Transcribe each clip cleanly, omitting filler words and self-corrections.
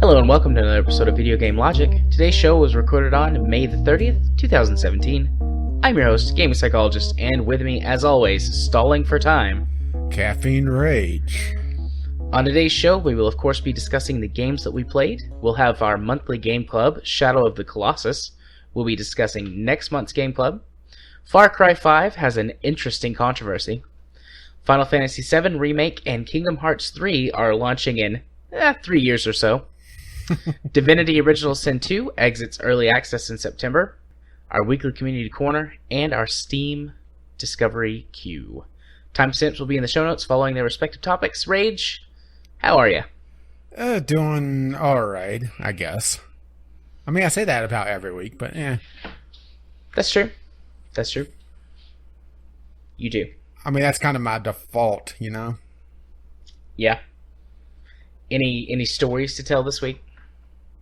Hello and welcome to another episode of Video Game Logic. Today's show was recorded on May the 30th, 2017. I'm your host, Gaming Psychologist, and with me, as always, stalling for time, Caffeine Rage. On today's show, we will of course be discussing the games that we played. We'll have our monthly game club, Shadow of the Colossus. We'll be discussing next month's game club. Far Cry 5 has an interesting controversy. Final Fantasy VII Remake and Kingdom Hearts 3 are launching in 3 years or so. Divinity Original Sin 2 exits early access in September, our weekly community corner, and our Steam Discovery Queue. Timestamps will be in the show notes following their respective topics. Rage, how are you? Doing alright, I guess. I mean, I say that about every week, but That's true. That's true. You do. I mean, that's kind of my default, you know? Yeah. Any stories to tell this week?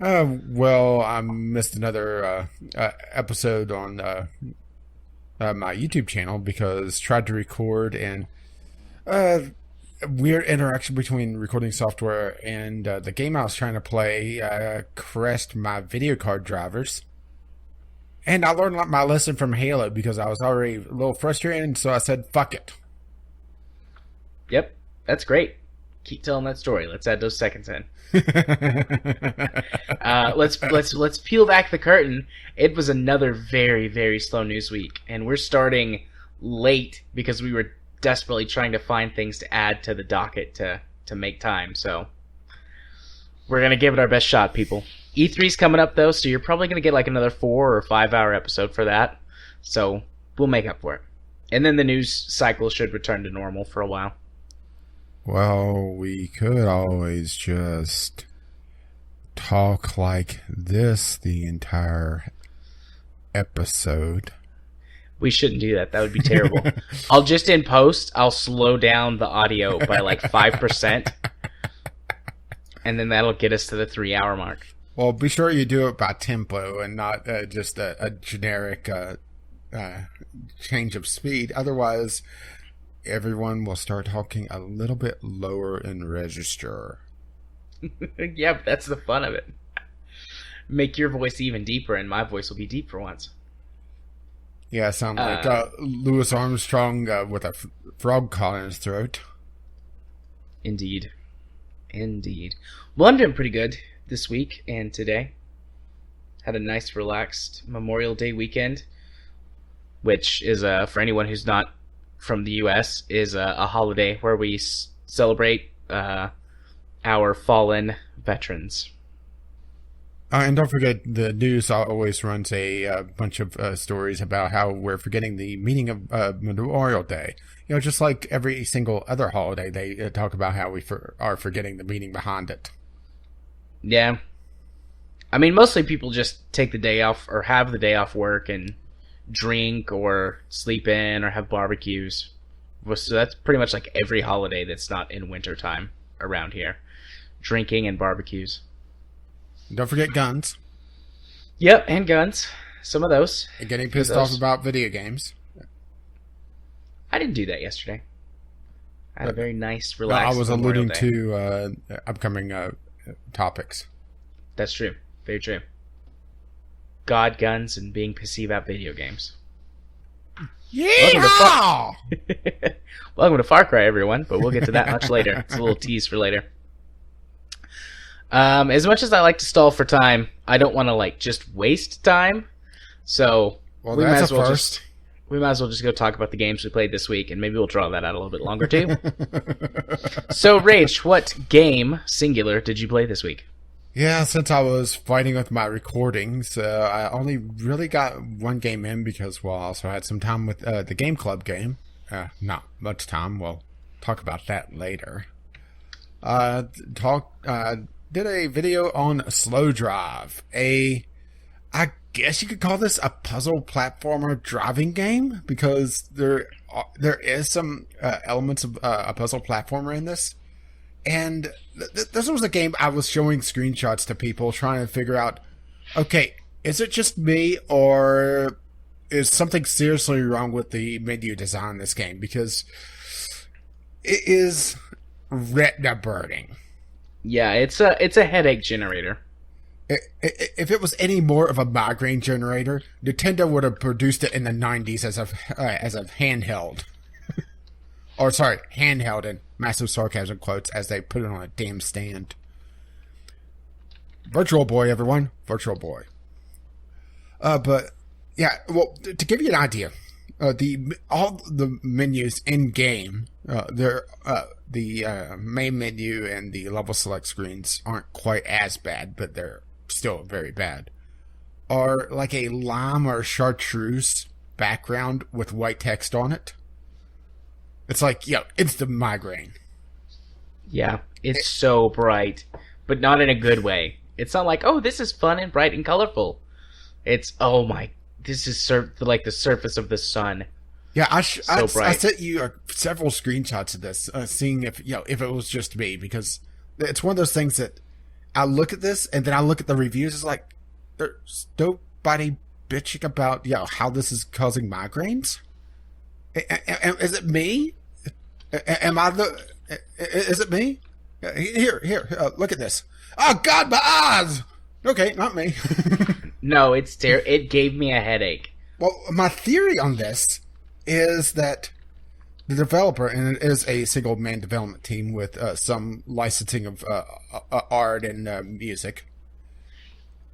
Well, I missed another episode on my YouTube channel because tried to record and weird interaction between recording software and the game I was trying to play crashed my video card drivers. And I learned my lesson from Halo because I was already a little frustrated, so I said, fuck it. Yep, that's great. Keep telling that story. Let's add those seconds in. Let's peel back the curtain. It was another very, very slow news week, and we're starting late because we were desperately trying to find things to add to the docket to make time. So we're gonna give it our best shot, people. E3's coming up though, so you're probably gonna get like another 4 or 5 hour episode for that. So we'll make up for it, and then the news cycle should return to normal for a while. Well, we could always just talk like this the entire episode. We shouldn't do that. That would be terrible. I'll just in post, I'll slow down the audio by like 5%, and then that'll get us to the 3 hour mark. Well, be sure you do it by tempo and not just a generic change of speed. Otherwise, everyone will start talking a little bit lower in register. Yeah, but that's the fun of it. Make your voice even deeper, and my voice will be deep for once. Yeah, I sound like Louis Armstrong with a frog caught in his throat. Indeed. Indeed. Well, I'm doing pretty good this week and today. Had a nice, relaxed Memorial Day weekend, which is, for anyone who's not from the U.S., is a holiday where we celebrate our fallen veterans. And don't forget, the news always runs a bunch of stories about how we're forgetting the meaning of Memorial Day. You know, just like every single other holiday, they talk about how we are forgetting the meaning behind it. Yeah. I mean, mostly people just take the day off or have the day off work and drink or sleep in or have barbecues. So that's pretty much like every holiday that's not in wintertime around here. Drinking and barbecues. Don't forget guns. Yep, and guns. Some of those. And getting pissed off about video games. I didn't do that yesterday. I had a very nice, relaxed I was Memorial alluding Day. to upcoming topics. That's true. Very true. God, guns, and being pissy about video games. Yeehaw! Welcome to Far Cry, everyone, but we'll get to that much later. It's a little tease for later. As much as I like to stall for time, I don't want to just waste time. So we might as well just go talk about the games we played this week, and maybe we'll draw that out a little bit longer too. So, Rage, what game, singular, did you play this week? Yeah, since I was fighting with my recordings, I only really got one game in because, well, I also had some time with the Game Club game. Not much time. We'll talk about that later. Did a video on Slow Drive, I guess you could call this a puzzle platformer driving game because there is some elements of a puzzle platformer in this. And this was a game I was showing screenshots to people trying to figure out, okay, is it just me, or is something seriously wrong with the menu design in this game? Because it is retina burning. Yeah, it's a headache generator. If it was any more of a migraine generator, Nintendo would have produced it in the 90s as a handheld. Or, sorry, handheld in massive sarcasm quotes as they put it on a damn stand. Virtual Boy, everyone. Virtual Boy. But, yeah, well, to give you an idea, all the menus in-game, the main menu and the level select screens aren't quite as bad, but they're still very bad, are like a lime or chartreuse background with white text on it. It's like, it's the migraine. Yeah, it's so bright, but not in a good way. It's not like, oh, this is fun and bright and colorful. It's, oh my, this is like the surface of the sun. Yeah, I sent you several screenshots of this, seeing if it was just me, because it's one of those things that I look at this and then I look at the reviews. It's like there's nobody bitching about how this is causing migraines. Is it me? Am I the? Is it me? Here, look at this. Oh God, my eyes. Okay, not me. No, it gave me a headache. Well, my theory on this is that the developer, and it is a single-man development team with some licensing of art and music,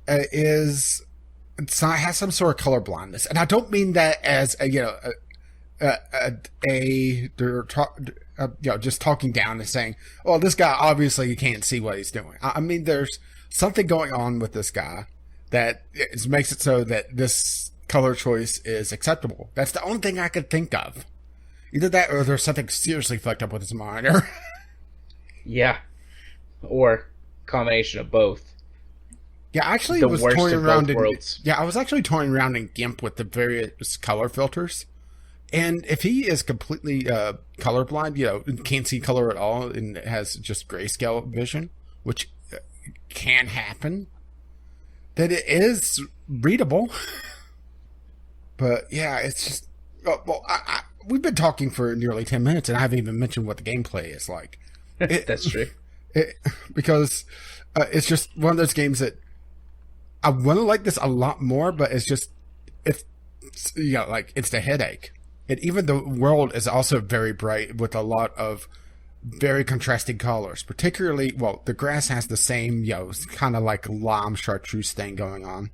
has some sort of color blindness, and I don't mean that as just talking down and saying, "Oh, this guy obviously you can't see what he's doing." I mean, there's something going on with this guy that makes it so that this color choice is acceptable. That's the only thing I could think of. Either that or there's something seriously fucked up with his monitor. Yeah. Or combination of both. Yeah, actually, the worst of both worlds. I was actually toying around in GIMP with the various color filters. And if he is completely colorblind, can't see color at all and has just grayscale vision, which can happen, then it is readable. But yeah, it's just we've been talking for nearly 10 minutes, and I haven't even mentioned what the gameplay is like. That's true. Because it's just one of those games that I want to like this a lot more, but it's the headache. And even the world is also very bright with a lot of very contrasting colors. Particularly, the grass has the same, kind of like lime chartreuse thing going on.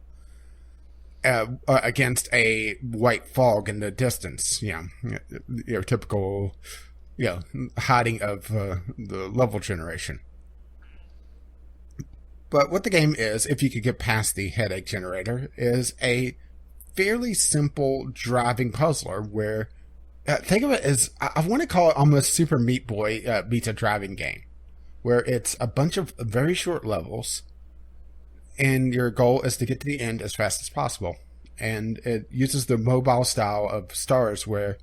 Against a white fog in the distance, your typical, hiding of the level generation. But what the game is, if you could get past the headache generator, is a fairly simple driving puzzler where, think of it as, I want to call it almost Super Meat Boy meets a driving game, where it's a bunch of very short levels, and your goal is to get to the end as fast as possible. And it uses the mobile style of stars where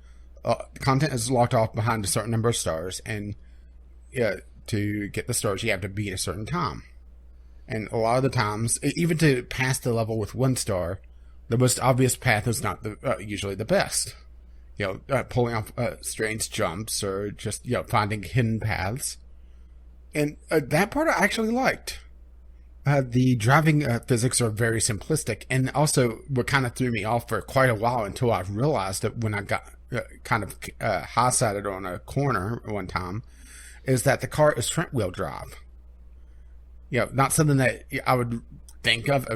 content is locked off behind a certain number of stars, and to get the stars you have to beat a certain time. And a lot of the times, even to pass the level with one star, the most obvious path is not usually the best. Pulling off strange jumps or just finding hidden paths. And that part I actually liked. The driving physics are very simplistic, and also what kind of threw me off for quite a while until I realized it when I got kind of high-sided on a corner one time, is that the car is front-wheel drive. Not something that I would think of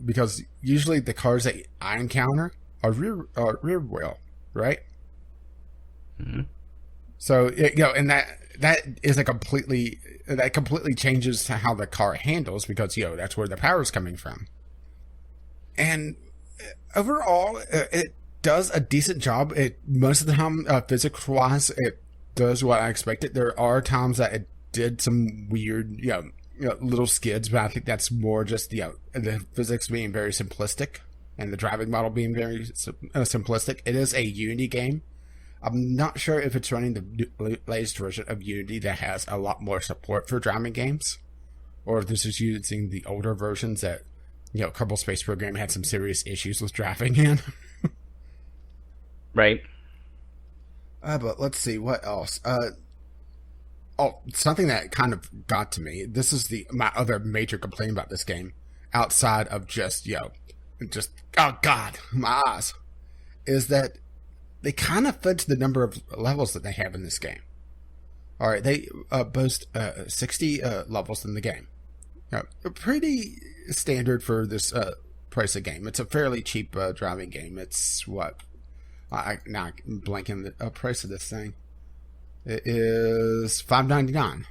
because usually the cars that I encounter are rear wheel, right? Mm-hmm. So and that is that completely changes how the car handles, because that's where the power is coming from. And overall, it does a decent job. Most of the time, physics wise, it does what I expected. There are times that it did some weird, little skids, but I think that's more just the physics being very simplistic and the driving model being very simplistic. It is a Unity game. I'm not sure if it's running the latest version of Unity that has a lot more support for driving games, or if this is using the older versions that Kerbal Space Program had some serious issues with drafting in. Right. But let's see what else. Something that kind of got to me. This is my other major complaint about this game, outside of just oh god, my eyes, is that they kind of fudge the number of levels that they have in this game. All right, they boast 60 levels in the game. Pretty standard for this price of game. It's a fairly cheap driving game. It's what? I'm blanking the price of this thing. It is $5.99.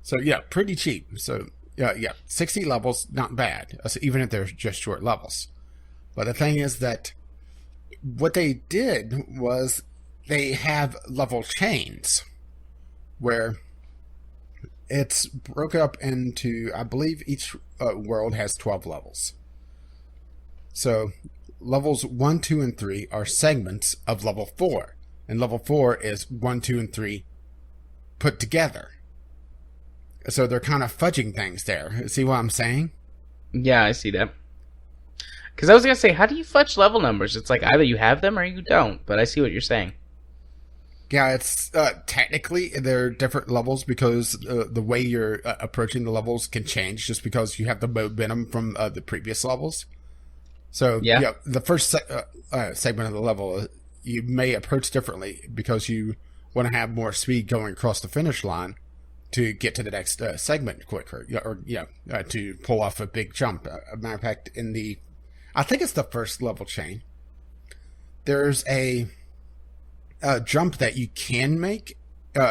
So yeah, pretty cheap. So yeah, 60 levels, not bad. Even if they're just short levels. But the thing is that what they did was they have level chains where it's broken up into, I believe each world has 12 levels. So levels 1, 2, and 3 are segments of level 4. And level 4 is 1, 2, and 3 put together. So they're kind of fudging things there. See what I'm saying? Yeah, I see that. Because I was going to say, how do you fudge level numbers? It's like either you have them or you don't. But I see what you're saying. Yeah, it's technically they're different levels because the way you're approaching the levels can change just because you have the momentum from the previous levels. So yeah the first segment of the level you may approach differently because you want to have more speed going across the finish line to get to the next segment quicker, or to pull off a big jump. Matter of fact, I think it's the first level chain, there's a jump that you can make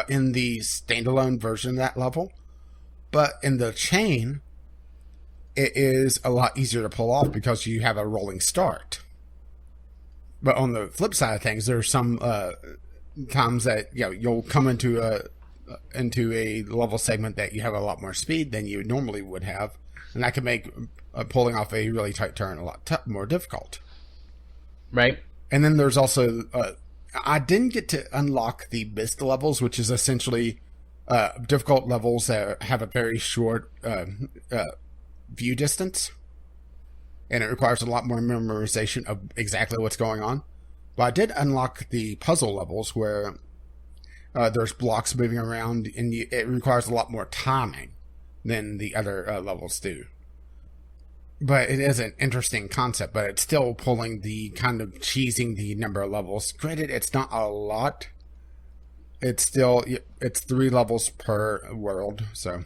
in the standalone version of that level, but in the chain, it is a lot easier to pull off because you have a rolling start. But on the flip side of things, there's some times that you'll come into a level segment that you have a lot more speed than you normally would have, and that can make pulling off a really tight turn a lot more difficult. Right. And then there's also I didn't get to unlock the mist levels, which is essentially difficult levels that have a very short view distance, and it requires a lot more memorization of exactly what's going on. But I did unlock the puzzle levels where there's blocks moving around, and it requires a lot more timing than the other levels do. But it is an interesting concept, but it's still pulling the kind of cheesing the number of levels. Granted, it's not a lot. It's 3 levels per world, so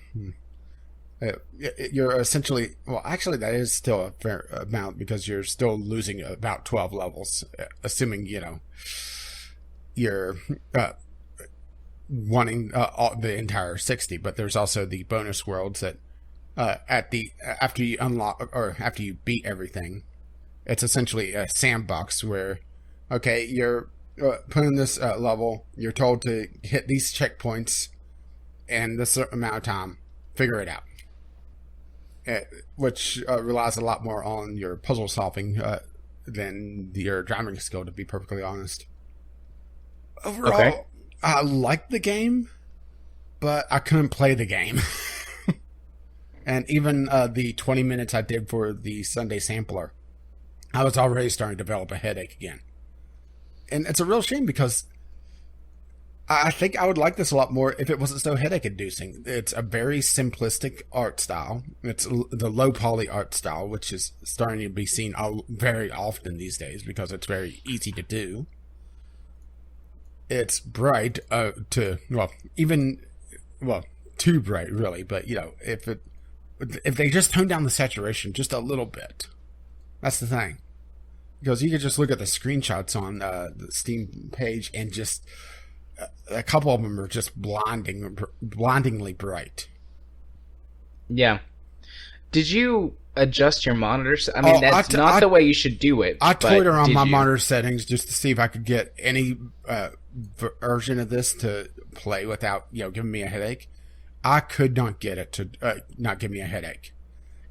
you're essentially, well, actually that is still a fair amount because you're still losing about 12 levels, assuming you're wanting the entire 60. But there's also the bonus worlds that after you unlock or after you beat everything, it's essentially a sandbox where you're put in this level, you're told to hit these checkpoints in this amount of time, figure it out. Which relies a lot more on your puzzle solving than your driving skill, to be perfectly honest. Overall, I liked the game, but I couldn't play the game. And even the 20 minutes I did for the Sunday sampler, I was already starting to develop a headache again. And it's a real shame because I think I would like this a lot more if it wasn't so headache-inducing. It's a very simplistic art style. It's the low-poly art style, which is starting to be seen very often these days because it's very easy to do. It's bright, too bright, really. But, if they just tone down the saturation just a little bit, that's the thing. Because you could just look at the screenshots on the Steam page and just a couple of them are just blindingly bright. Yeah. Did you adjust your monitors? I mean, that's not the way you should do it. I toyed around my monitor settings just to see if I could get any version of this to play without, giving me a headache. I could not get it to not give me a headache.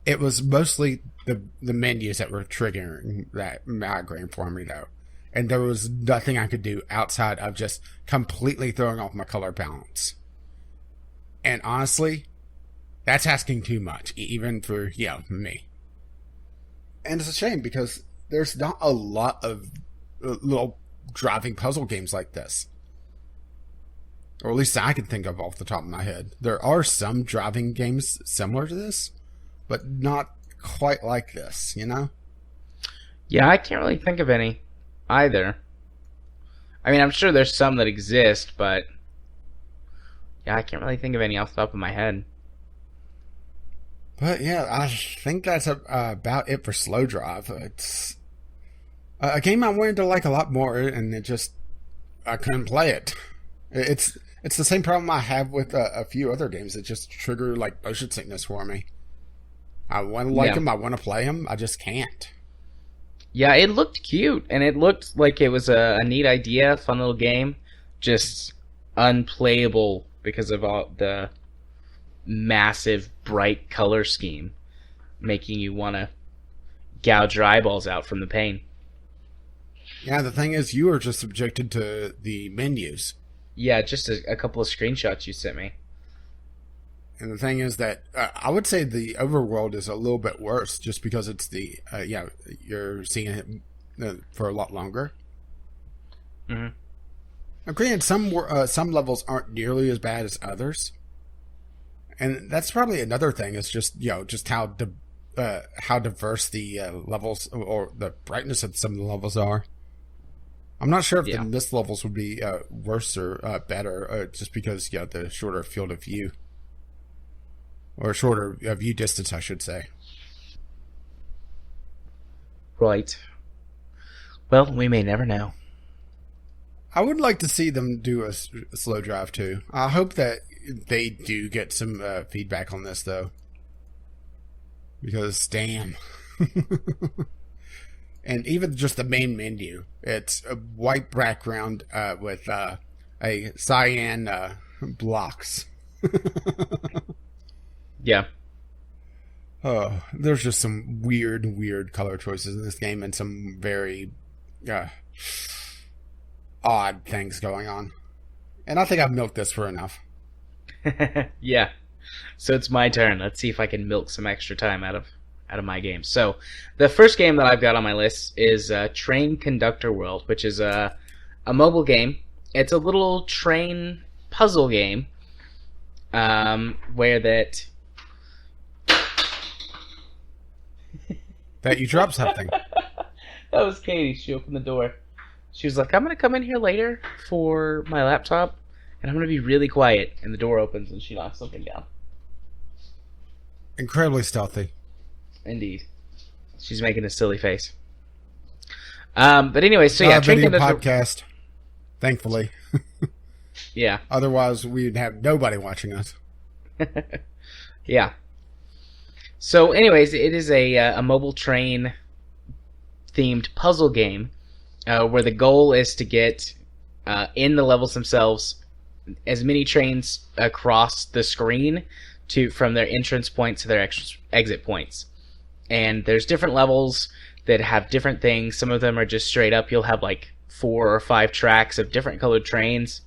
It was mostly the menus that were triggering that migraine for me, though. And there was nothing I could do outside of just completely throwing off my color balance. And honestly, that's asking too much, even for, me. And it's a shame because there's not a lot of little driving puzzle games like this. Or at least I can think of off the top of my head. There are some driving games similar to this, but not quite like this, you know? Yeah, I can't really think of any either. I mean, I'm sure there's some that exist, but yeah, I can't really think of any off the top of my head. But yeah, I think that's about it for Slow Drive. It's a game I wanted to like a lot more, and I couldn't play it. It's the same problem I have with a few other games that just trigger like motion sickness for me. I want to like them, I want to play them, I just can't. Yeah, it looked cute, and it looked like it was a neat idea, fun little game, just unplayable because of all the massive, bright color scheme, making you want to gouge your eyeballs out from the pain. Yeah, the thing is, you are just subjected to the menus. Yeah, just a couple of screenshots you sent me. And the thing is that I would say the overworld is a little bit worse just because it's you're seeing it for a lot longer. Mm-hmm. Granted, some levels aren't nearly as bad as others. And that's probably another thing is just how diverse the levels or the brightness of some of the levels are. I'm not sure if the mist levels would be worse or better, just because the shorter field of view, or shorter view distance, I should say. Right. Well, we may never know. I would like to see them do a slow drive too. I hope that they do get some feedback on this though, because damn. And even just the main menu, it's a white background with a cyan blocks. Yeah. Oh, there's just some weird color choices in this game and some very odd things going on. And I think I've milked this for enough. Yeah. So it's my turn. Let's see if I can milk some extra time out of my game. So the first game that I've got on my list is Train Conductor World, which is a mobile game. It's a little train puzzle game where that you dropped something. That was Katie. She opened the door. She was like, I'm going to come in here later for my laptop, and I'm going to be really quiet. And the door opens, and she knocks something down. Incredibly stealthy. Indeed. She's making a silly face. But anyway, so yeah, Train Conductor podcast. Thankfully. Yeah. Otherwise, we'd have nobody watching us. Yeah. So, anyways, it is a mobile train themed puzzle game where the goal is to get in the levels themselves as many trains across the screen from their entrance points to their exit points. And there's different levels that have different things. Some of them are just straight up. You'll have like 4 or 5 tracks of different colored trains,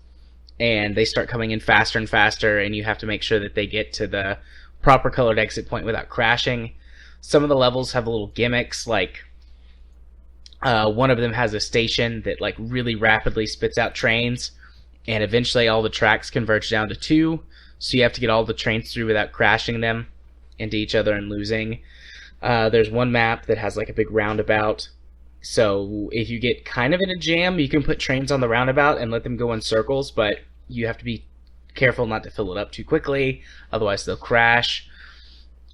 and they start coming in faster and faster, and you have to make sure that they get to the proper colored exit point without crashing. Some of the levels have little gimmicks, like one of them has a station that like really rapidly spits out trains, and eventually all the tracks converge down to 2, so you have to get all the trains through without crashing them into each other and losing. There's one map that has like a big roundabout, so if you get kind of in a jam, you can put trains on the roundabout and let them go in circles, but you have to be careful not to fill it up too quickly, otherwise they'll crash.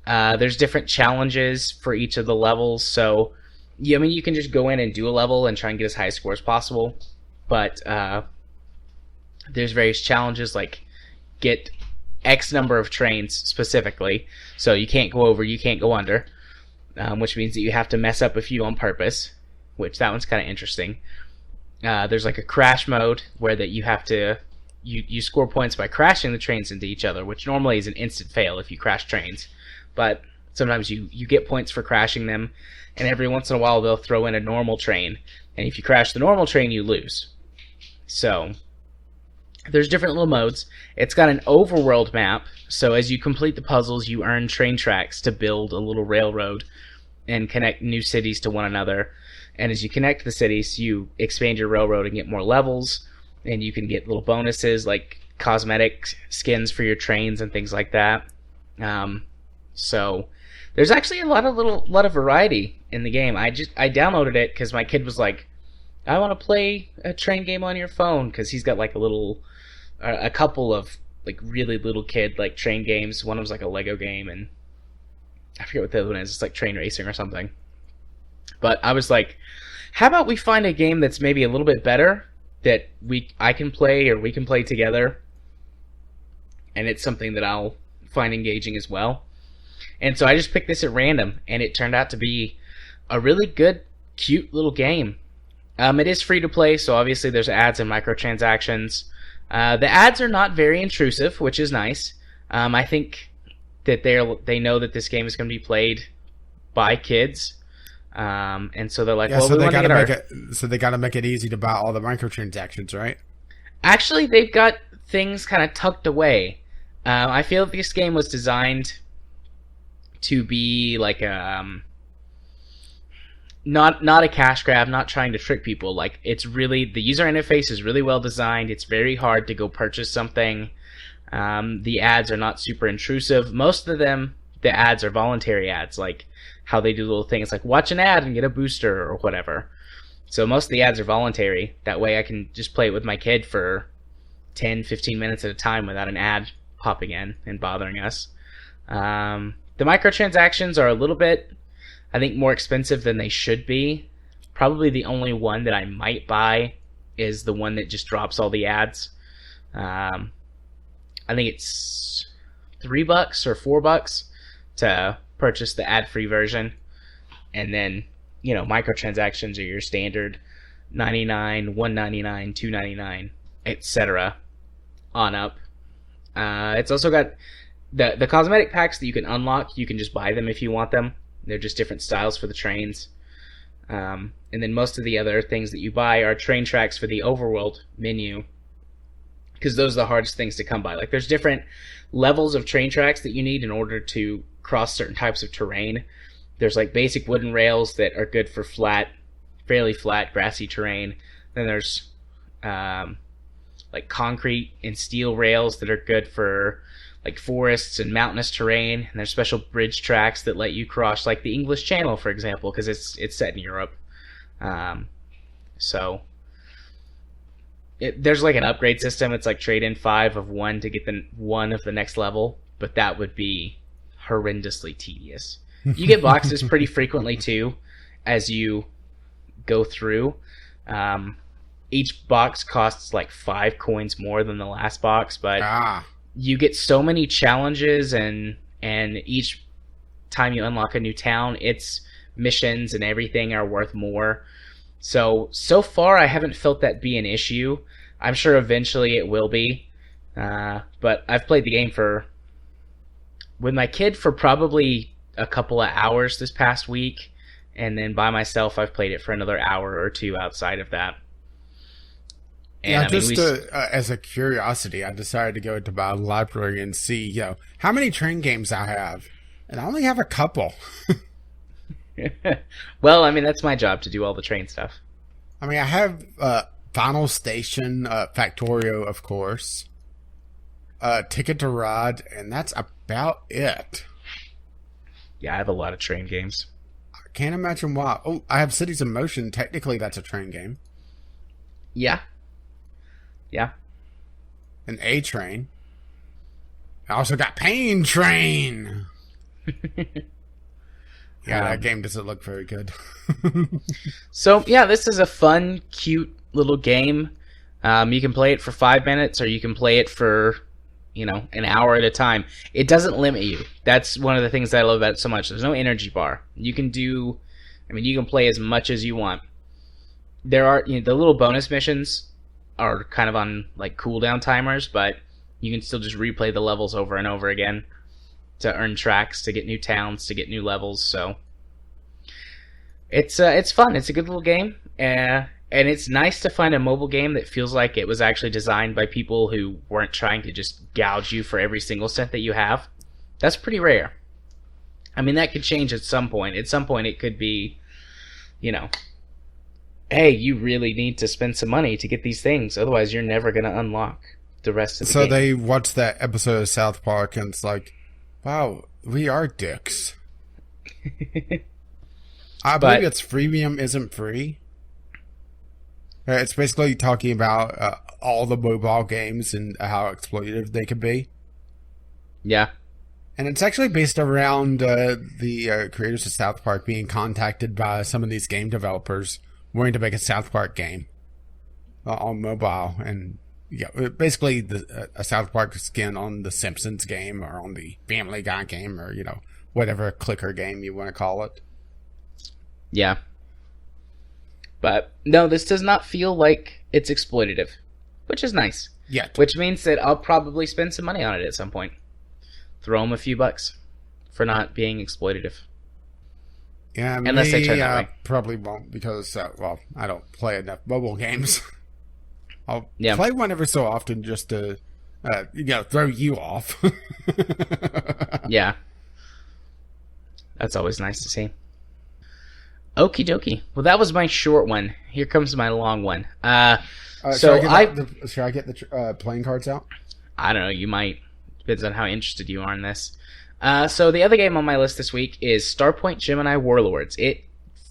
There's different challenges for each of the levels, so you can just go in and do a level and try and get as high a score as possible, but there's various challenges like get X number of trains specifically, so you can't go over, you can't go under. Which means that you have to mess up a few on purpose, which that one's kind of interesting. There's like a crash mode where that you have to you score points by crashing the trains into each other, which normally is an instant fail if you crash trains, but sometimes you get points for crashing them, and every once in a while they'll throw in a normal train, and if you crash the normal train you lose. So there's different little modes. It's got an overworld map, so as you complete the puzzles you earn train tracks to build a little railroad and connect new cities to one another. And as you connect the cities, you expand your railroad and get more levels, and you can get little bonuses like cosmetic skins for your trains and things like that. So there's actually a lot of variety in the game. I downloaded it because my kid was like, I want to play a train game on your phone, because he's got like a couple of like really little kid like train games. One of them's like a Lego game, and I forget what the other one is. It's like train racing or something. But I was like, how about we find a game that's maybe a little bit better that I can play, or we can play together, and it's something that I'll find engaging as well. And so I just picked this at random, and it turned out to be a really good, cute little game. It is free to play, so obviously there's ads and microtransactions. The ads are not very intrusive, which is nice. I think that they know that this game is going to be played by kids, and so they're like, yeah, well, so we they want to gotta get make it. So they gotta make it easy to buy all the microtransactions, right? Actually, they've got things kind of tucked away. I feel that this game was designed to be like not a cash grab, not trying to trick people. Like, it's really, the user interface is really well designed. It's very hard to go purchase something. The ads are not super intrusive. Most of them, the ads are voluntary ads, like how they do little things like watch an ad and get a booster or whatever. So most of the ads are voluntary. That way I can just play it with my kid for 10, 15 minutes at a time without an ad popping in and bothering us. The microtransactions are a little bit, I think, more expensive than they should be. Probably the only one that I might buy is the one that just drops all the ads. I think it's $3 or $4 to purchase the ad-free version, and then microtransactions are your standard $99, $1.99, $2.99, etc. on up. It's also got the cosmetic packs that you can unlock. You can just buy them if you want them. They're just different styles for the trains. And then most of the other things that you buy are train tracks for the overworld menu, because those are the hardest things to come by. Like, there's different levels of train tracks that you need in order to cross certain types of terrain. There's like basic wooden rails that are good for fairly flat, grassy terrain. Then there's like concrete and steel rails that are good for like forests and mountainous terrain. And there's special bridge tracks that let you cross, like the English Channel, for example, because it's set in Europe. There's like an upgrade system. It's like trade in 5 of 1 to get the 1 of the next level, but that would be horrendously tedious. You get boxes pretty frequently too as you go through. Each box costs like 5 coins more than the last box, but you get so many challenges, and each time you unlock a new town, its missions and everything are worth more. So far I haven't felt that be an issue. I'm sure eventually it will be. But I've played the game with my kid for probably a couple of hours this past week, and then by myself I've played it for another hour or 2 outside of that. And yeah, as a curiosity, I decided to go to my library and see, how many train games I have, and I only have a couple. Well, I mean, that's my job to do all the train stuff. I mean, I have Final Station, Factorio, of course, Ticket to Ride, and that's about it. Yeah, I have a lot of train games. I can't imagine why. Oh, I have Cities in Motion. Technically, that's a train game. Yeah. An A-Train. I also got Pain Train. Yeah, that game doesn't look very good. So, yeah, this is a fun, cute little game. You can play it for 5 minutes, or you can play it for, an hour at a time. It doesn't limit you. That's one of the things that I love about it so much. There's no energy bar. You can play as much as you want. There are, the little bonus missions are kind of on, like, cooldown timers, but you can still just replay the levels over and over again to earn tracks, to get new towns, to get new levels. So it's fun. It's a good little game, and it's nice to find a mobile game that feels like it was actually designed by people who weren't trying to just gouge you for every single cent that you have. That's pretty rare. I mean, that could change at some point. At some point, it could be, you know, hey, you really need to spend some money to get these things, otherwise you're never going to unlock the rest of the game. So they watched that episode of South Park and it's like, wow, we are dicks. I believe it's freemium isn't free. It's basically talking about all the mobile games and how exploitative they can be. Yeah. And it's actually based around the creators of South Park being contacted by some of these game developers wanting to make a South Park game on mobile. And yeah, basically a South Park skin on the Simpsons game or on the Family Guy game or, whatever clicker game you want to call it. Yeah. But no, this does not feel like it's exploitative, which is nice. Yeah. Which means that I'll probably spend some money on it at some point. Throw them a few bucks for not being exploitative. Yeah, unless they turn that way. Probably won't because, I don't play enough mobile games. I'll play one every so often just to, throw you off. Yeah. That's always nice to see. Okie dokie. Well, that was my short one. Here comes my long one. Should I get the playing cards out? I don't know. You might. Depends on how interested you are in this. So the other game on my list this week is Starpoint Gemini Warlords. It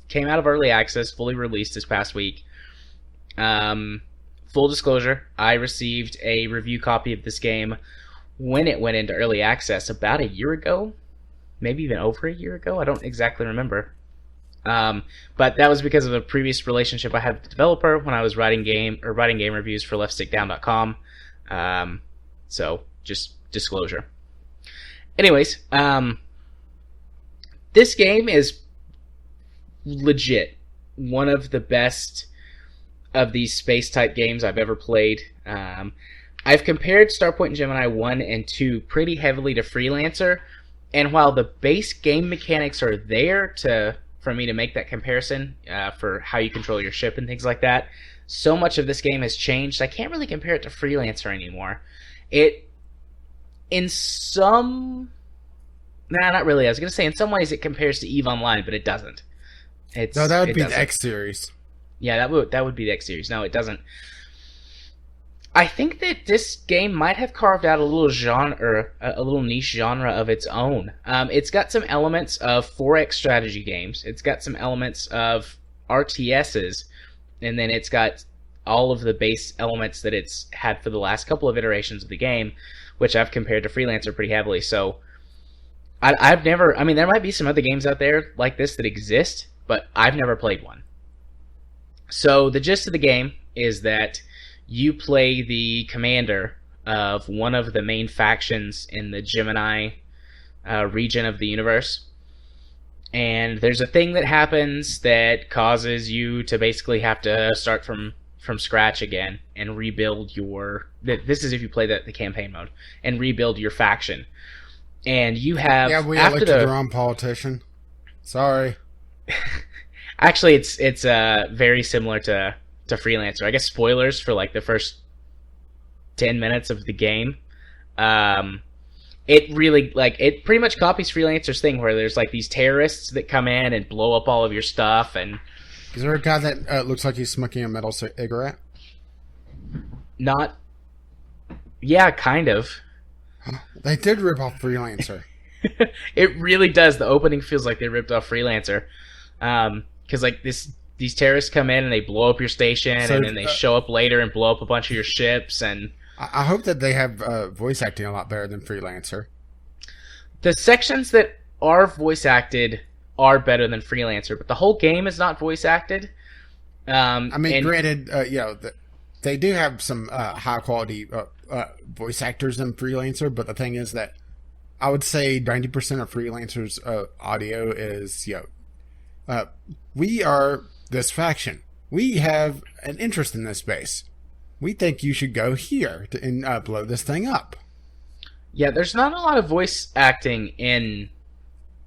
came out of early access, fully released this past week. Full disclosure, I received a review copy of this game when it went into early access about a year ago. Maybe even over a year ago. I don't exactly remember. But that was because of a previous relationship I had with the developer when I was writing game reviews for leftstickdown.com. So just disclosure. Anyways, this game is legit one of the best of these space type games I've ever played. I've compared Starpoint Gemini 1 and 2 pretty heavily to Freelancer, and while the base game mechanics are there for me to make that comparison for how you control your ship and things like that, so much of this game has changed. I can't really compare it to Freelancer anymore. Not really. I was going to say in some ways it compares to EVE Online, but it doesn't. No, that would be the X series. Yeah, that would be the X series. No, it doesn't. I think that this game might have carved out a little genre, a little niche genre of its own. It's got some elements of 4X strategy games. It's got some elements of RTSs, and then it's got all of the base elements that it's had for the last couple of iterations of the game, which I've compared to Freelancer pretty heavily. So I've never... I mean, there might be some other games out there like this that exist, but I've never played one. So the gist of the game is that you play the commander of one of the main factions in the Gemini region of the universe. And there's a thing that happens that causes you to basically have to start from scratch again and rebuild your... This is if you play the campaign mode. And rebuild your faction. And you have... Yeah, we elected the wrong politician. Sorry. Actually, it's very similar to Freelancer. I guess spoilers for like the first 10 minutes of the game. It really, it pretty much copies Freelancer's thing where there's like these terrorists that come in and blow up all of your stuff. And is there a guy that looks like he's smoking a metal cigarette? Not. Yeah, kind of. They did rip off Freelancer. It really does. The opening feels like they ripped off Freelancer. Because like these terrorists come in and they blow up your station, and then they show up later and blow up a bunch of your ships. And I hope that they have voice acting a lot better than Freelancer. The sections that are voice acted are better than Freelancer, but the whole game is not voice acted. Granted, they do have some high quality voice actors in Freelancer, but the thing is that I would say 90% of Freelancer's audio is we are this faction. We have an interest in this base. We think you should go here and blow this thing up. Yeah, there's not a lot of voice acting in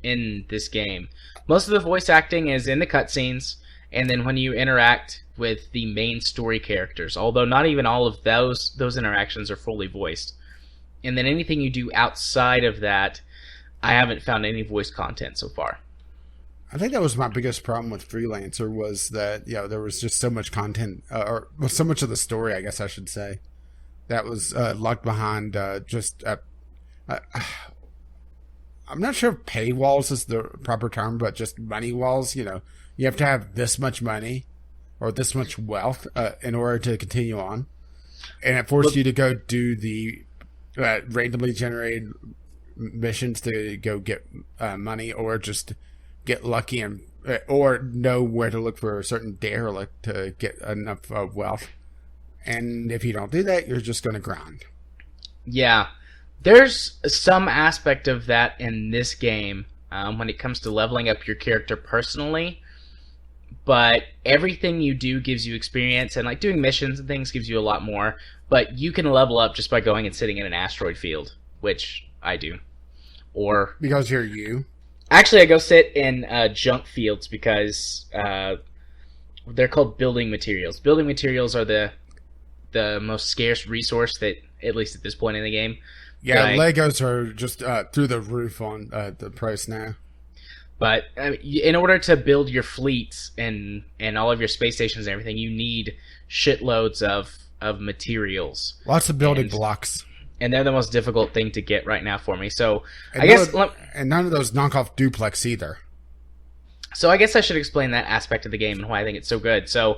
this game. Most of the voice acting is in the cutscenes, and then when you interact with the main story characters, although not even all of those interactions are fully voiced. And then anything you do outside of that, I haven't found any voice content so far. I think that was my biggest problem with Freelancer was that there was just so much content, so much of the story, I guess I should say, that was locked behind I'm not sure if paywalls is the proper term, but just money walls. You have to have this much money or this much wealth in order to continue on, and it forced you to go do the randomly generated missions to go get money, or just get lucky and or know where to look for a certain derelict to get enough wealth. And if you don't do that, you're just going to grind. Yeah, there's some aspect of that in this game when it comes to leveling up your character personally. But everything you do gives you experience, and like doing missions and things gives you a lot more. But you can level up just by going and sitting in an asteroid field, which I do. Or because you're you. Actually, I go sit in junk fields because they're called building materials. Building materials are the most scarce resource that, at least at this point in the game. Yeah, Legos are just through the roof on the price now. But in order to build your fleets and all of your space stations and everything, you need shitloads of materials. Lots of building blocks. And they're the most difficult thing to get right now for me. So and none of those knockoff duplex either. So I guess I should explain that aspect of the game and why I think it's so good. So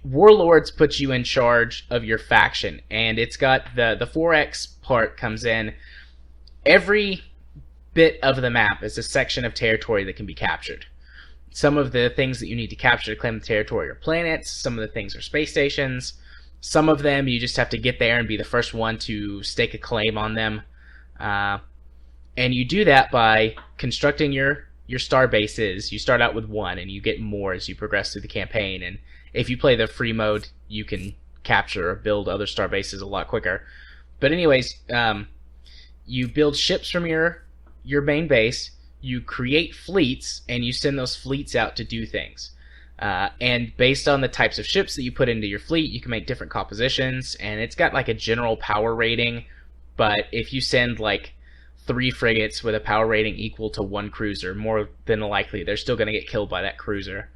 Warlords puts you in charge of your faction, and it's got the 4X part comes in. Every bit of the map is a section of territory that can be captured. Some of the things that you need to capture to claim the territory are planets. Some of the things are space stations. Some of them you just have to get there and be the first one to stake a claim on them. And you do that by constructing your star bases. You start out with one, and you get more as you progress through the campaign. And if you play the free mode, you can capture or build other star bases a lot quicker. But anyways, you build ships from your main base, you create fleets, and you send those fleets out to do things. And based on the types of ships that you put into your fleet, you can make different compositions, and it's got like a general power rating. But if you send like 3 frigates with a power rating equal to 1 cruiser, more than likely they're still going to get killed by that cruiser.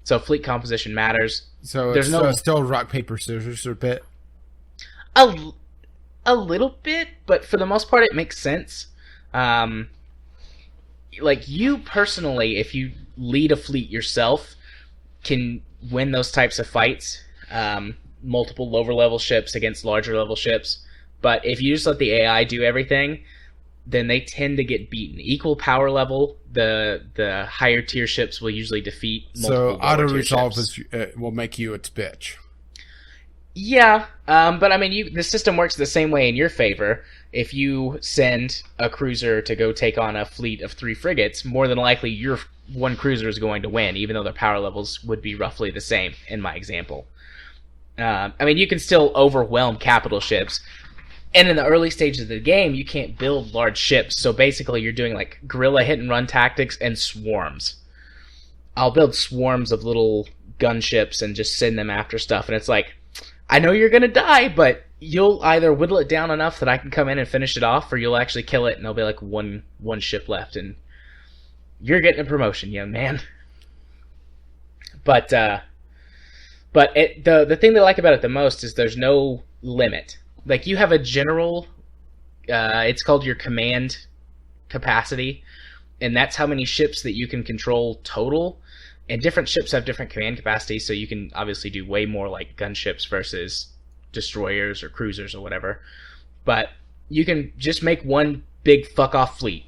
So fleet composition matters. So there's it's still rock, paper, scissors a bit? A little bit, but for the most part it makes sense. Like you personally, if you lead a fleet yourself, can win those types of fights. Multiple lower level ships against larger level ships. But if you just let the AI do everything, then they tend to get beaten. Equal power level, the higher tier ships will usually defeat multiple auto resolve will make you its bitch. Yeah, but I mean, the system works the same way in your favor. If you send a cruiser to go take on a fleet of 3 frigates, more than likely your 1 cruiser is going to win, even though their power levels would be roughly the same in my example. I mean, you can still overwhelm capital ships. And in the early stages of the game, you can't build large ships. So basically, you're doing like guerrilla hit-and-run tactics and swarms. I'll build swarms of little gunships and just send them after stuff. And it's like, I know you're going to die, but you'll either whittle it down enough that I can come in and finish it off, or you'll actually kill it and there'll be like one ship left. And you're getting a promotion, young man. But the thing that I like about it the most is there's no limit. Like, you have a general, it's called your command capacity, and that's how many ships that you can control total. And different ships have different command capacities, so you can obviously do way more like gunships versus destroyers or cruisers or whatever. But you can just make one big fuck-off fleet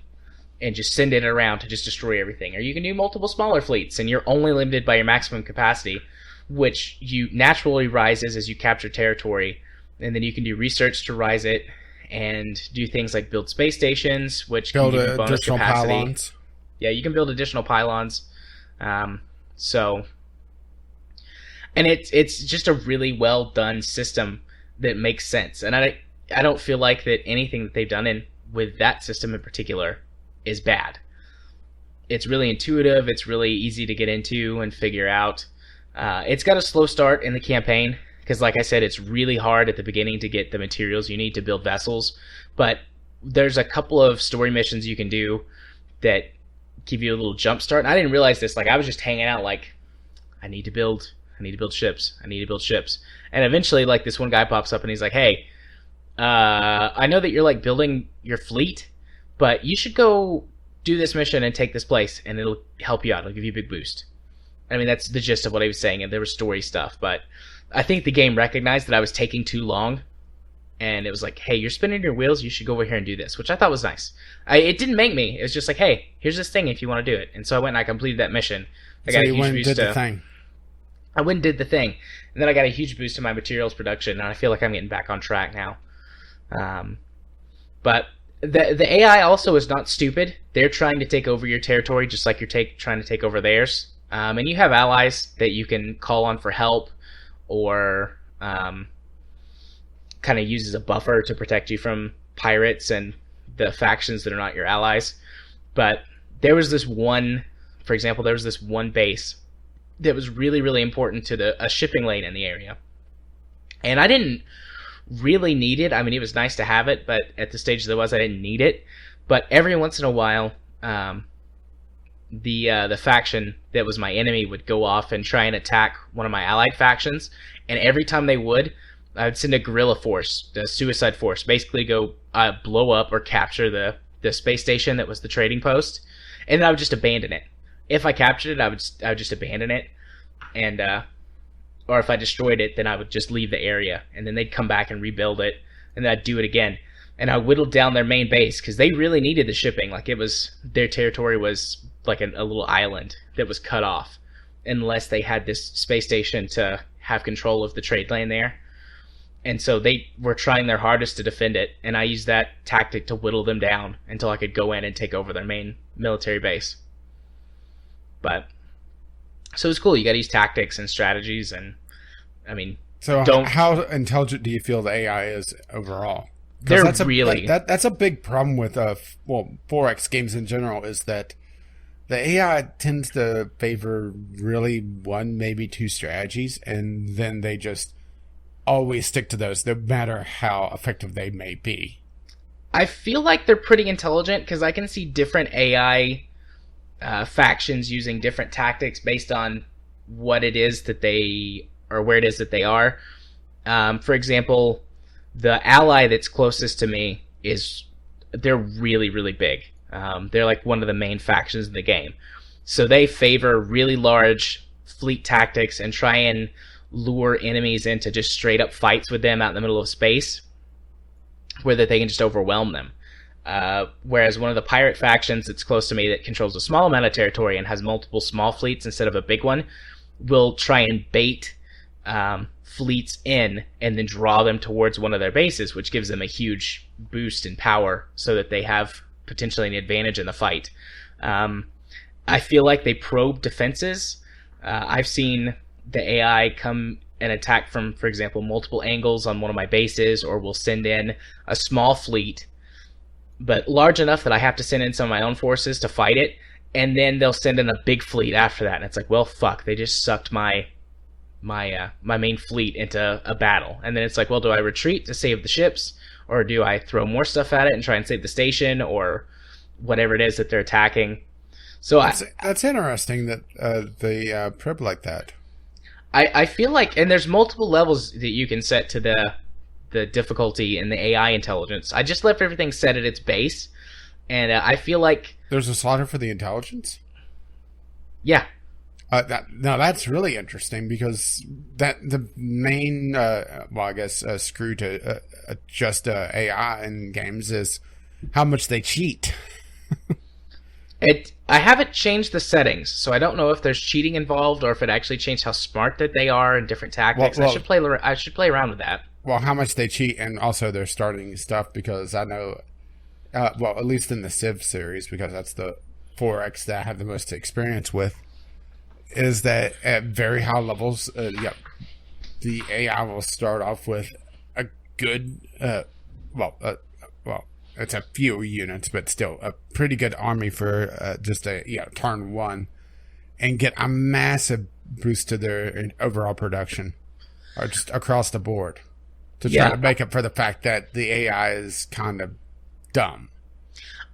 and just send it around to just destroy everything. Or you can do multiple smaller fleets, and you're only limited by your maximum capacity, which you naturally rises as you capture territory. And then you can do research to rise it, and do things like build space stations, which can give you bonus capacity. Pylons. Yeah, you can build additional pylons. And it's just a really well done system that makes sense. And I don't feel like that anything that they've done with that system in particular is bad. It's really intuitive. It's really easy to get into and figure out. It's got a slow start in the campaign, because like I said, it's really hard at the beginning to get the materials you need to build vessels. But there's a couple of story missions you can do that give you a little jump start. And I didn't realize this. Like, I was just hanging out like, I need to build ships. I need to build ships. And eventually, like, this one guy pops up and he's like, hey, I know that you're like building your fleet, but you should go do this mission and take this place, and it'll help you out. It'll give you a big boost. I mean, that's the gist of what he was saying, and there was story stuff, but I think the game recognized that I was taking too long, and it was like, hey, you're spinning your wheels, you should go over here and do this, which I thought was nice. It didn't make me. It was just like, hey, here's this thing if you want to do it. And so I went and I completed that mission. I got a huge boost to... I went and did the thing, and then I got a huge boost in my materials production, and I feel like I'm getting back on track now. But the AI also is not stupid. They're trying to take over your territory just like you're trying to take over theirs. And you have allies that you can call on for help, or kind of use as a buffer to protect you from pirates and the factions that are not your allies. But there was this one, for example, there was this one base that was really, really important to a shipping lane in the area. And I didn't really need it. I mean, it was nice to have it, but at the stage that it was, I didn't need it. But every once in a while, the faction that was my enemy would go off and try and attack one of my allied factions, and every time they would, I would send a guerrilla force, the suicide force, basically go blow up or capture the space station that was the trading post, and then I would just abandon it. If I captured it, I would just abandon it, and or if I destroyed it, then I would just leave the area, and then they'd come back and rebuild it, and then I'd do it again. And I whittled down their main base because they really needed the shipping. Like, it was, their territory was like a little island that was cut off unless they had this space station to have control of the trade lane there. And so they were trying their hardest to defend it, and I used that tactic to whittle them down until I could go in and take over their main military base. But so it's cool. You got to use tactics and strategies, and I mean, so how intelligent do you feel the AI is overall? That's a big problem with 4X games in general, is that the AI tends to favor really one, maybe two strategies, and then they just always stick to those, no matter how effective they may be. I feel like they're pretty intelligent because I can see different AI factions using different tactics based on what it is that they, or where it is that they are. For example, the ally that's closest to me they're really, really big. They're like one of the main factions in the game. So they favor really large fleet tactics and try and lure enemies into just straight up fights with them out in the middle of space, where that they can just overwhelm them. Whereas one of the pirate factions that's close to me that controls a small amount of territory and has multiple small fleets instead of a big one will try and bait fleets in and then draw them towards one of their bases, which gives them a huge boost in power so that they have potentially an advantage in the fight. I feel like they probe defenses. I've seen the AI come and attack from, for example, multiple angles on one of my bases, or will send in a small fleet, but large enough that I have to send in some of my own forces to fight it, and then they'll send in a big fleet after that, and it's like, well, fuck, they just sucked my main fleet into a battle. And then it's like, well, do I retreat to save the ships, or do I throw more stuff at it and try and save the station, or whatever it is that they're attacking? So that's interesting that they probe like that. I feel like, and there's multiple levels that you can set to the difficulty in the AI intelligence. I just left everything set at its base, and I feel like there's a slider for the intelligence. Yeah. That's really interesting, because that the main screw to adjust AI in games is how much they cheat. I haven't changed the settings, so I don't know if there's cheating involved or if it actually changed how smart that they are and different tactics. I should play around with that. Well, how much they cheat, and also their starting stuff, because I know, at least in the Civ series, because that's the 4X that I have the most experience with, is that at very high levels, the AI will start off with a good, it's a few units, but still a pretty good army for just a turn one, and get a massive boost to their overall production, or just across the board, to try to make up for the fact that the AI is kind of dumb.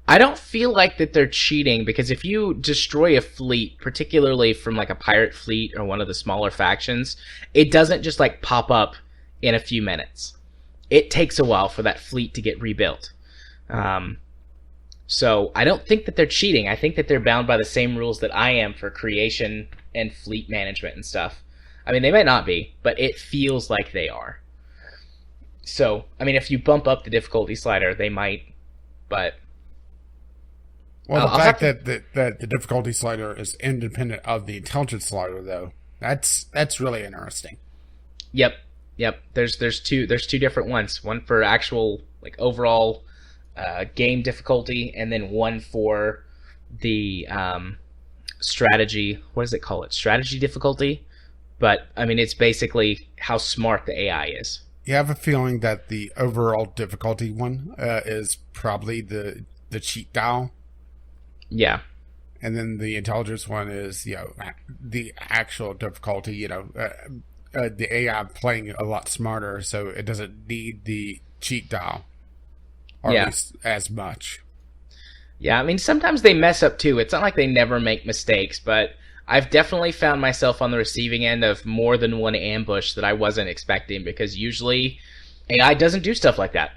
I don't feel like that they're cheating, because if you destroy a fleet, particularly from like a pirate fleet or one of the smaller factions, it doesn't just like pop up in a few minutes. It takes a while for that fleet to get rebuilt. So I don't think that they're cheating. I think that they're bound by the same rules that I am for creation and fleet management and stuff. I mean, they might not be, but it feels like they are. So, I mean, if you bump up the difficulty slider, they might, but... Well, the fact that the difficulty slider is independent of the intelligence slider, though, that's really interesting. Yep. There's two different ones. One for actual like overall game difficulty, and then one for the strategy. What does it call it? Strategy difficulty. But I mean, it's basically how smart the AI is. You have a feeling that the overall difficulty one is probably the cheat dial. Yeah. And then the intelligence one is, the actual difficulty, the AI playing a lot smarter, so it doesn't need the cheat dial. Or at least as much. Yeah, I mean, sometimes they mess up too. It's not like they never make mistakes, but I've definitely found myself on the receiving end of more than one ambush that I wasn't expecting, because usually AI doesn't do stuff like that.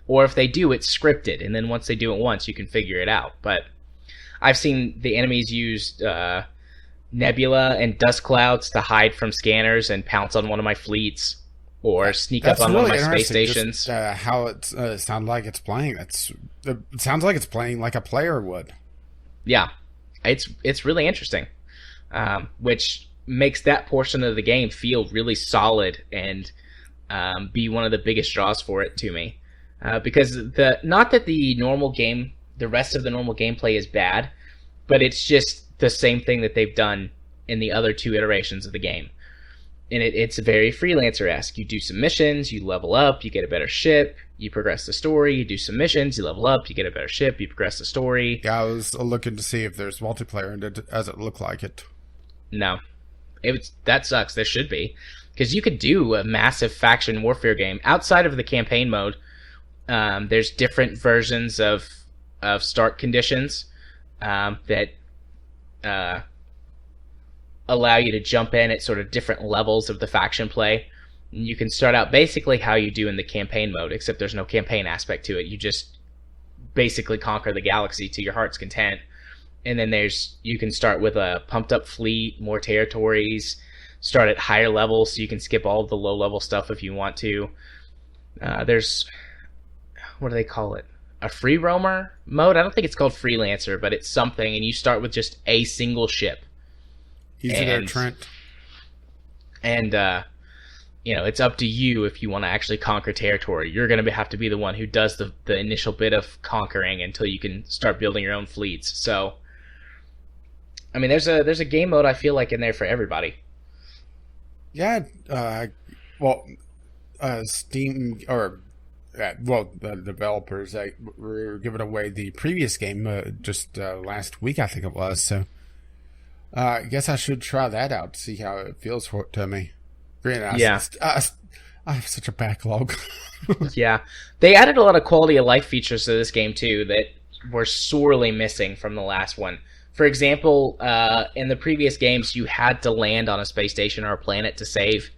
Or if they do, it's scripted, and then once they do it once, you can figure it out. But I've seen the enemies use nebula and dust clouds to hide from scanners and pounce on one of my fleets, or sneak up on one of my space stations. Just, how it sounds like it's playing. It sounds like it's playing like a player would. Yeah, it's really interesting, which makes that portion of the game feel really solid and be one of the biggest draws for it to me. Because not that the rest of the normal gameplay is bad, but it's just the same thing that they've done in the other two iterations of the game. And it's very freelancer-esque. You do some missions, you level up, you get a better ship, you progress the story, you do some missions, you level up, you get a better ship, you progress the story. Yeah, I was looking to see if there's multiplayer, and it doesn't look like it. No. That sucks. There should be. Because you could do a massive faction warfare game outside of the campaign mode. There's different versions of start conditions that allow you to jump in at sort of different levels of the faction play. And you can start out basically how you do in the campaign mode, except there's no campaign aspect to it. You just basically conquer the galaxy to your heart's content. And then you can start with a pumped up fleet, more territories, start at higher levels so you can skip all of the low level stuff if you want to. There's, what do they call it? A free roamer mode? I don't think it's called freelancer, but it's something, and you start with just a single ship. Easy there, Trent. And, it's up to you if you want to actually conquer territory. You're going to have to be the one who does the initial bit of conquering until you can start building your own fleets. So, I mean, there's a game mode I feel like in there for everybody. Yeah, Steam, the developers were giving away the previous game just last week, I think it was. So I guess I should try that out to see how it feels to me. Yeah. I have such a backlog. Yeah. They added a lot of quality of life features to this game, too, that were sorely missing from the last one. For example, in the previous games, you had to land on a space station or a planet to save.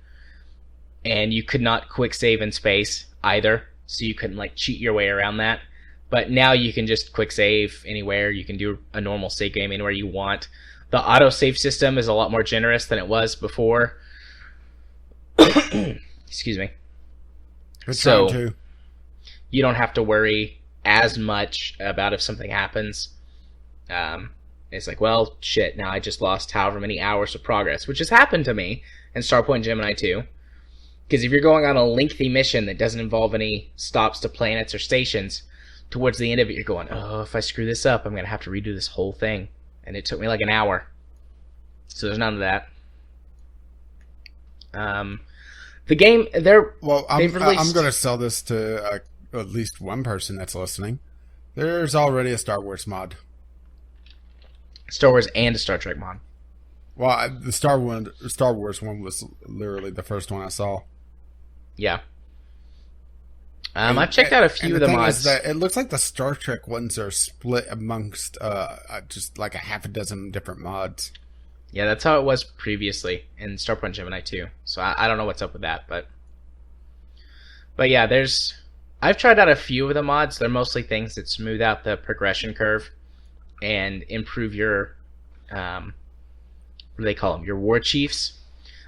And you could not quick save in space either. So you couldn't, cheat your way around that. But now you can just quick save anywhere. You can do a normal save game anywhere you want. The autosave system is a lot more generous than it was before. Excuse me. So you don't have to worry as much about if something happens. It's like, well, shit, now I just lost however many hours of progress, which has happened to me in Starpoint Gemini 2. Because if you're going on a lengthy mission that doesn't involve any stops to planets or stations, towards the end of it you're going, oh, if I screw this up, I'm going to have to redo this whole thing. And it took me an hour. So there's none of that. The game, I'm going to sell this to at least one person that's listening. There's already a Star Wars mod. Star Wars and a Star Trek mod. Well, the Star Wars one was literally the first one I saw. Yeah. I've checked out a few and of the the thing is mods. that it looks like the Star Trek ones are split amongst just like a half a dozen different mods. Yeah, that's how it was previously in Starpoint Gemini 2. So I don't know what's up with that, but yeah, I've tried out a few of the mods. They're mostly things that smooth out the progression curve and improve your what do they call them? Your war chiefs.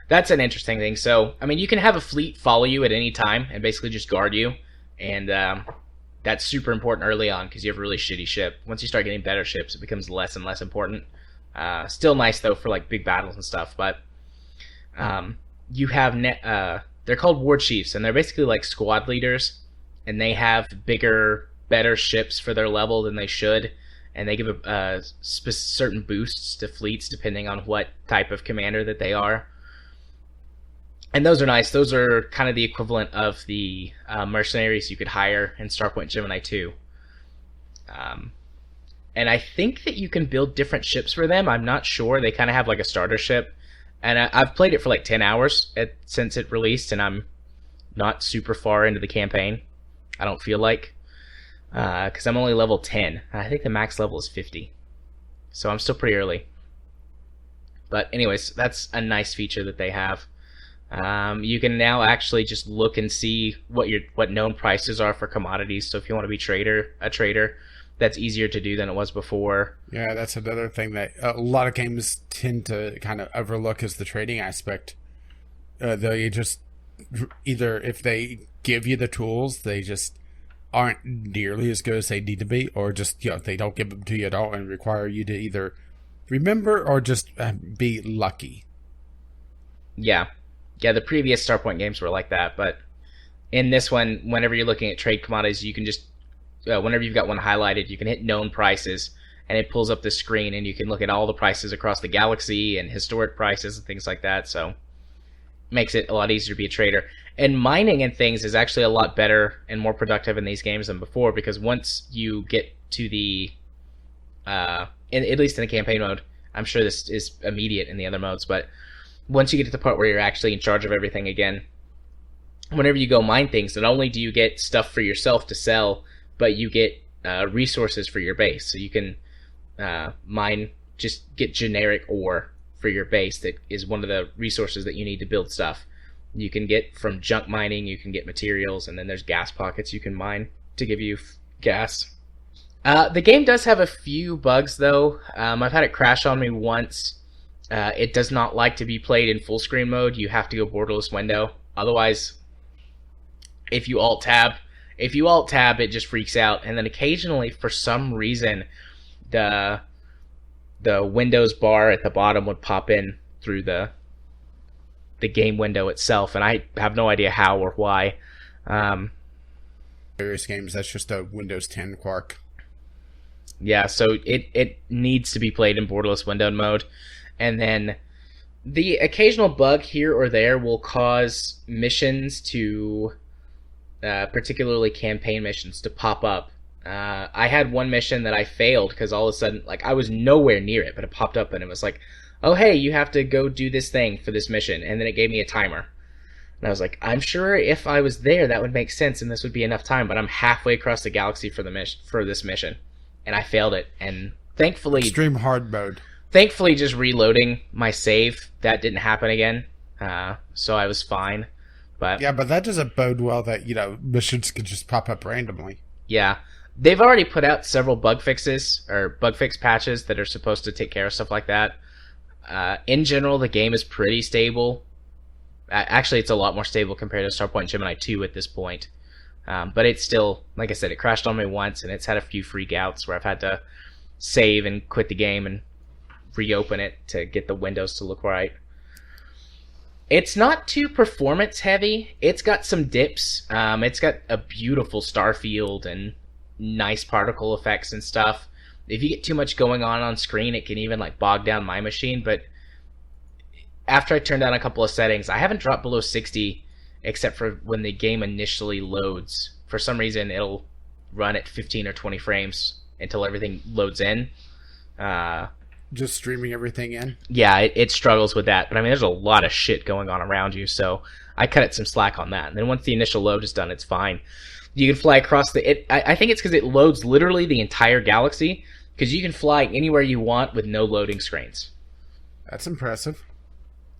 That's an interesting thing. So, I mean, you can have a fleet follow you at any time and basically just guard you, and that's super important early on because you have a really shitty ship. Once you start getting better ships, it becomes less and less important. Still nice though for like big battles and stuff, but you have they're called war chiefs, and they're basically like squad leaders, and they have bigger, better ships for their level than they should, and they give certain boosts to fleets depending on what type of commander that they are. And those are nice. Those are kind of the equivalent of the mercenaries you could hire in Starpoint Gemini 2. And I think that you can build different ships for them. I'm not sure. They kind of have like a starter ship. And I've played it for like 10 hours since it released, and I'm not super far into the campaign. I don't feel like. Because I'm only level 10. I think the max level is 50. So I'm still pretty early. But anyways, that's a nice feature that they have. You can now actually just look and see what known prices are for commodities. So if you want to be a trader, that's easier to do than it was before. Yeah, that's another thing that a lot of games tend to kind of overlook is the trading aspect. They just either, if they give you the tools, they just aren't nearly as good as they need to be, or just they don't give them to you at all and require you to either remember or just be lucky. Yeah, the previous Starpoint games were like that, but in this one, whenever you're looking at trade commodities, you can just whenever you've got one highlighted, you can hit known prices, and it pulls up the screen, and you can look at all the prices across the galaxy and historic prices and things like that. So it makes it a lot easier to be a trader. And mining and things is actually a lot better and more productive in these games than before, because once you get to the at least in the campaign mode, I'm sure this is immediate in the other modes, but once you get to the part where you're actually in charge of everything again, whenever you go mine things, not only do you get stuff for yourself to sell, but you get resources for your base. So you can just get generic ore for your base that is one of the resources that you need to build stuff. You can get from junk mining, you can get materials, and then there's gas pockets you can mine to give you gas. The game does have a few bugs, though. I've had it crash on me once. It does not like to be played in full screen mode. You have to go borderless window. Otherwise, if you alt tab, it just freaks out. And then occasionally, for some reason, the Windows bar at the bottom would pop in through the game window itself, and I have no idea how or why. Various games, that's just a Windows 10 quark. Yeah, so it needs to be played in borderless windowed mode. And then the occasional bug here or there will cause missions to, particularly campaign missions, to pop up. I had one mission that I failed because all of a sudden, like, I was nowhere near it, but it popped up and it was like, oh, hey, you have to go do this thing for this mission. And then it gave me a timer. And I was like, I'm sure if I was there, that would make sense and this would be enough time, but I'm halfway across the galaxy for this mission. And I failed it. And thankfully... Extreme hard mode. Thankfully, just reloading my save, that didn't happen again. So I was fine. But yeah, but that doesn't bode well that, missions can just pop up randomly. Yeah. They've already put out several bug fixes, or bug fix patches that are supposed to take care of stuff like that. In general, the game is pretty stable. Actually, it's a lot more stable compared to Starpoint Gemini 2 at this point. But it's still, like I said, it crashed on me once, and it's had a few freak outs where I've had to save and quit the game and reopen it to get the windows to look right. It's not too performance heavy. It's got some dips. It's got a beautiful star field and nice particle effects and stuff. If you get too much going on screen, it can even like bog down my machine, but after I turn down a couple of settings, I haven't dropped below 60 except for when the game initially loads. For some reason, it'll run at 15 or 20 frames until everything loads in. Just streaming everything in? Yeah, it struggles with that, but I mean, there's a lot of shit going on around you, so I cut it some slack on that. And then once the initial load is done, it's fine. You can fly across I think it's because it loads literally the entire galaxy, because you can fly anywhere you want with no loading screens. That's impressive.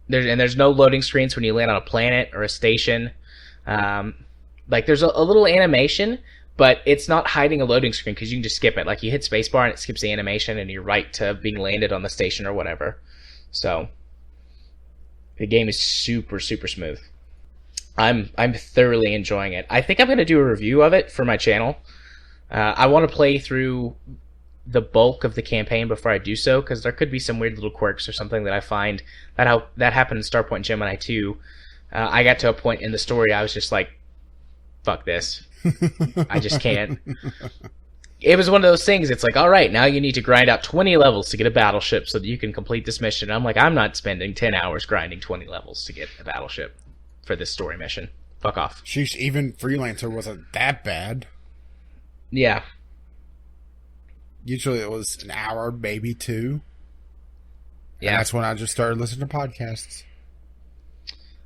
There's no loading screens when you land on a planet or a station. Like there's a little animation, but it's not hiding a loading screen because you can just skip it. Like you hit spacebar and it skips the animation and you're right to being landed on the station or whatever. So the game is super, super smooth. I'm thoroughly enjoying it. I think I'm going to do a review of it for my channel. I want to play through the bulk of the campaign before I do so, because there could be some weird little quirks or something that I find. That happened in Starpoint Gemini 2. I got to a point in the story I was just like, fuck this. I just can't. It was one of those things, it's like, alright, now you need to grind out 20 levels to get a battleship so that you can complete this mission. And I'm like, I'm not spending 10 hours grinding 20 levels to get a battleship for this story mission. Fuck off. Sheesh, even Freelancer wasn't that bad. Yeah. Usually it was an hour, maybe 2. Yeah. And that's when I just started listening to podcasts.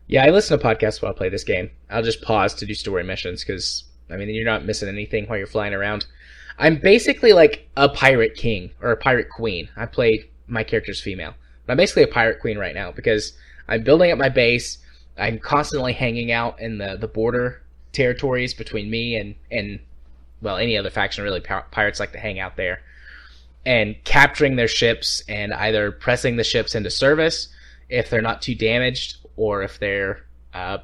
Yeah, I listen to podcasts while I play this game. I'll just pause to do story missions because, I mean, you're not missing anything while you're flying around. I'm basically like a pirate king or a pirate queen. I play, my character's female. But I'm basically a pirate queen right now because I'm building up my base. I'm constantly hanging out in the border territories between me and well, any other faction really. Pirates like to hang out there. And capturing their ships and either pressing the ships into service if they're not too damaged, or if they're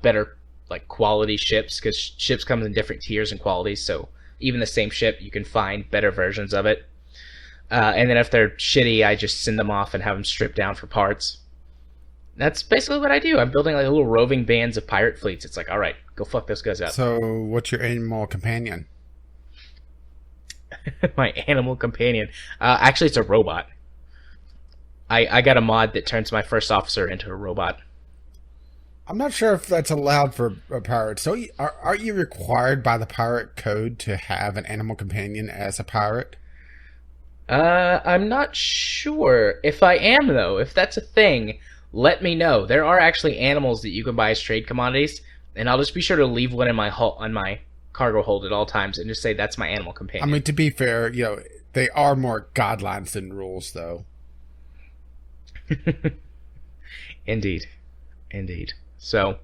better like quality ships, because ships come in different tiers and qualities, so even the same ship you can find better versions of it. And then if they're shitty, I just send them off and have them stripped down for parts. That's basically what I do. I'm building like little roving bands of pirate fleets. It's like, all right, go fuck those guys up. So what's your animal companion? My animal companion. Actually, it's a robot. I got a mod that turns my first officer into a robot. I'm not sure if that's allowed for a pirate. So aren't you required by the pirate code to have an animal companion as a pirate? I'm not sure. If I am, though, if that's a thing, let me know. There are actually animals that you can buy as trade commodities, and I'll just be sure to leave one in my on my cargo hold at all times and just say that's my animal companion. I mean, to be fair, they are more guidelines than rules, though. Indeed. So,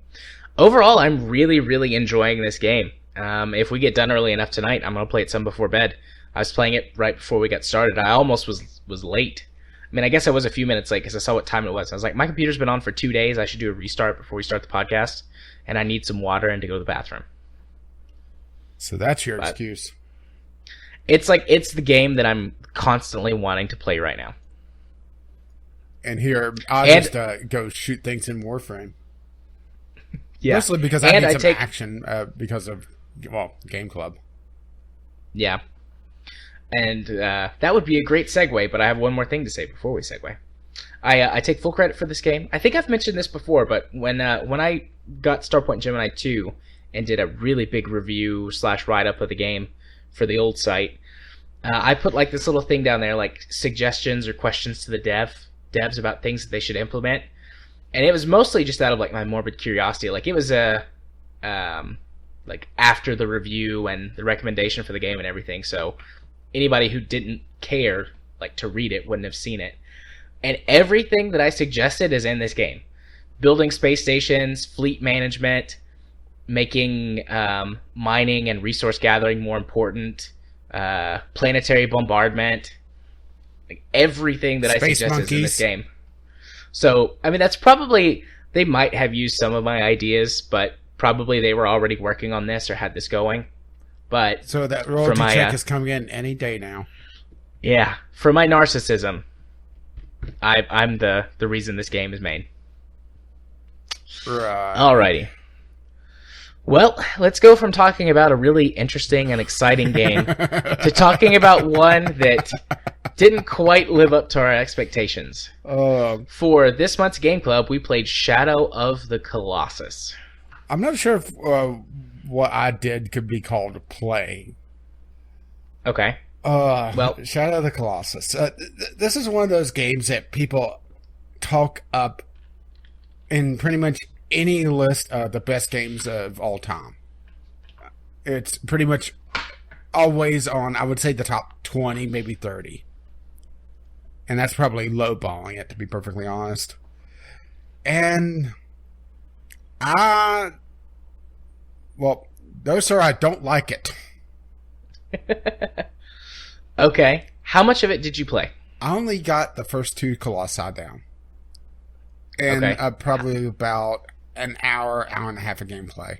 overall, I'm really, really enjoying this game. If we get done early enough tonight, I'm going to play it some before bed. I was playing it right before we got started. I almost was late. I mean, I guess I was a few minutes late because I saw what time it was. I was like, my computer's been on for 2 days. I should do a restart before we start the podcast. And I need some water and to go to the bathroom. So that's your excuse. It's the game that I'm constantly wanting to play right now. And here, I just go shoot things in Warframe. Yeah. Mostly because I need some action because of, Game Club. Yeah. And that would be a great segue, but I have one more thing to say before we segue. I take full credit for this game. I think I've mentioned this before, but when I got Starpoint Gemini 2 and did a really big review / write-up of the game for the old site, I put like this little thing down there, like suggestions or questions to the devs about things that they should implement. And it was mostly just out of like my morbid curiosity. Like it was like after the review and the recommendation for the game and everything. So anybody who didn't care like to read it wouldn't have seen it. And everything that I suggested is in this game. Building space stations, fleet management, making mining and resource gathering more important, planetary bombardment, like everything that Space I suggested monkeys. is in this game. So, I mean, that's probably, they might have used some of my ideas, but probably they were already working on this or had this going. But so that royalty check is coming in any day now. Yeah, for my narcissism, I'm the reason this game is made. Right. Alrighty. Well, let's go from talking about a really interesting and exciting game to talking about one that didn't quite live up to our expectations. For this month's Game Club, we played Shadow of the Colossus. I'm not sure if what I did could be called play. Okay. Well, Shadow of the Colossus. This is one of those games that people talk up in pretty much any list of the best games of all time. it's pretty much always on, I would say, the top 20, maybe 30. And that's probably lowballing it, to be perfectly honest. And well, no, sir, I don't like it. Okay. How much of it did you play? I only got the first 2 Colossi down. And Okay. probably about an hour and a half of gameplay.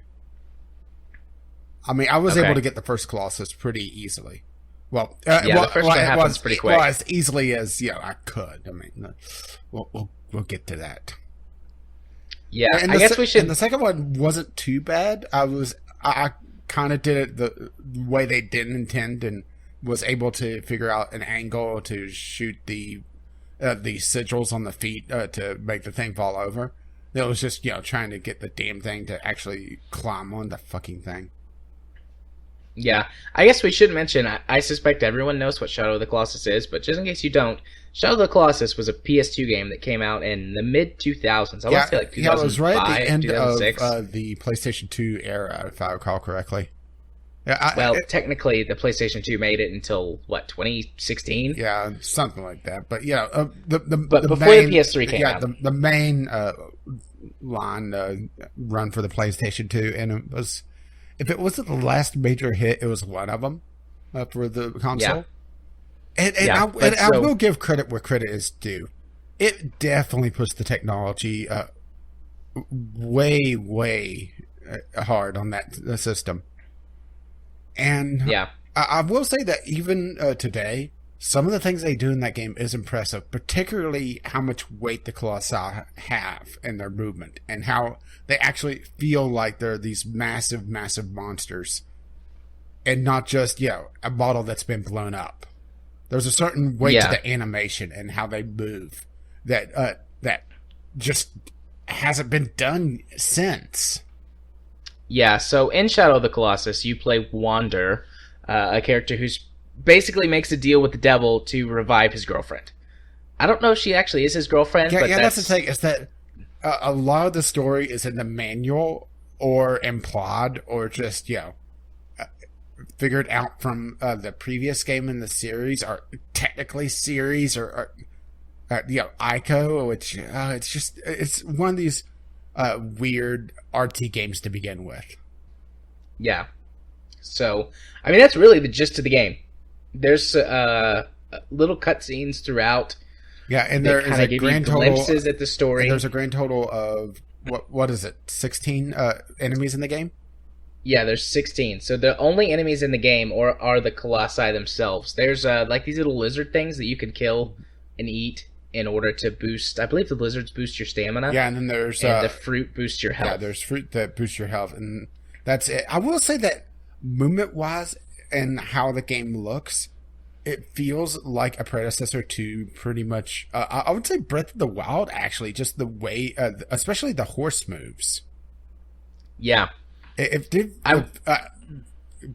I mean, I was Okay. able to get the first Colossus pretty easily. Well, Yeah, the first one happens pretty quick. Well, as easily as I could. I mean, we'll get to that. Yeah, And I guess we should. And the second one wasn't too bad. I kind of did it the way they didn't intend, and was able to figure out an angle to shoot the sigils on the feet to make the thing fall over. It was just trying to get the damn thing to actually climb on the fucking thing. Yeah, I guess we should mention, I suspect everyone knows what Shadow of the Colossus is, but just in case you don't, Shadow of the Colossus was a PS2 game that came out in the mid-2000s. I want to say like 2005, it was right at the end 2006. of the PlayStation 2 era, if I recall correctly. Technically, the PlayStation 2 made it until, 2016? Yeah, something like that. But, But before the PS3 came out. The main line run for the PlayStation 2, and it was... If it wasn't the last major hit, it was one of them for the console. Yeah. I will give credit where credit is due. It definitely puts the technology way, way hard on that system. And Yeah. I will say that even today, some of the things they do in that game is impressive, particularly how much weight the Colossi have in their movement, and how they actually feel like they're these massive, massive monsters, and not just, a model that's been blown up. There's a certain weight to the animation and how they move that just hasn't been done since. Yeah, so in Shadow of the Colossus, you play Wander, a character who's basically makes a deal with the devil to revive his girlfriend. I don't know if she actually is his girlfriend, but that's the thing, is that a lot of the story is in the manual or implied or just, figured out from the previous game in the series, or technically series, or Ico, which it's one of these weird RT games to begin with. Yeah. So, I mean, that's really the gist of the game. There's little cutscenes throughout. Yeah, and there is a grand total glimpses at the story. And there's a grand total of what is it? 16 enemies in the game. Yeah, there's 16. So the only enemies in the game are the Colossi themselves. There's like these little lizard things that you can kill and eat in order to boost. I believe the lizards boost your stamina. Yeah, and then there's the fruit boosts your health. Yeah, there's fruit that boosts your health, and that's it. I will say that movement-wise and how the game looks, it feels like a predecessor to pretty much, I would say Breath of the Wild, actually, just the way, especially the horse moves. Yeah.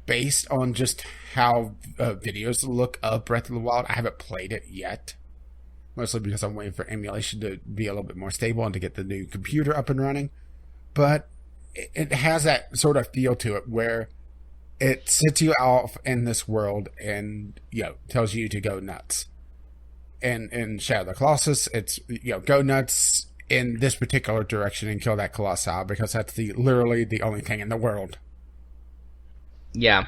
Based on just how videos look of Breath of the Wild, I haven't played it yet. Mostly because I'm waiting for emulation to be a little bit more stable and to get the new computer up and running. But it has that sort of feel to it where it sets you off in this world and, tells you to go nuts. And in Shadow of the Colossus, it's, go nuts in this particular direction and kill that Colossi, because that's literally the only thing in the world. Yeah.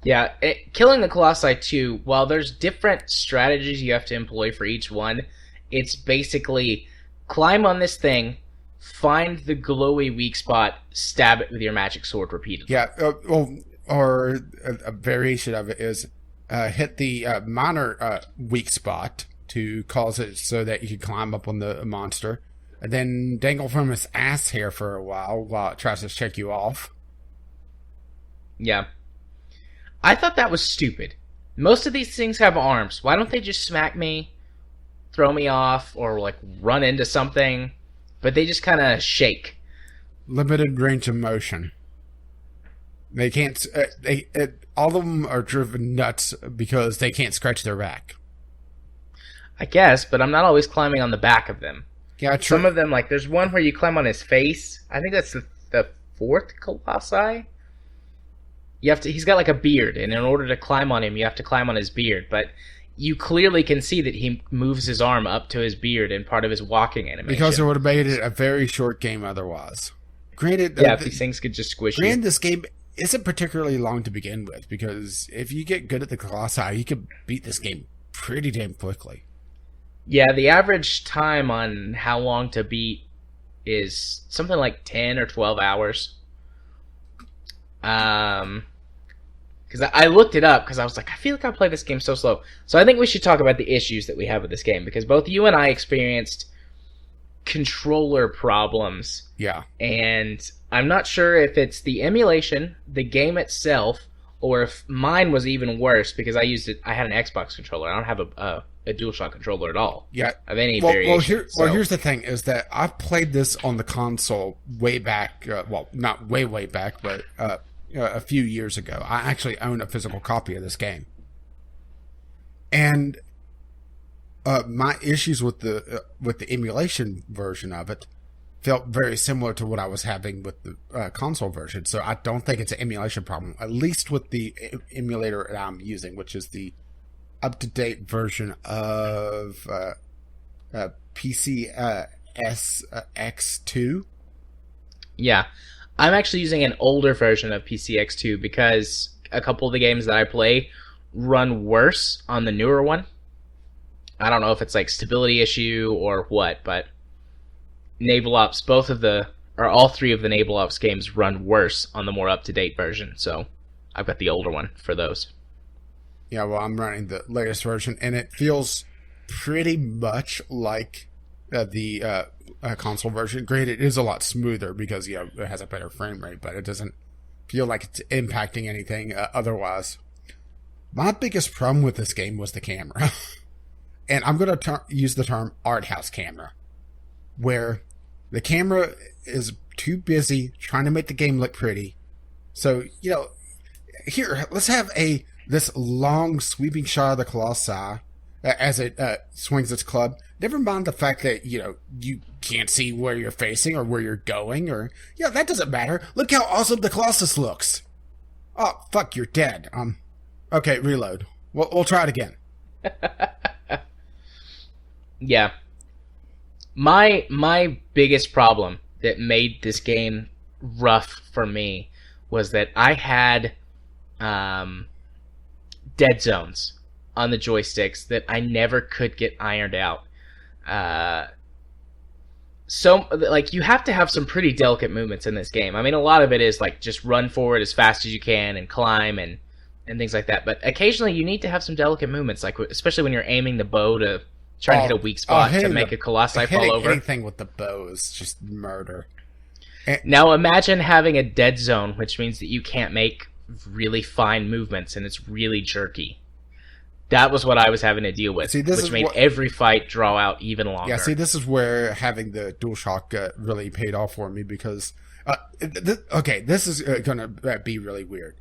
Yeah, killing the Colossi too, while there's different strategies you have to employ for each one, it's basically climb on this thing, find the glowy weak spot, stab it with your magic sword repeatedly. Yeah, or a variation of it is hit the minor weak spot to cause it so that you can climb up on the monster, and then dangle from its ass hair for a while it tries to check you off. Yeah. I thought that was stupid. Most of these things have arms. Why don't they just smack me, throw me off, or run into something? But they just kind of shake. Limited range of motion. They can't. All of them are driven nuts because they can't scratch their back. I guess, but I'm not always climbing on the back of them. Yeah, true. Some of them, there's one where you climb on his face. I think that's the fourth Colossi. he's got like a beard, and in order to climb on him, you have to climb on his beard. But you clearly can see that he moves his arm up to his beard in part of his walking animation. Because it would have made it a very short game otherwise. Granted, if these things could just squish you. This game isn't particularly long to begin with, because if you get good at the Colossi, you can beat this game pretty damn quickly. Yeah, the average time on how long to beat is something like 10 or 12 hours. Because I looked it up because I was like, I feel like I play this game so slow. So I think we should talk about the issues that we have with this game, because both you and I experienced controller problems. Yeah. And I'm not sure if it's the emulation, the game itself, or if mine was even worse because I had an Xbox controller. I don't have a DualShock controller at all. Yeah. Of any variation. Well, here's the thing, is that I've played this on the console way back, not way back, but a few years ago. I actually own a physical copy of this game. And my issues with the emulation version of it felt very similar to what I was having with the console version. So I don't think it's an emulation problem, at least with the emulator that I'm using, which is the up-to-date version of PC X2. Yeah. I'm actually using an older version of PCX2 because a couple of the games that I play run worse on the newer one. I don't know if it's like stability issue or what, but Naval Ops, all three of the Naval Ops games run worse on the more up-to-date version, so I've got the older one for those. Yeah, well, I'm running the latest version, and it feels pretty much like the console version. Granted, it is a lot smoother because, it has a better frame rate, but it doesn't feel like it's impacting anything otherwise. My biggest problem with this game was the camera. And I'm going to use the term art house camera, where the camera is too busy trying to make the game look pretty. So, here, let's have this long sweeping shot of the Colossi as it swings its club. Never mind the fact that, you can't see where you're facing or where you're going, or, that doesn't matter. Look how awesome the Colossus looks. Oh, fuck, you're dead. Okay, reload. We'll try it again. Yeah. My biggest problem that made this game rough for me was that I had dead zones on the joysticks that I never could get ironed out. So, you have to have some pretty delicate movements in this game. I mean, a lot of it is, just run forward as fast as you can and climb and things like that. But occasionally you need to have some delicate movements, especially when you're aiming the bow to try to hit a weak spot to make a Colossi fall over. Anything with the bow is just murder. Now imagine having a dead zone, which means that you can't make really fine movements and it's really jerky. That was what I was having to deal with, which made every fight draw out even longer. Yeah, this is where having the DualShock really paid off for me, because this is going to be really weird.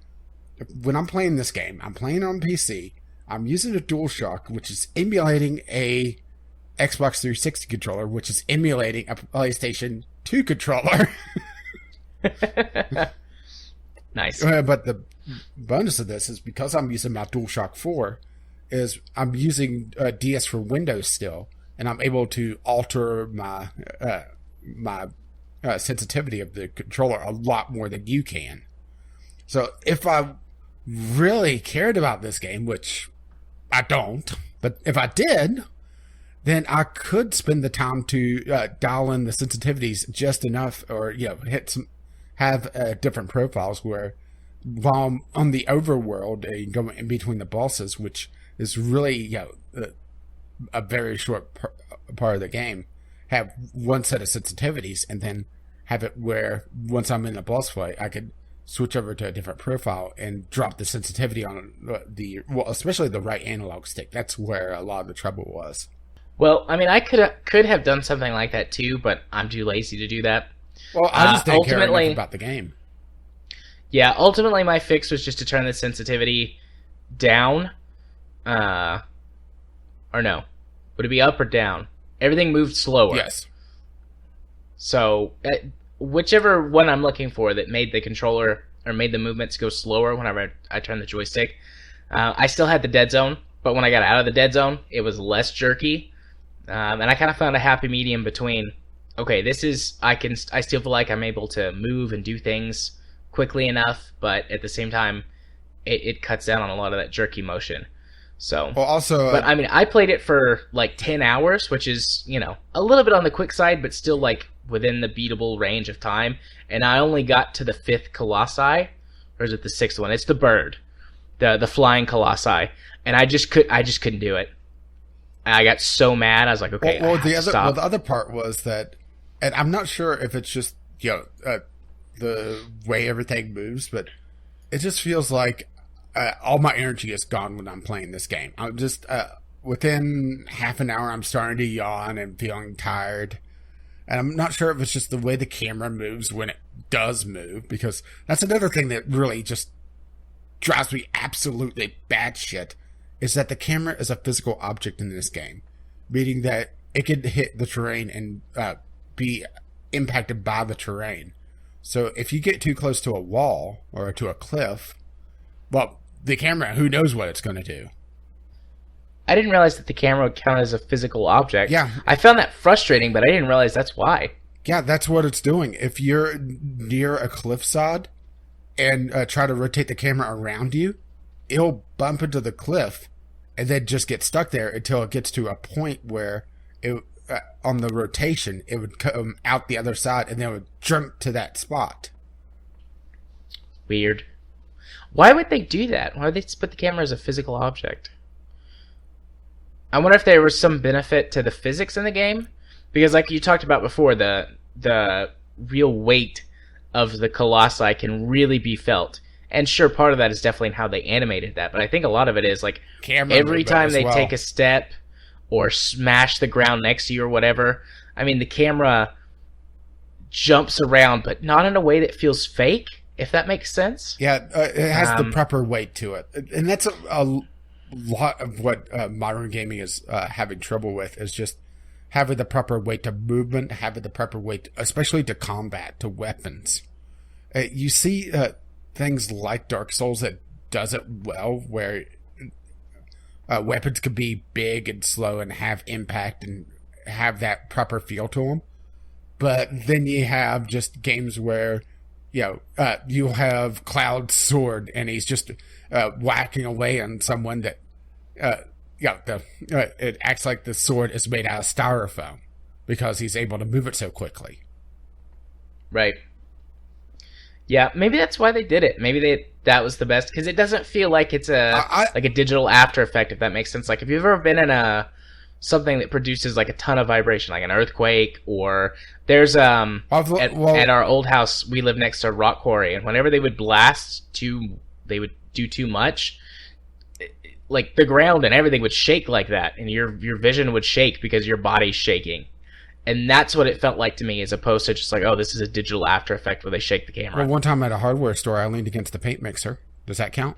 When I'm playing this game, I'm playing on PC. I'm using a DualShock, which is emulating a Xbox 360 controller, which is emulating a PlayStation 2 controller. Nice. But the bonus of this is, because I'm using my DualShock 4, is I'm using DS for Windows still, and I'm able to alter my sensitivity of the controller a lot more than you can. So if I really cared about this game, which I don't, but if I did, then I could spend the time to dial in the sensitivities just enough, or have different profiles where, while I'm on the overworld, going in between the bosses, which is really a very short part of the game, have one set of sensitivities, and then have it where once I'm in the boss fight, I could switch over to a different profile and drop the sensitivity on especially the right analog stick. That's where a lot of the trouble was. Well, I mean, I could have done something like that too, but I'm too lazy to do that. Well, I just didn't care enough about the game. Yeah, ultimately my fix was just to turn the sensitivity down. Or no. Would it be up or down? Everything moved slower. Yes. So, whichever one I'm looking for that made the controller, or made the movements go slower whenever I turned the joystick. I still had the dead zone, but when I got out of the dead zone, it was less jerky. And I kind of found a happy medium between, okay, I still feel like I'm able to move and do things quickly enough, but at the same time, it cuts down on a lot of that jerky motion. So, well, also, but I mean, I played it for like 10 hours, which is, a little bit on the quick side, but still like within the beatable range of time. And I only got to the 5th Colossi, or is it the 6th one? It's the bird, the flying Colossi, and I just couldn't do it. I got so mad. I was like, okay, the other part was that, and I'm not sure if it's just the way everything moves, but it just feels like all my energy is gone when I'm playing this game. I'm just within half an hour, I'm starting to yawn and feeling tired. And I'm not sure if it's just the way the camera moves when it does move, because that's another thing that really just drives me absolutely batshit, is that the camera is a physical object in this game, meaning that it could hit the terrain and be impacted by the terrain. So if you get too close to a wall or to a cliff, well, the camera, who knows what it's going to do. I didn't realize that the camera would count as a physical object. Yeah. I found that frustrating, but I didn't realize that's why. Yeah, that's what it's doing. If you're near a cliffside and try to rotate the camera around you, it'll bump into the cliff and then just get stuck there until it gets to a point where it on the rotation, it would come out the other side and then it would jump to that spot. Weird. Why would they do that? Why would they put the camera as a physical object? I wonder if there was some benefit to the physics in the game, because like you talked about before, the real weight of the Colossi can really be felt. And sure, part of that is definitely in how they animated that, but I think a lot of it is like every time they take a step or smash the ground next to you or whatever, I mean, the camera jumps around, but not in a way that feels fake, if that makes sense. Yeah, it has the proper weight to it. And that's a lot of what modern gaming is having trouble with, is just having the proper weight to movement, having the proper weight, especially to combat, to weapons. You see things like Dark Souls that does it well, where weapons can be big and slow and have impact and have that proper feel to them. But then you have just games where, you'll have Cloud's sword and he's just whacking away on someone that, it acts like the sword is made out of styrofoam because he's able to move it so quickly. Right. Yeah, maybe that's why they did it. Maybe that was the best, because it doesn't feel like it's like a digital After Effect, if that makes sense. Like, if you've ever been in something that produces like a ton of vibration, like an earthquake, or there's at our old house, we live next to a rock quarry, and whenever they would they would do too much, like the ground and everything would shake like that, and your vision would shake because your body's shaking. And that's what it felt like to me, as opposed to just like, oh, this is a digital After Effect where they shake the camera. Well, one time at a hardware store, I leaned against the paint mixer. Does that count?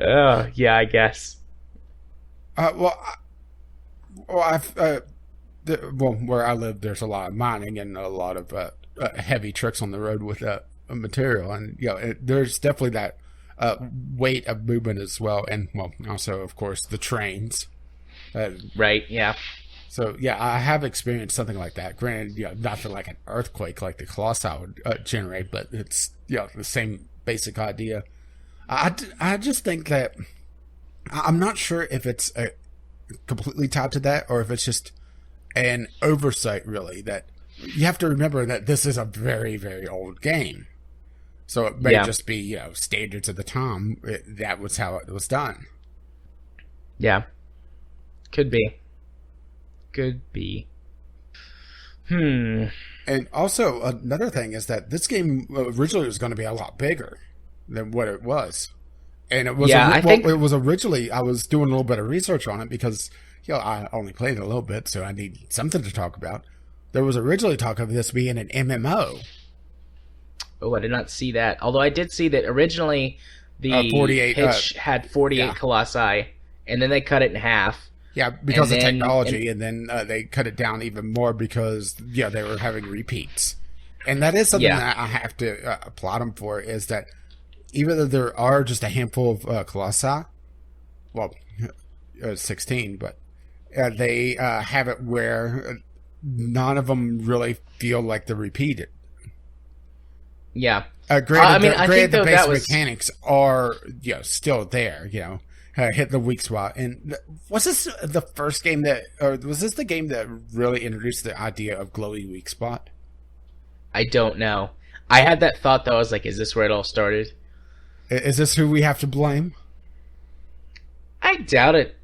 Oh, yeah, I guess. Where I live, there's a lot of mining and a lot of heavy trucks on the road with material, and there's definitely that weight of movement as well, and also of course the trains. Right. Yeah. So yeah, I have experienced something like that. Granted, nothing like an earthquake like the Colossus would generate, but it's the same basic idea. I just think that I'm not sure if it's completely tied to that or if it's just an oversight. Really, that you have to remember that this is a very, very old game, so it may just be standards of the time. That was how it was done. Yeah. Could be. And also, another thing is that this game originally was going to be a lot bigger than what it was. And it was it was originally, I was doing a little bit of research on it because, I only played it a little bit, so I need something to talk about. There was originally talk of this being an MMO. Oh, I did not see that. Although I did see that originally the 48, pitch had 48 Colossi, and then they cut it in half. Yeah, because of technology, and then they cut it down even more because, they were having repeats. And that is something Yeah. that I have to applaud them for, is that even though there are just a handful of Colossi, well, 16, but they have it where none of them really feel like they're repeated. Yeah. Granted, I think the though base that was mechanics are still there. Hit the weak spot. And was this the first game or was this the game that really introduced the idea of glowy weak spot? I don't know. I had that thought though. I was like, is this where it all started? Is this who we have to blame? I doubt it.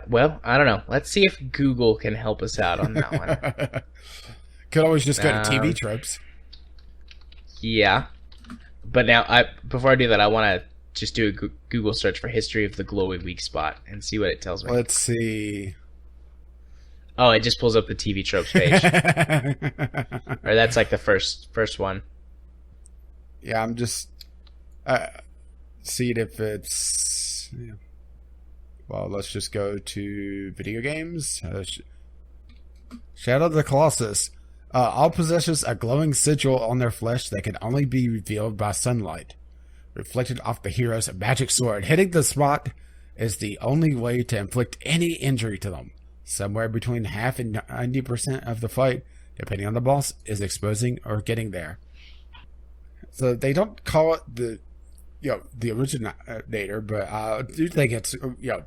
Well, I don't know. Let's see if Google can help us out on that one. Could always just go to TV tropes. Yeah. But now, before I do that, I want to just do a Google search for history of the glowy weak spot and see what it tells me. Let's see. Oh, it just pulls up the TV tropes page. Or that's like the first one. Yeah, I'm just seeing if it's. Yeah. Well, let's just go to video games. Shadow of the Colossus. All possesses a glowing sigil on their flesh that can only be revealed by sunlight, reflected off the hero's magic sword. Hitting the spot is the only way to inflict any injury to them. Somewhere between half and 90% of the fight, depending on the boss, is exposing or getting there. So they don't call it the originator, but I do think it's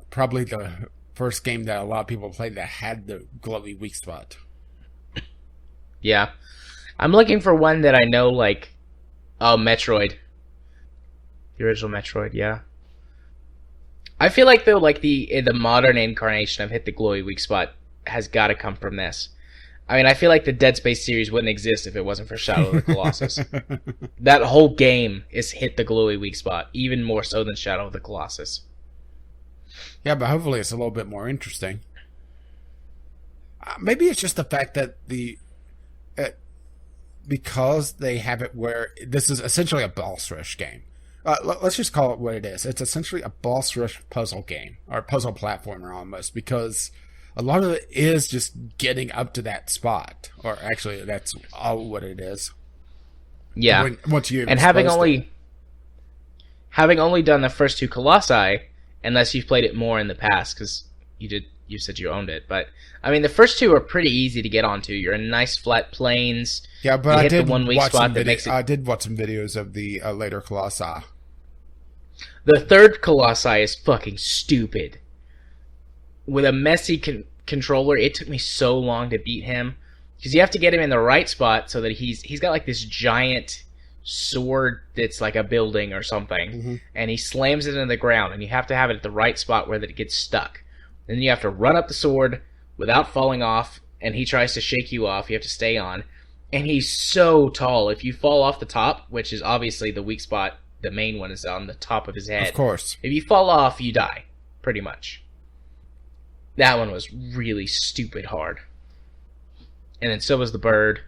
probably the first game that a lot of people played that had the glowy weak spot. Yeah. I'm looking for one that I know, like, Metroid. The original Metroid, yeah. I feel like, though, like, the modern incarnation of Hit the Glowy Weak Spot has got to come from this. I mean, I feel like the Dead Space series wouldn't exist if it wasn't for Shadow of the Colossus. That whole game is Hit the Glowy Weak Spot, even more so than Shadow of the Colossus. Yeah, but hopefully it's a little bit more interesting. Maybe it's just the fact that because they have it where this is essentially a boss rush game. Let's just call it what it is. It's essentially a boss rush puzzle game, or puzzle platformer almost, because a lot of it is just getting up to that spot. Or actually, that's all what it is. Yeah. Once you and having only done the first two Colossi, unless you've played it more in the past, because you said you owned it, but I mean the first two are pretty easy to get onto. You're in nice flat plains. Yeah, but I did watch some videos of the later Colossi. The third Colossi is fucking stupid. With a messy controller, it took me so long to beat him because you have to get him in the right spot so that he's got like this giant sword that's like a building or something, and he slams it into the ground, and you have to have it at the right spot where that it gets stuck. Then you have to run up the sword without falling off, and he tries to shake you off. You have to stay on. And he's so tall. If you fall off the top, which is obviously the weak spot, the main one is on the top of his head. Of course. If you fall off, you die, pretty much. That one was really stupid hard. And then so was the bird.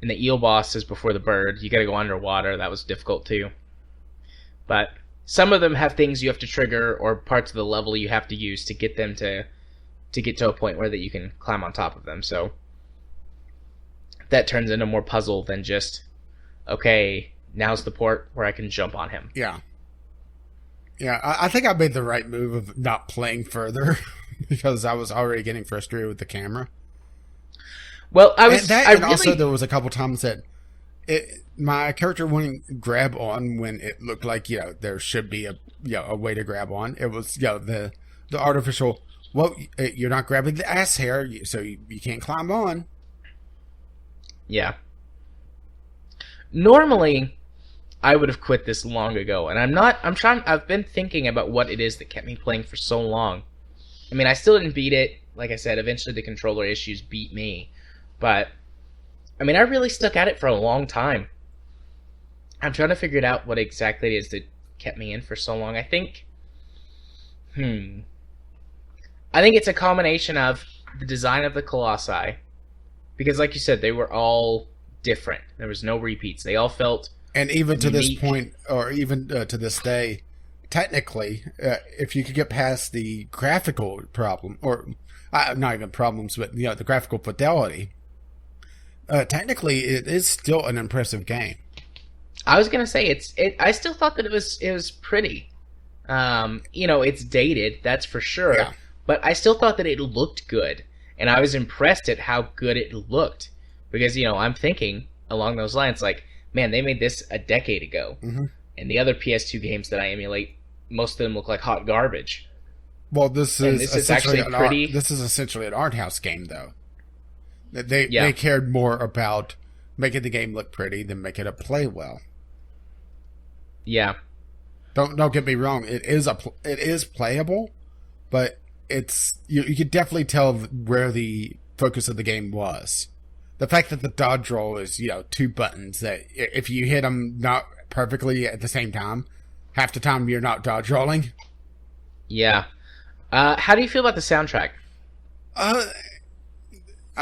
And the eel boss is before the bird. You gotta go underwater. That was difficult too. But some of them have things you have to trigger or parts of the level you have to use to get them to get to a point where that you can climb on top of them. So that turns into more puzzle than just, okay, now's the port where I can jump on him. Yeah. Yeah, I think I made the right move of not playing further because I was already getting frustrated with the camera. Well, also there was a couple times that my character wouldn't grab on when it looked like there should be a way to grab on. It was the artificial. Well, you're not grabbing the ass hair, so you can't climb on. Yeah. Normally, I would have quit this long ago, and I've been thinking about what it is that kept me playing for so long. I mean, I still didn't beat it. Like I said, eventually the controller issues beat me. But, I mean, I really stuck at it for a long time. I'm trying to figure out what exactly it is that kept me in for so long. I think it's a combination of the design of the Colossi. Because like you said, they were all different. There was no repeats. They all felt And even to unique. this point, or even to this day, technically, if you could get past the graphical problem, or not even problems, but the graphical fidelity, technically, it is still an impressive game. I was gonna say I still thought that it was pretty. It's dated, that's for sure. Yeah. But I still thought that it looked good, and I was impressed at how good it looked. Because I'm thinking along those lines, like, man, they made this a decade ago, and the other PS2 games that I emulate, most of them look like hot garbage. Well, this is actually pretty. This is essentially an art house game, though. They cared more about making the game look pretty than making it play well. Yeah. Don't get me wrong. It is playable, but it's you could definitely tell where the focus of the game was. The fact that the dodge roll is 2 buttons that if you hit them not perfectly at the same time, half the time you're not dodge rolling. Yeah. How do you feel about the soundtrack?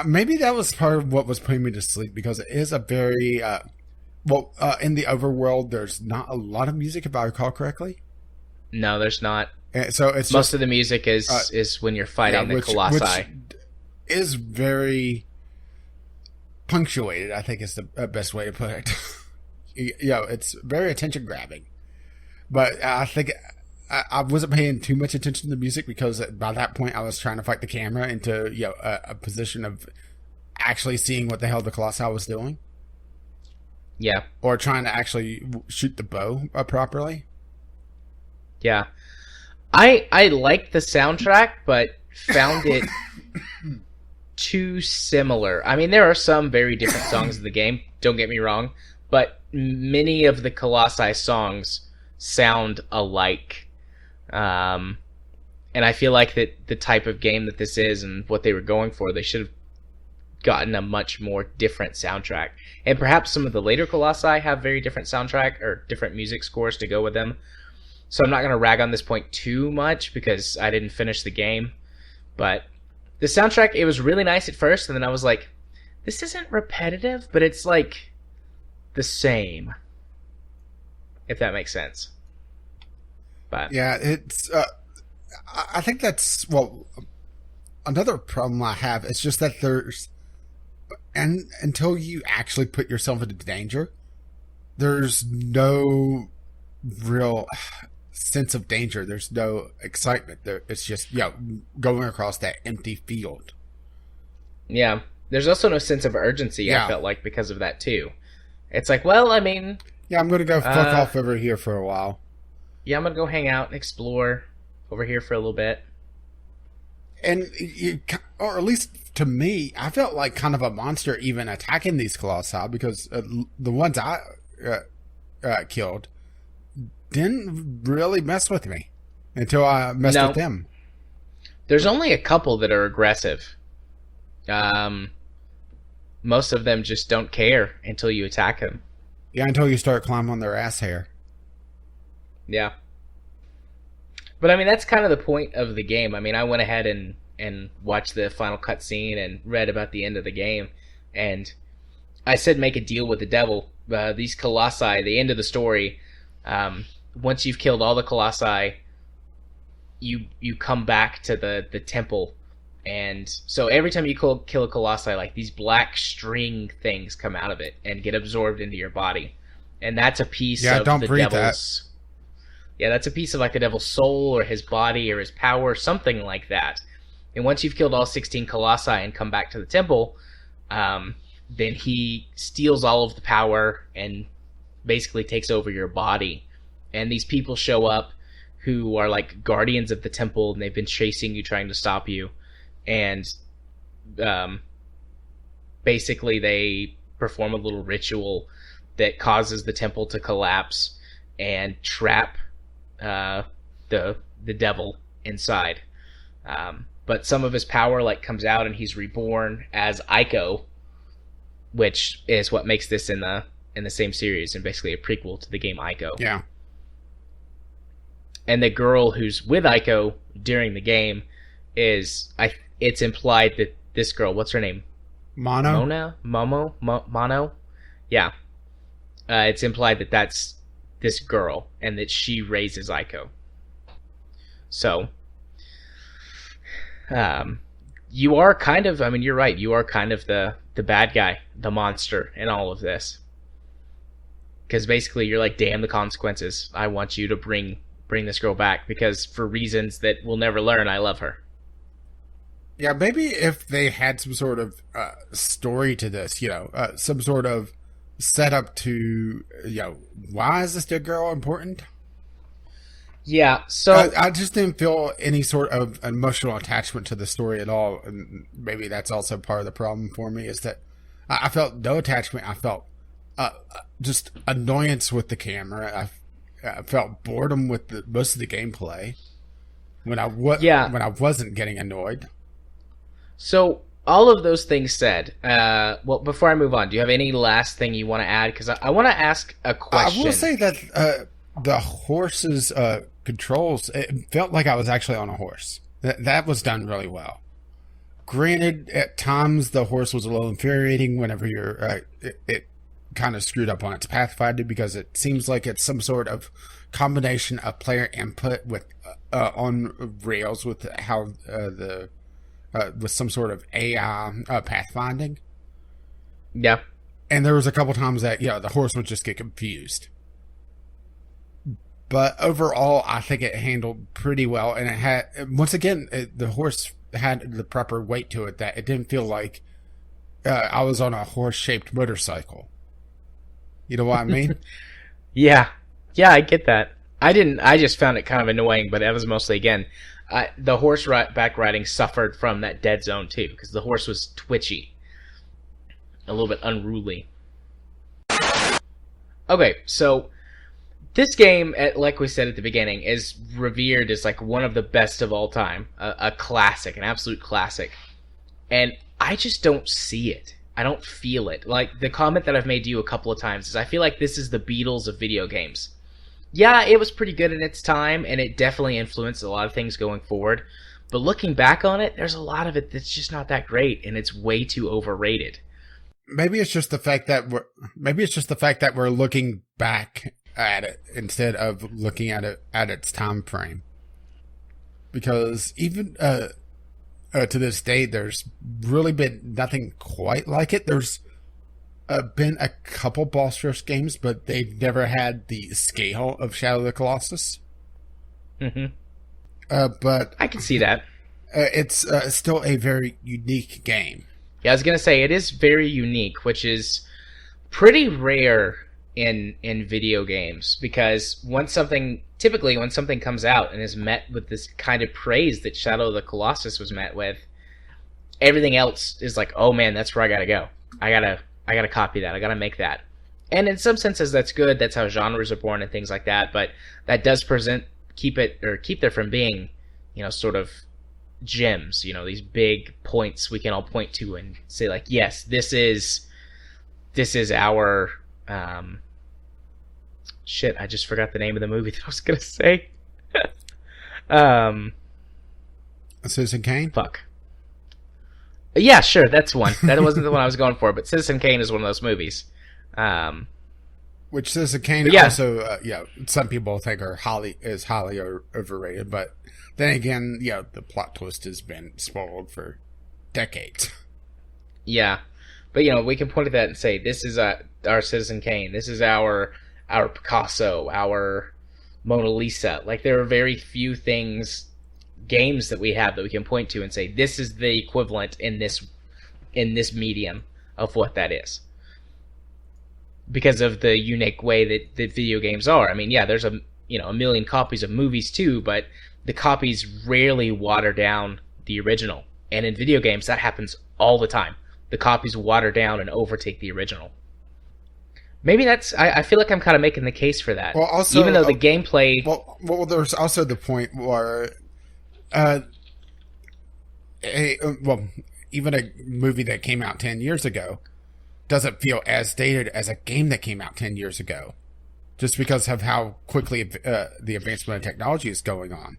Maybe that was part of what was putting me to sleep, because it is a very in the overworld, there's not a lot of music, if I recall correctly. No, there's not. So it's most of the music is when you're fighting the Colossi. Which is very punctuated, I think is the best way to put it. It's very attention grabbing. But I think I wasn't paying too much attention to the music, because by that point I was trying to fight the camera into a position of actually seeing what the hell the Colossi was doing. Yeah. Or trying to actually shoot the bow properly. Yeah. I liked the soundtrack, but found it too similar. I mean, there are some very different songs in the game, don't get me wrong, but many of the Colossi songs sound alike. And I feel like that the type of game that this is and what they were going for, they should have gotten a much more different soundtrack. And perhaps some of the later Colossi have very different soundtrack or different music scores to go with them. So I'm not going to rag on this point too much because I didn't finish the game. But the soundtrack, it was really nice at first, and then I was like, this isn't repetitive, but it's like the same. If that makes sense. But yeah, it's I think that's another problem I have is just that and until you actually put yourself into danger, there's no real sense of danger. There's no excitement. It's just going across that empty field. Yeah, there's also no sense of urgency. Yeah. I felt like because of that too. It's like, well, I mean, yeah, I'm gonna go fuck off over here for a while. Yeah, I'm gonna go hang out and explore over here for a little bit. And or at least to me, I felt like kind of a monster even attacking these Colossi, because the ones I killed didn't really mess with me until I messed with them. There's only a couple that are aggressive. Most of them just don't care until you attack them. Yeah, until you start climbing on their ass hair. Yeah. But I mean, that's kind of the point of the game. I mean, I went ahead and watched the final cutscene and read about the end of the game. And I said make a deal with the devil. These Colossi, the end of the story, once you've killed all the Colossi, you come back to the temple. And so every time you kill a Colossi, like these black string things come out of it and get absorbed into your body. And that's a piece of don't the breathe devil's... Yeah, that's a piece of like the devil's soul or his body or his power, something like that. And once you've killed all 16 Colossi and come back to the temple, then he steals all of the power and basically takes over your body. And these people show up who are like guardians of the temple, and they've been chasing you, trying to stop you. And basically they perform a little ritual that causes the temple to collapse and trap the devil inside. But some of his power like comes out, and he's reborn as Ico, which is what makes this in the same series and basically a prequel to the game Ico. Yeah. And the girl who's with Ico during the game it's implied that this girl, what's her name? Mono? Mono? Yeah. It's implied that that's this girl and that she raises Ico. So, you are kind of, I mean, you're right, you are kind of the bad guy, the monster in all of this. Because basically you're like, damn the consequences. I want you to bring this girl back because for reasons that we'll never learn, I love her. Yeah, maybe if they had some sort of story to this, some sort of setup to, why is this dead girl important? Yeah, so I just didn't feel any sort of emotional attachment to the story at all, and maybe that's also part of the problem for me. Is that I felt no attachment. I felt just annoyance with the camera. I felt boredom with most of the gameplay when I wasn't getting annoyed. So all of those things said, well, before I move on, do you have any last thing you want to add? Because I want to ask a question. I will say that the horse's controls, it felt like I was actually on a horse. That was done really well. Granted, at times the horse was a little infuriating whenever it kind of screwed up on its pathfinder, because it seems like it's some sort of combination of player input with on rails with how with some sort of AI pathfinding. Yeah. And there was a couple times that the horse would just get confused. But overall, I think it handled pretty well, and it had, once again, the horse had the proper weight to it, that it didn't feel like I was on a horse-shaped motorcycle. You know what I mean? Yeah, I get that. I just found it kind of annoying, but that was mostly, again, the horseback riding suffered from that dead zone too, because the horse was twitchy, a little bit unruly. Okay, so this game, like we said at the beginning, is revered as like one of the best of all time, a classic, an absolute classic, and I just don't see it. I don't feel it. Like, the comment that I've made to you a couple of times is I feel like this is the Beatles of video games. Yeah, it was pretty good in its time, and it definitely influenced a lot of things going forward, but looking back on it, there's a lot of it that's just not that great, and it's way too overrated. Maybe it's just the fact that we're looking back at it instead of looking at it at its time frame. Because even to this day, there's really been nothing quite like it. There's been a couple boss rush games, but they've never had the scale of Shadow of the Colossus. Mm-hmm. But I can see that. It's still a very unique game. Yeah, I was gonna say, it is very unique, which is pretty rare in video games, because typically when something comes out and is met with this kind of praise that Shadow of the Colossus was met with, everything else is like, oh man, that's where I gotta go. I gotta copy that. I gotta make that. And in some senses, that's good. That's how genres are born and things like that. But that does keep there from being, sort of gems. These big points we can all point to and say like, yes, this is our. Shit, I just forgot the name of the movie that I was gonna say. Citizen Kane? Fuck. Yeah, sure, that's one. That wasn't the one I was going for, but Citizen Kane is one of those movies. Which Citizen Kane also, some people think is highly overrated, but then again, the plot twist has been spoiled for decades. Yeah, but we can point at that and say, this is our Citizen Kane. This is our Picasso, our Mona Lisa. Like, there are very few games that we have that we can point to and say, this is the equivalent in this medium of what that is. Because of the unique way that video games are. I mean, yeah, there's a million copies of movies too, but the copies rarely water down the original. And in video games, that happens all the time. The copies water down and overtake the original. Maybe I feel like I'm kind of making the case for that. Well, also, even though the gameplay... Well, there's also the point where... even a movie that came out 10 years ago doesn't feel as dated as a game that came out 10 years ago. Just because of how quickly the advancement of technology is going on.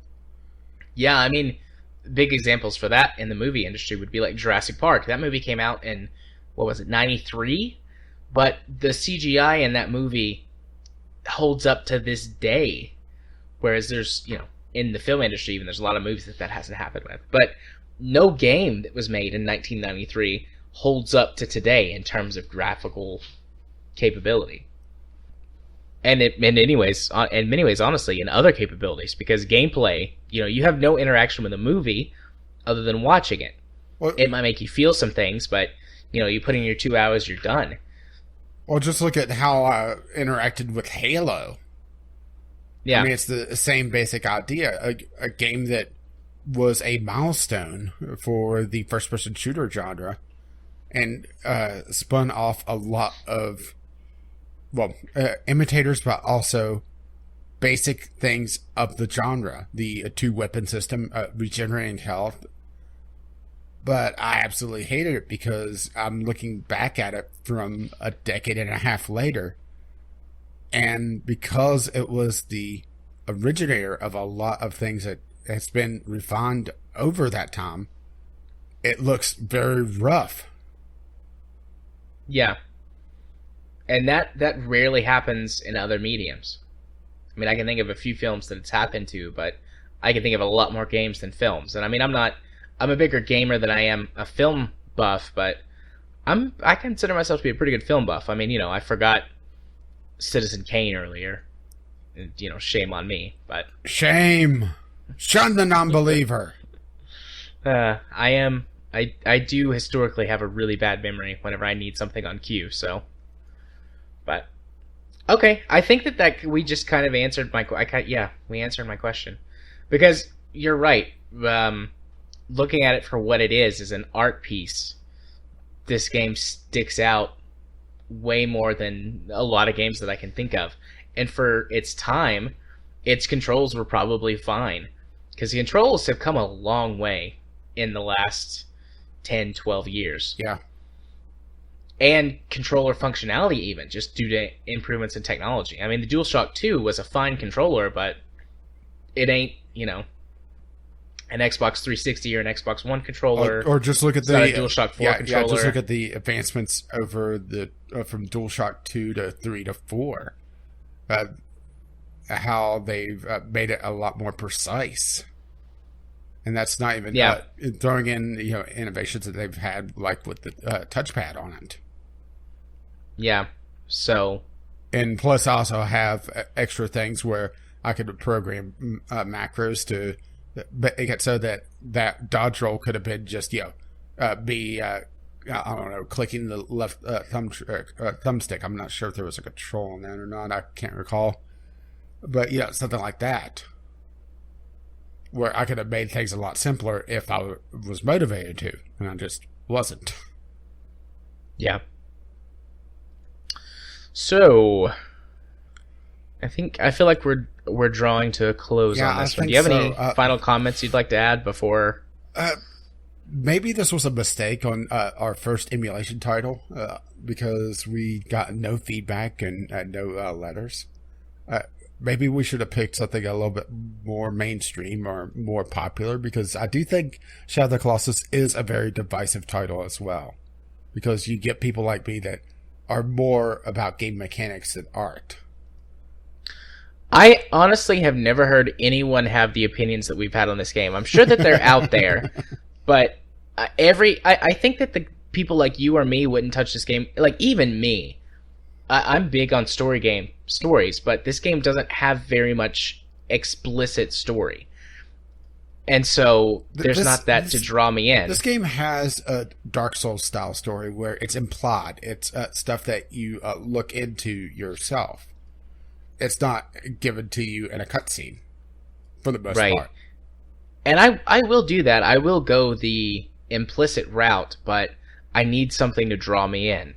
Yeah, I mean, big examples for that in the movie industry would be like Jurassic Park. That movie came out in, 93? But the CGI in that movie holds up to this day. Whereas there's, in the film industry even, there's a lot of movies that hasn't happened with. But no game that was made in 1993 holds up to today in terms of graphical capability. And in many ways, honestly, in other capabilities, because gameplay, you have no interaction with a movie other than watching it. Well, it might make you feel some things, but you put in your 2 hours, you're done. Well, just look at how I interacted with Halo. Yeah. I mean, it's the same basic idea. A game that was a milestone for the first-person shooter genre and spun off a lot of, imitators, but also basic things of the genre. The two-weapon system, regenerating health. But I absolutely hated it because I'm looking back at it from a decade and a half later. And because it was the originator of a lot of things that has been refined over that time, it looks very rough. Yeah. And that rarely happens in other mediums. I mean, I can think of a few films that it's happened to, but I can think of a lot more games than films. And I mean, I'm a bigger gamer than I am a film buff, but I consider myself to be a pretty good film buff. I mean, I forgot Citizen Kane earlier. Shame on me, but shame. Shun the non-believer. I do historically have a really bad memory whenever I need something on cue, so. But okay, I think that we just kind of answered we answered my question. Because you're right. Looking at it for what it is an art piece, this game sticks out way more than a lot of games that I can think of. And for its time, its controls were probably fine. Because the controls have come a long way in the last 10, 12 years. Yeah. And controller functionality even, just due to improvements in technology. I mean, the DualShock 2 was a fine controller, but it ain't, an Xbox 360 or an Xbox One controller. Or just look at the DualShock 4 controller. Yeah, just look at the advancements over from DualShock 2 to 3 to 4. How they've made it a lot more precise. And that's not even throwing in innovations that they've had, like with the touchpad on it. Yeah. So. And plus, I also have extra things where I could program macros to make it so that dodge roll could have been just I don't know, clicking the left thumbstick. I'm not sure if there was a control on that or not. I can't recall. But something like that, where I could have made things a lot simpler if I was motivated to, and I just wasn't. Yeah. So, I feel like we're drawing to a close on this one. Do you have any final comments you'd like to add before? Maybe this was a mistake on our first emulation title because we got no feedback and no letters. Maybe we should have picked something a little bit more mainstream or more popular, because I do think Shadow of the Colossus is a very divisive title as well. Because you get people like me that are more about game mechanics than art. I honestly have never heard anyone have the opinions that we've had on this game. I'm sure that they're out there, but I think that the people like you or me wouldn't touch this game. Like, even me. I'm big on stories, but this game doesn't have very much explicit story. And so there's not that to draw me in. This game has a Dark Souls style story where it's implied. It's stuff that you look into yourself. It's not given to you in a cutscene for the most part. And I will do that. I will go the implicit route, but I need something to draw me in.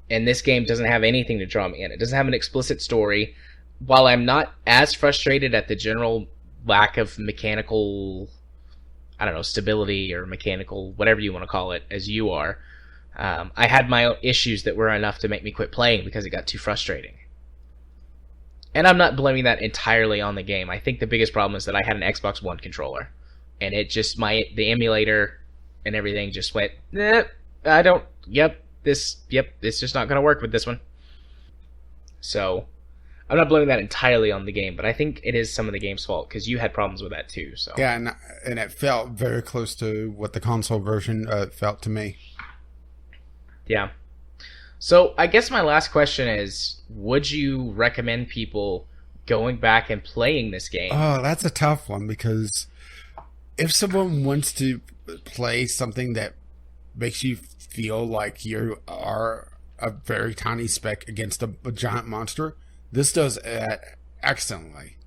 And this game doesn't have anything to draw me in. It doesn't have an explicit story. While I'm not as frustrated at the general lack of mechanical, stability or mechanical, whatever you want to call it, as you are, I had my own issues that were enough to make me quit playing because it got too frustrating. And I'm not blaming that entirely on the game. I think the biggest problem is that I had an Xbox One controller. And it just, the emulator and everything just went, it's just not going to work with this one. So, I'm not blaming that entirely on the game, but I think it is some of the game's fault because you had problems with that too. So Yeah, and it felt very close to what the console version felt to me. yeah. So I guess my last question is: would you recommend people going back and playing this game? Oh, that's a tough one because if someone wants to play something that makes you feel like you are a very tiny speck against a giant monster, this does it excellently.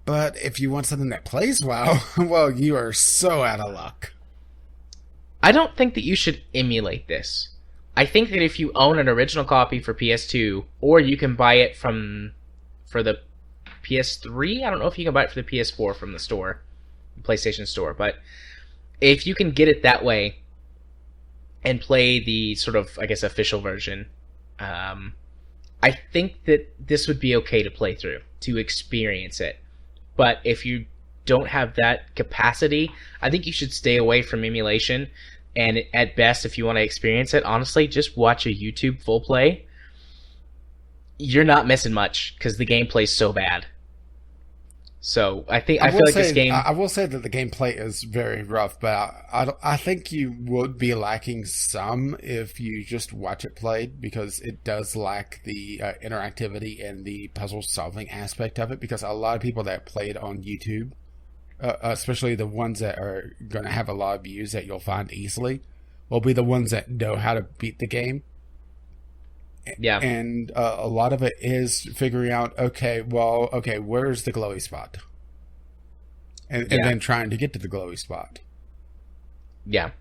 But if you want something that plays well, well, you are so out of luck. I don't think that you should emulate this. I think that if you own an original copy for PS2, or you can buy it for the PS3, I don't know if you can buy it for the PS4 from the store, PlayStation Store, but if you can get it that way and play the sort of, I guess, official version, I think that this would be okay to play through, to experience it. But if you don't have that capacity, I think you should stay away from emulation. And at best, if you want to experience it, honestly, just watch a YouTube full play. You're not missing much because the gameplay's so bad. So I feel like this game. I will say that the gameplay is very rough, but I think you would be lacking some if you just watch it played, because it does lack the interactivity and the puzzle solving aspect of it. Because a lot of people that play it on YouTube, especially the ones that are going to have a lot of views that you'll find easily, will be the ones that know how to beat the game. Yeah. And a lot of it is figuring out, okay, where's the glowy spot? And then trying to get to the glowy spot. Yeah.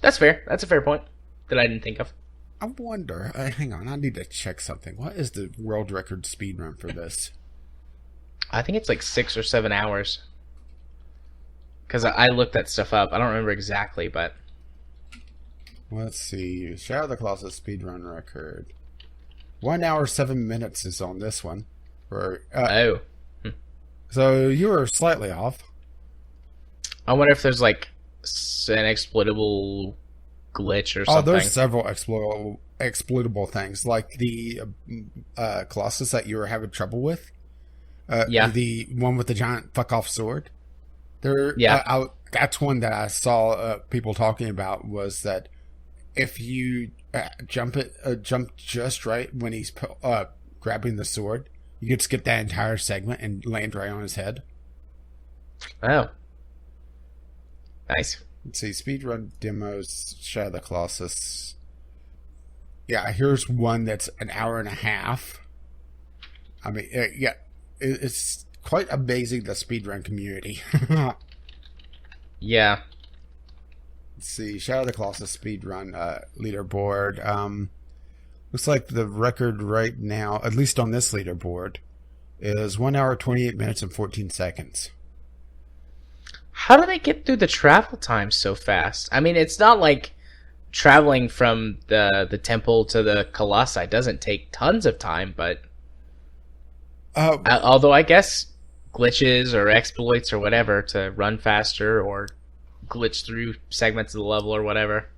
That's fair. That's a fair point that I didn't think of. I wonder, hang on, I need to check something. What is the world record speedrun for this? I think it's like 6 or 7 hours. Because I looked that stuff up. I don't remember exactly, but... Let's see. Shadow of the Colossus speedrun record. 1 hour, 7 minutes is on this one. So you were slightly off. I wonder if there's like an exploitable glitch or something. Oh, there's several exploitable things, like the Colossus that you were having trouble with. The one with the giant fuck off sword. That's one that I saw people talking about, was that if you jump just right when he's grabbing the sword, you could skip that entire segment and land right on his head. Oh. Nice. Let's see, speedrun demos, Shadow of the Colossus. Yeah, here's one that's an hour and a half. I mean, it's quite amazing, the speedrun community. Yeah. Let's see, Shadow of the Colossus speedrun leaderboard. Looks like the record right now, at least on this leaderboard, is 1 hour, 28 minutes, and 14 seconds. How do they get through the travel time so fast? I mean, it's not like traveling from the temple to the Colossi doesn't take tons of time, but... although I guess glitches or exploits or whatever to run faster or glitch through segments of the level or whatever.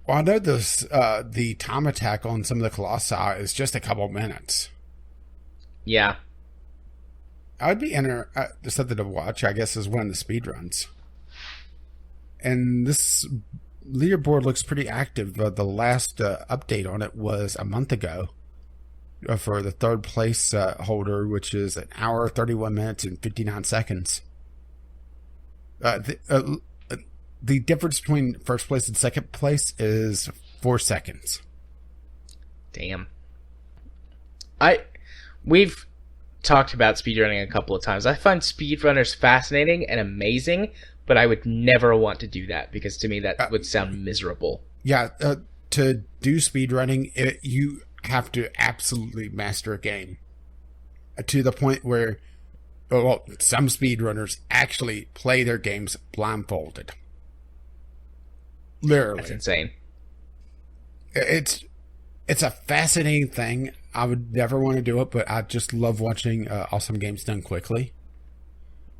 Well, I know the time attack on some of the Colossi is just a couple minutes. Yeah. I'd be something to watch, I guess, is one of the speedruns. And this leaderboard looks pretty active. The last update on it was a month ago for the third place holder, which is an hour, 31 minutes, and 59 seconds. The difference between first place and second place is 4 seconds. Damn. We've talked about speedrunning a couple of times. I find speedrunners fascinating and amazing, but I would never want to do that because to me that would sound miserable. Yeah, to do speedrunning, you have to absolutely master a game to the point where, well, some speedrunners actually play their games blindfolded. Literally. That's insane. It's a fascinating thing. I would never want to do it, but I just love watching awesome games done quickly,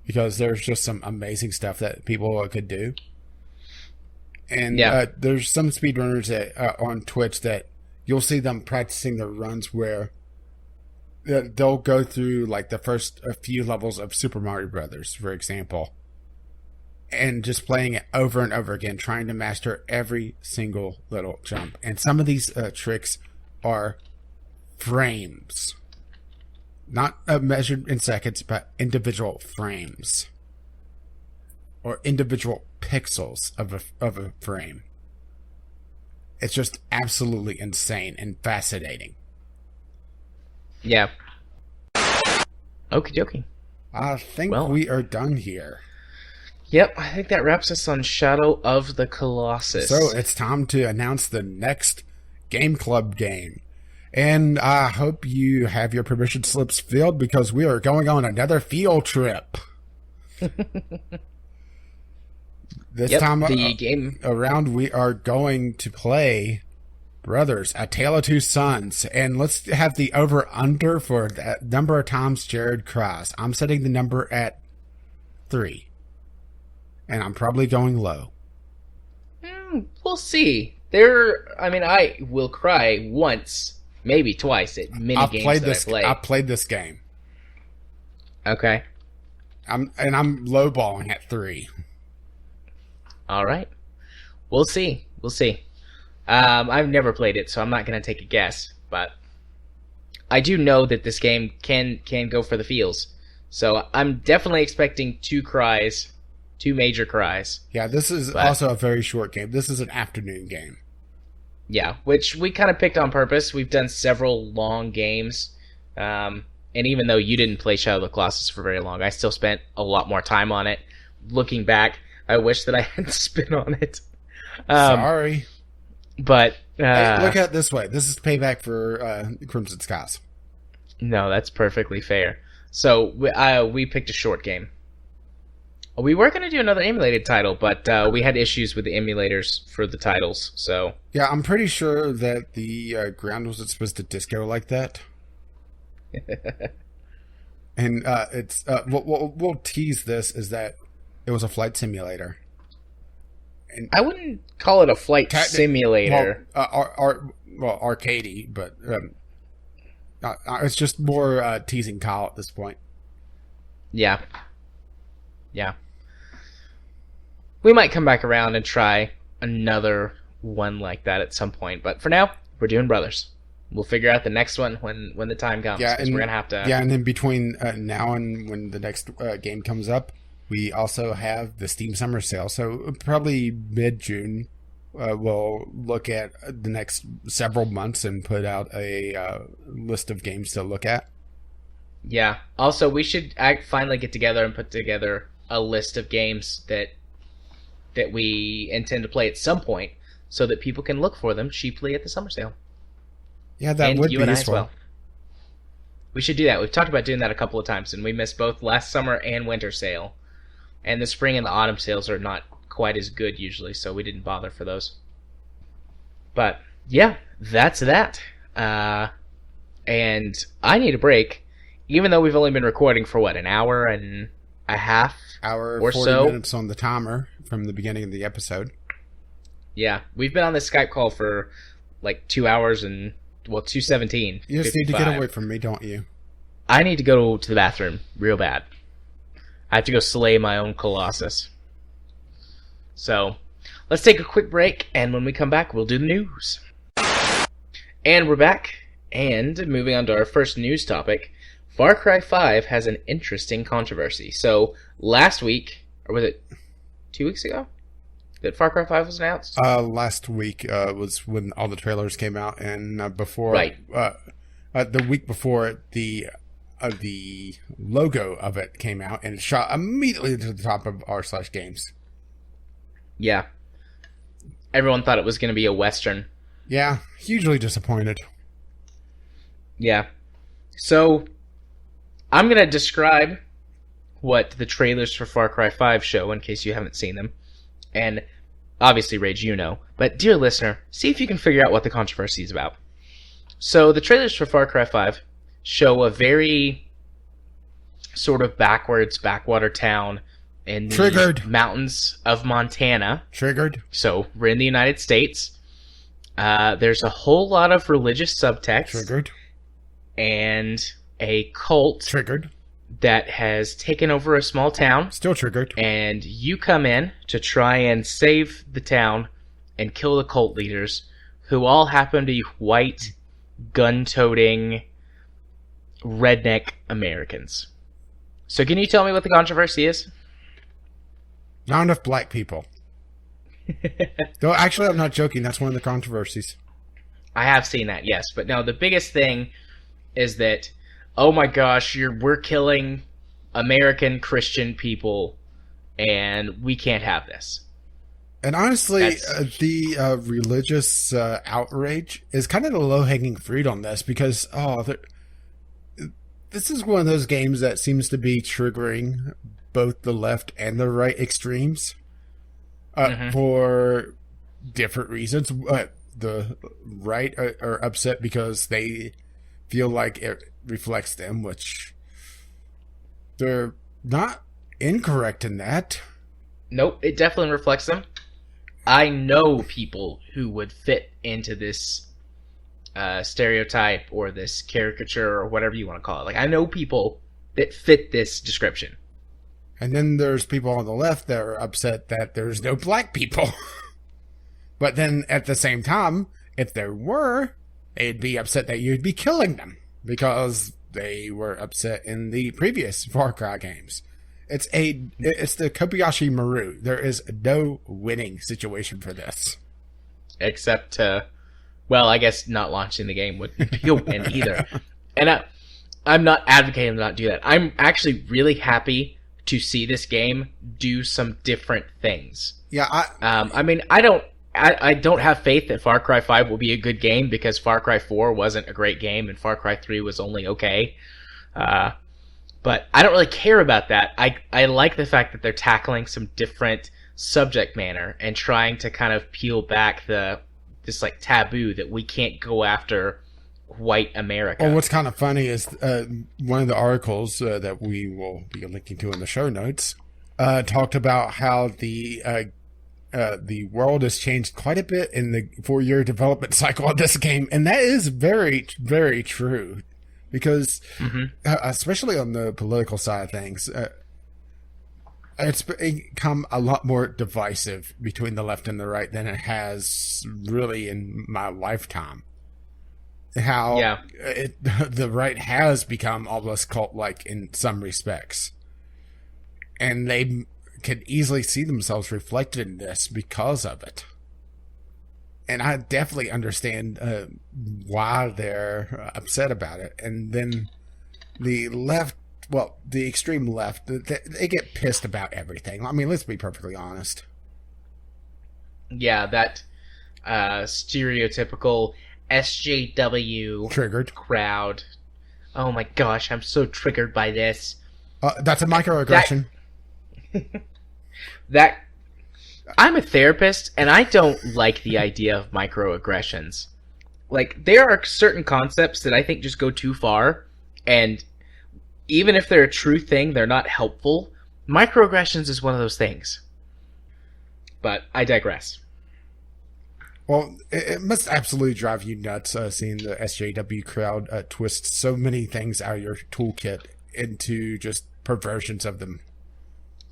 because there's just some amazing stuff that people could do. And there's some speedrunners that on Twitch that you'll see them practicing their runs where they'll go through like the first few levels of Super Mario Brothers, for example, and just playing it over and over again, trying to master every single little jump. And some of these tricks are frames, not measured in seconds, but individual frames or individual pixels of a frame. It's just absolutely insane and fascinating. Yeah. Okie dokie. I think we are done here. Yep, I think that wraps us on Shadow of the Colossus. So it's time to announce the next Game Club game. And I hope you have your permission slips filled because we are going on another field trip. This time around, we are going to play Brothers, A Tale of Two Sons. And let's have the over-under for that number of times Jared cries. I'm setting the number at 3. And I'm probably going low. We'll see. I will cry once, maybe twice at mini games that I play. I've played this game. Okay. I'm lowballing at 3. All right. We'll see. I've never played it, so I'm not going to take a guess. But I do know that this game can go for the feels. So I'm definitely expecting 2 major cries. Yeah, this is also a very short game. This is an afternoon game. Yeah, which we kind of picked on purpose. We've done several long games. And even though you didn't play Shadow of the Colossus for very long, I still spent a lot more time on it. Looking back, I wish that I hadn't spent on it. Sorry. But hey, look at it this way. This is payback for Crimson Skies. No, that's perfectly fair. So we picked a short game. We were going to do another emulated title, but we had issues with the emulators for the titles. So yeah, I'm pretty sure that the ground wasn't supposed to disco like that. And it's we'll tease this is that it was a flight simulator. And I wouldn't call it a flight simulator. Well, arcadey, but it's just more teasing Kyle at this point. Yeah. We might come back around and try another one like that at some point, but for now, we're doing Brothers. We'll figure out the next one when the time comes. Yeah, and we're gonna have to. Yeah, and then between now and when the next game comes up, we also have the Steam Summer Sale. So probably mid-June, we'll look at the next several months and put out a list of games to look at. Yeah. Also, we should finally get together and put together a list of games that we intend to play at some point, so that people can look for them cheaply at the summer sale. Yeah, that would be useful. As well. We should do that. We've talked about doing that a couple of times, and we missed both last summer and winter sale. And the spring and the autumn sales are not quite as good usually, so we didn't bother for those. But yeah, that's that. And I need a break, even though we've only been recording for an hour and a half or 40 so. Minutes on the timer from the beginning of the episode. Yeah, we've been on this Skype call for like 2 hours and 2:17. You just 55. Need to get away from me, don't you? I need to go to the bathroom real bad. I have to go slay my own Colossus. So, let's take a quick break, and when we come back, we'll do the news. And we're back, and moving on to our first news topic, Far Cry 5 has an interesting controversy. So, last week, or was it 2 weeks ago, that Far Cry 5 was announced? Last week was when all the trailers came out, and before... Right. The week before, the logo of it came out, and it shot immediately to the top of r/games. Yeah. Everyone thought it was going to be a Western. Yeah, hugely disappointed. Yeah. So, I'm going to describe what the trailers for Far Cry 5 show, in case you haven't seen them. And, obviously, Rage, you know. But, dear listener, see if you can figure out what the controversy is about. So, the trailers for Far Cry 5 show a very sort of backwater town in the mountains of Montana. Triggered. So, we're in the United States. There's a whole lot of religious subtext. Triggered. And a cult Triggered. that has taken over a small town, Still triggered. and you come in to try and save the town and kill the cult leaders, who all happen to be white, gun-toting, redneck Americans. So can you tell me what the controversy is? Not enough black people. Though, actually, I'm not joking. That's one of the controversies. I have seen that, yes. But no, the biggest thing is that, oh my gosh, we're killing American Christian people, and we can't have this. And honestly, the religious outrage is kind of the low-hanging fruit on this because, this is one of those games that seems to be triggering both the left and the right extremes for different reasons. The right are upset because they feel like it reflects them, which they're not incorrect in that. Nope, it definitely reflects them. I know people who would fit into this stereotype or this caricature or whatever you want to call it. Like, I know people that fit this description. And then there's people on the left that are upset that there's no black people. But then at the same time, if there were, they'd be upset that you'd be killing them because they were upset in the previous Far Cry games. It's the Kobayashi Maru. There is no winning situation for this. Except, well, I guess not launching the game wouldn't be a win either. And I'm not advocating to not do that. I'm actually really happy to see this game do some different things. Yeah, I mean, I don't have faith that Far Cry 5 will be a good game because Far Cry 4 wasn't a great game and Far Cry 3 was only okay. But I don't really care about that. I like the fact that they're tackling some different subject matter and trying to kind of peel back this like taboo that we can't go after white America. Well, what's kind of funny is one of the articles that we will be linking to in the show notes talked about how the world has changed quite a bit in the 4-year development cycle of this game, and that is very, very true. Because, especially on the political side of things, it's become a lot more divisive between the left and the right than it has really in my lifetime. How the right has become almost cult-like in some respects. And they can easily see themselves reflected in this because of it. And I definitely understand why they're upset about it. And then the left, well, the extreme left, they get pissed about everything. I mean, let's be perfectly honest. Yeah, that stereotypical SJW Triggered crowd. Oh my gosh, I'm so triggered by this. That's a microaggression. That I'm a therapist, and I don't like the idea of microaggressions. Like, there are certain concepts that I think just go too far, and even if they're a true thing, they're not helpful. Microaggressions is one of those things. But I digress. Well, it must absolutely drive you nuts seeing the SJW crowd twist so many things out of your toolkit into just perversions of them.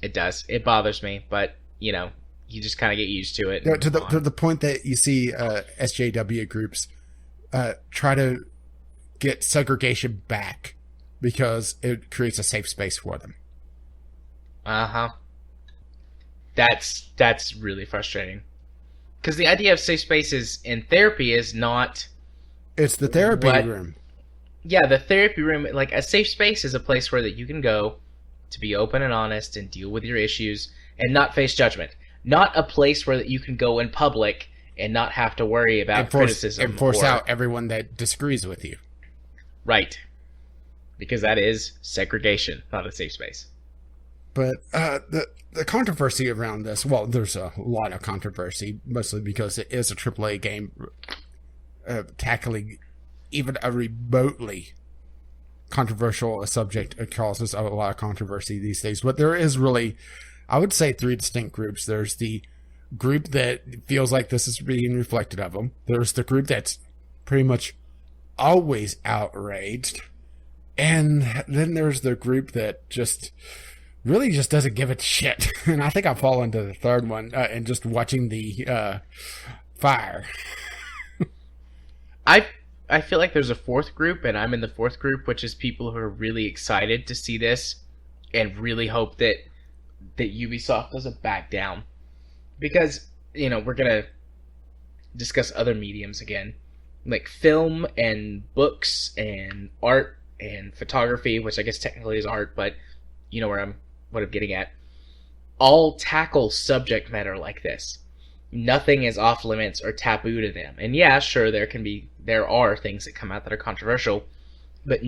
It does. It bothers me, but, you know, you just kind of get used to it. To the point that you see SJW groups try to get segregation back because it creates a safe space for them. Uh-huh. That's really frustrating. Because the idea of safe spaces in therapy is not... It's the therapy room. Yeah, the therapy room, like, a safe space is a place where that you can go to be open and honest and deal with your issues and not face judgment. Not a place where that you can go in public and not have to worry about criticism. And force out everyone that disagrees with you. Right. Because that is segregation, not a safe space. But the controversy around this, well, there's a lot of controversy, mostly because it is a AAA game tackling even a remotely controversial subject. It causes a lot of controversy these days. But there is really, I would say, 3 distinct groups. There's the group that feels like this is being reflected of them. There's the group that's pretty much always outraged. And then there's the group that just really just doesn't give a shit. And I think I fall into the third one and just watching the fire. I feel like there's a fourth group, and I'm in the fourth group, which is people who are really excited to see this and really hope that Ubisoft doesn't back down. Because, we're going to discuss other mediums again, like film and books and art and photography, which I guess technically is art, but you know what I'm getting at. All tackle subject matter like this. Nothing is off limits or taboo to them. And yeah, sure, there are things that come out that are controversial, but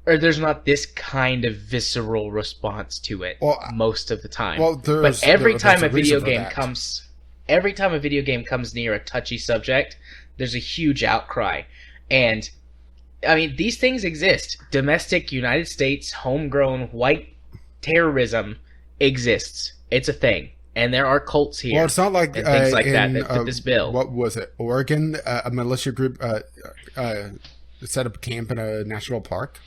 there's not this kind of visceral response to it most of the time. But every time a video game comes near a touchy subject, there's a huge outcry. And I mean, these things exist. Domestic United States homegrown white terrorism exists. It's a thing. And there are cults here. Well, it's not like things like that fit this bill. What was it? Oregon, a militia group set up camp in a national park.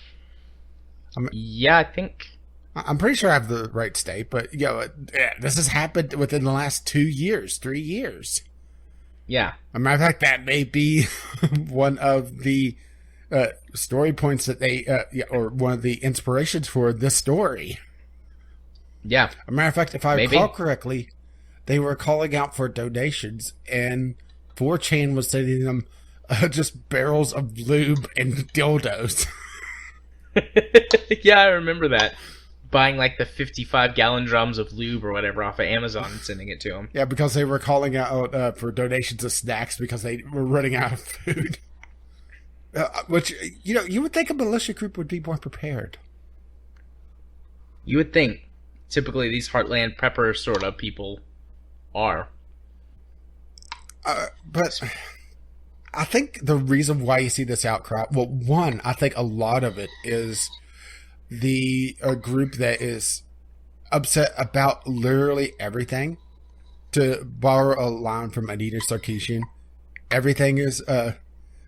Yeah, I think. I'm pretty sure I have the right state, but this has happened within the last 2 years, 3 years. Yeah. As a matter of fact, that may be one of the story points that or one of the inspirations for this story. Yeah. As a matter of fact, if I recall correctly, they were calling out for donations, and 4chan was sending them just barrels of lube and dildos. Yeah, I remember that. Buying like the 55-gallon drums of lube or whatever off of Amazon and sending it to them. Yeah, because they were calling out for donations of snacks because they were running out of food. Which, you would think a militia group would be more prepared. You would think. Typically, these Heartland prepper sort of people are. But I think the reason why you see this outcry, well, one, I think a lot of it is the group that is upset about literally everything. To borrow a line from Anita Sarkeesian, everything is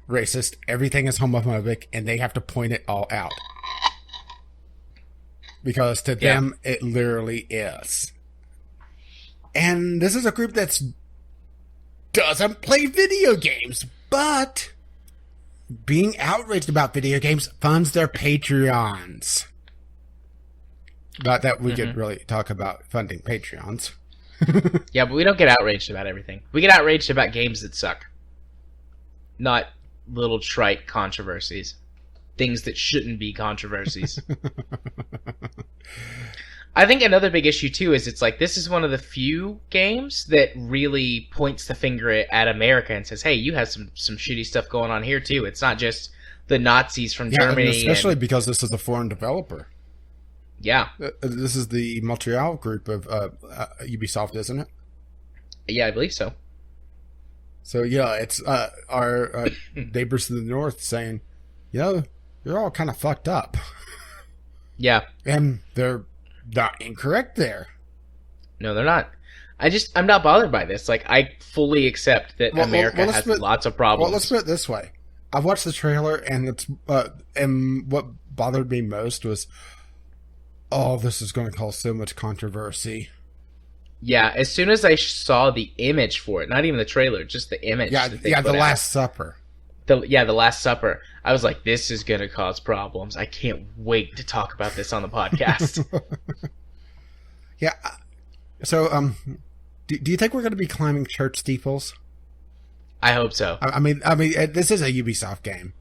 racist, everything is homophobic, and they have to point it all out. Because to them, it literally is. And this is a group that doesn't play video games, but being outraged about video games funds their Patreons. Not that we could really talk about funding Patreons. Yeah, but we don't get outraged about everything. We get outraged about games that suck. Not little trite controversies. Things that shouldn't be controversies. I think another big issue, too, is it's like this is one of the few games that really points the finger at America and says, hey, you have some shitty stuff going on here, too. It's not just the Nazis from Germany. Especially because this is a foreign developer. Yeah. This is the Montreal group of Ubisoft, isn't it? Yeah, I believe so. So, yeah, it's our neighbors to the north saying, you're all kind of fucked up. Yeah. And they're not incorrect there. No, they're not. I'm not bothered by this. Like, I fully accept that America has lots of problems. Well, let's put it this way. I watched the trailer, and and what bothered me most was, this is going to cause so much controversy. Yeah, as soon as I saw the image for it, not even the trailer, just the image. The Last Supper. The Last Supper. I was like, this is going to cause problems. I can't wait to talk about this on the podcast. Yeah. So, do you think we're going to be climbing church steeples? I hope so. I mean, this is a Ubisoft game.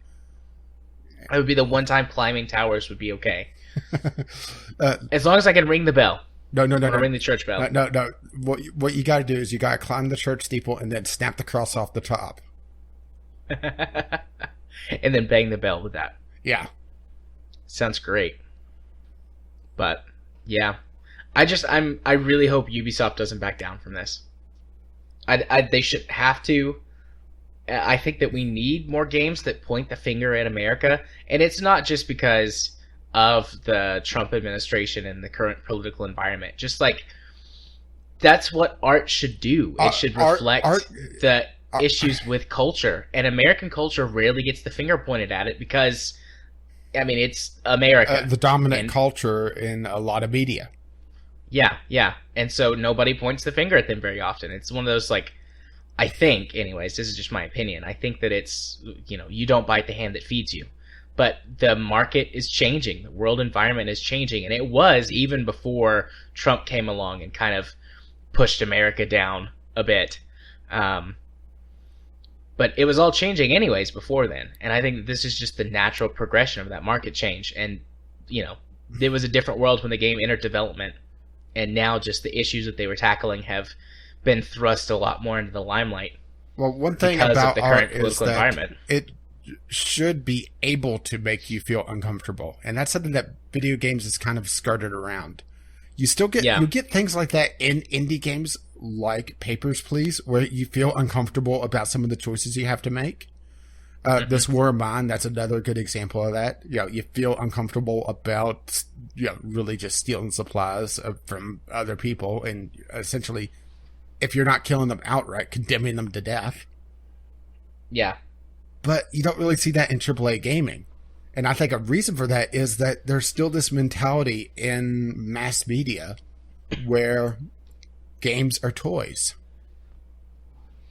It would be the one time climbing towers would be okay. As long as I can ring the bell. No. Ring the church bell. No. What you got to do is you got to climb the church steeple and then snap the cross off the top. And then bang the bell with that. Yeah. Sounds great. But yeah, I really hope Ubisoft doesn't back down from this. They should have to. I think that we need more games that point the finger at America, and it's not just because of the Trump administration and the current political environment. Just like that's what art should do. It should reflect the issues with culture, and American culture rarely gets the finger pointed at it because I mean, it's America. The dominant And culture in a lot of media. yeah. And so nobody points the finger at them very often. It's one of those, like, I think, anyways, this is just my opinion. I think that it's, you don't bite the hand that feeds you. But the market is changing. The world environment is changing. And it was even before Trump came along and kind of pushed America down a bit. But it was all changing anyways before then. And I think that this is just the natural progression of that market change. And, there was a different world when the game entered development. And now just the issues that they were tackling have been thrust a lot more into the limelight. Well, one thing because about of the art current political is that environment. it should be able to make you feel uncomfortable, and that's something that video games is kind of skirted around. You still get you get things like that in indie games like Papers, Please, where you feel uncomfortable about some of the choices you have to make. This War of Mine, that's another good example of that. You feel uncomfortable about really just stealing supplies from other people, and essentially, if you're not killing them outright, condemning them to death. Yeah. But you don't really see that in AAA gaming. And I think a reason for that is that there's still this mentality in mass media where games are toys.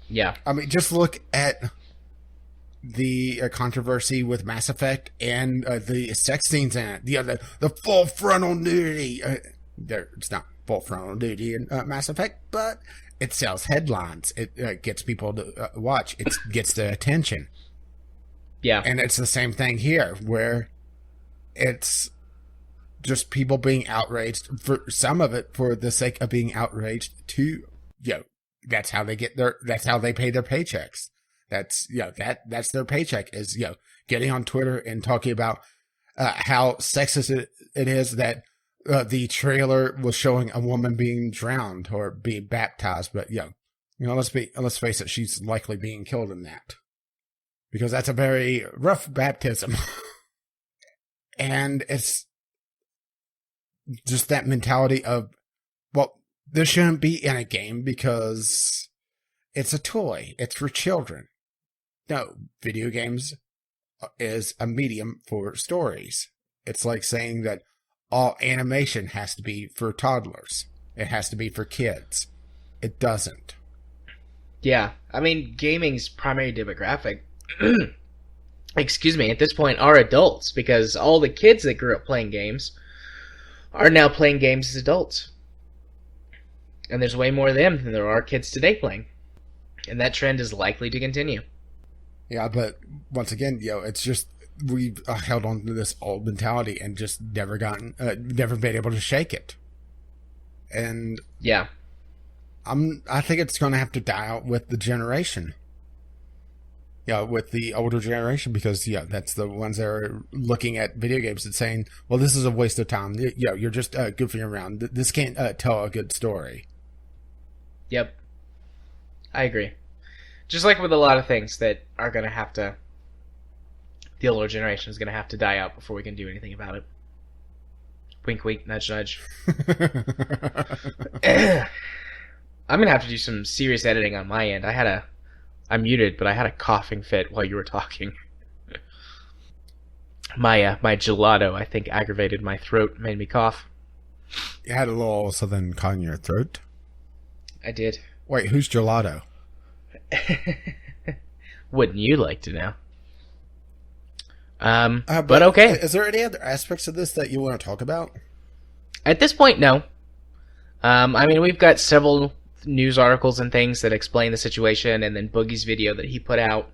Yeah. I mean, just look at the controversy with Mass Effect and the sex scenes in it. The full frontal nudity. It's not full frontal nudity in Mass Effect, but it sells headlines. It gets people to watch. It gets their attention. Yeah. And it's the same thing here, where it's just people being outraged, for some of it for the sake of being outraged to, that's how they that's how they pay their paychecks. That's their paycheck is, getting on Twitter and talking about how sexist it is that the trailer was showing a woman being drowned or being baptized. But, let's face it, she's likely being killed in that. Because that's a very rough baptism. And it's just that mentality of, well, this shouldn't be in a game because it's a toy. It's for children. No, video games is a medium for stories. It's like saying that all animation has to be for toddlers. It has to be for kids. It doesn't. Yeah. I mean, gaming's primary demographic, excuse me, at this point are adults, because all the kids that grew up playing games are now playing games as adults. And there's way more of them than there are kids today playing. And that trend is likely to continue. Yeah, but once again, it's just we've held on to this old mentality and just never been able to shake it. And yeah, I think it's going to have to die out with the generation. With the older generation, because that's the ones that are looking at video games and saying, well, this is a waste of time. You're just goofing around. This can't tell a good story. Yep. I agree. Just like with a lot of things that are going to have to, the older generation is going to have to die out before we can do anything about it. Wink, wink, nudge, nudge. I'm going to have to do some serious editing on my end. I'm muted, but I had a coughing fit while you were talking. My gelato, I think, aggravated my throat, made me cough. You had a little something caught in your throat? I did. Wait, who's gelato? Wouldn't you like to know? But okay. Is there any other aspects of this that you want to talk about? At this point, no. I mean, we've got several news articles and things that explain the situation, and then Boogie's video that he put out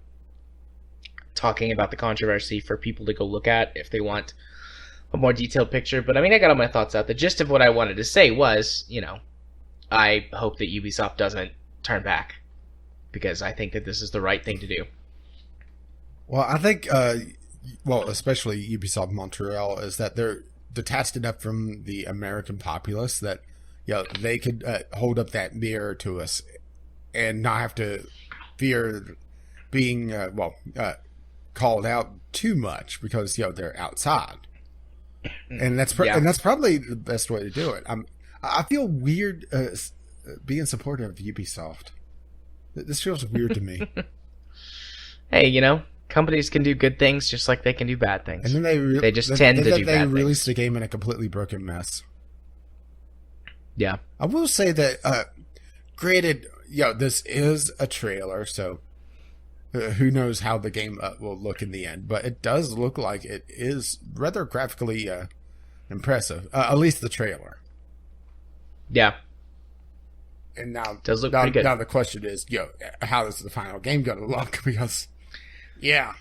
talking about the controversy for people to go look at if they want a more detailed picture. But I mean, I got all my thoughts out. The gist of what I wanted to say was, I hope that Ubisoft doesn't turn back, because I think that this is the right thing to do. Well, I think, especially Ubisoft Montreal, is that they're detached enough from the American populace that they could hold up that mirror to us and not have to fear being called out too much, because they're outside, and that's probably the best way to do it. I feel weird being supportive of Ubisoft. This feels weird to me. Hey, companies can do good things just like they can do bad things. And then they just tend to do bad things. They released the game in a completely broken mess. Yeah. I will say that, granted, this is a trailer, so who knows how the game will look in the end. But it does look like it is rather graphically impressive, at least the trailer. Yeah. And now, does look pretty good. Now the question is, how is the final game going to look? Because, yeah.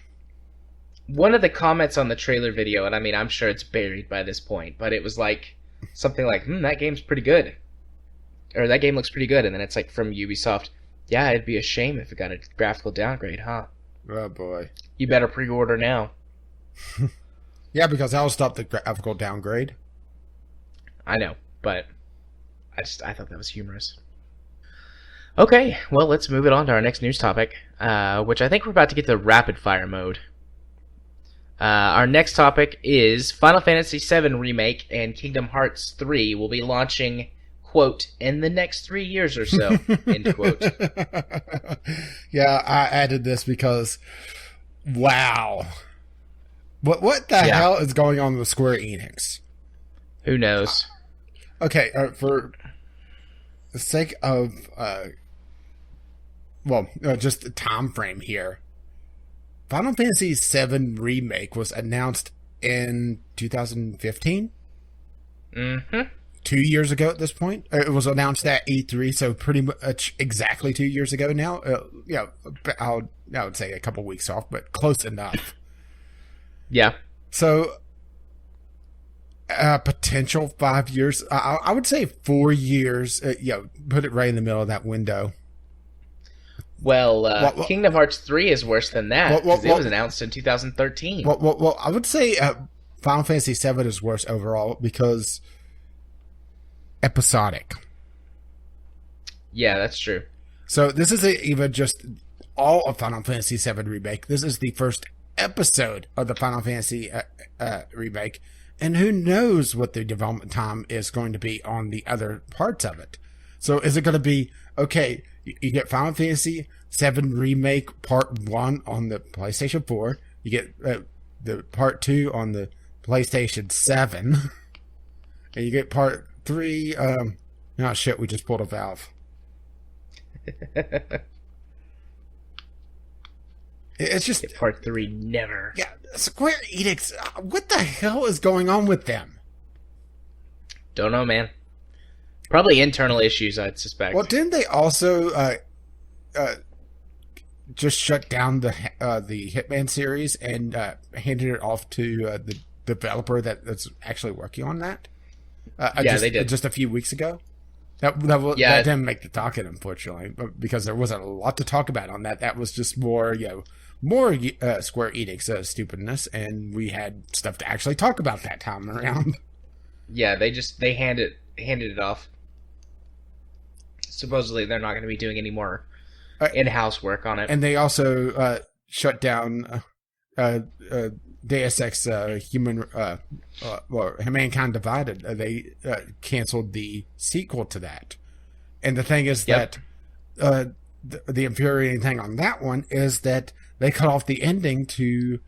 One of the comments on the trailer video, and I mean, I'm sure it's buried by this point, but it was like something like, that game's pretty good. Or that game looks pretty good. And then it's like from Ubisoft, yeah, it'd be a shame if it got a graphical downgrade, huh? Oh, boy. You better pre-order now. Yeah, because that'll stop the graphical downgrade. I know, but I thought that was humorous. Okay, well, let's move it on to our next news topic, which I think we're about to get to rapid fire mode. Our next topic is Final Fantasy VII Remake and Kingdom Hearts 3 will be launching, quote, in the next 3 years or so, end quote. Yeah, I added this because, wow. What the hell is going on with Square Enix? Who knows? Okay, for the sake of, just the time frame here, Final Fantasy VII Remake was announced in 2015? Mm-hmm. 2 years ago at this point. It was announced at E3, so pretty much exactly 2 years ago now. I would say a couple weeks off, but close enough. Yeah. So, potential 5 years. I would say 4 years. Put it right in the middle of that window. Well, Kingdom Hearts 3 is worse than that, because it was announced in 2013. Well, I would say Final Fantasy VII is worse overall because episodic. Yeah, that's true. So this isn't even just all of Final Fantasy VII Remake. This is the first episode of the Final Fantasy Remake, and who knows what the development time is going to be on the other parts of it. So is it going to be, okay, you get Final Fantasy VII Remake Part 1 on the PlayStation 4, you get the Part 2 on the PlayStation 7, and you get Part 3, shit, we just pulled a valve. It's just... Part 3 never. Yeah, Square Enix, what the hell is going on with them? Don't know, man. Probably internal issues, I'd suspect. Well, didn't they also just shut down the Hitman series and handed it off to the developer that's actually working on that? They did. Just a few weeks ago. That didn't make the docket, unfortunately, because there wasn't a lot to talk about on that. That was just more Square Enix stupidness, and we had stuff to actually talk about that time around. Yeah, they handed it off. Supposedly, they're not going to be doing any more in-house work on it. And they also shut down Deus Ex Mankind Divided. They canceled the sequel to that. And the thing is that the infuriating thing on that one is that they cut off the ending to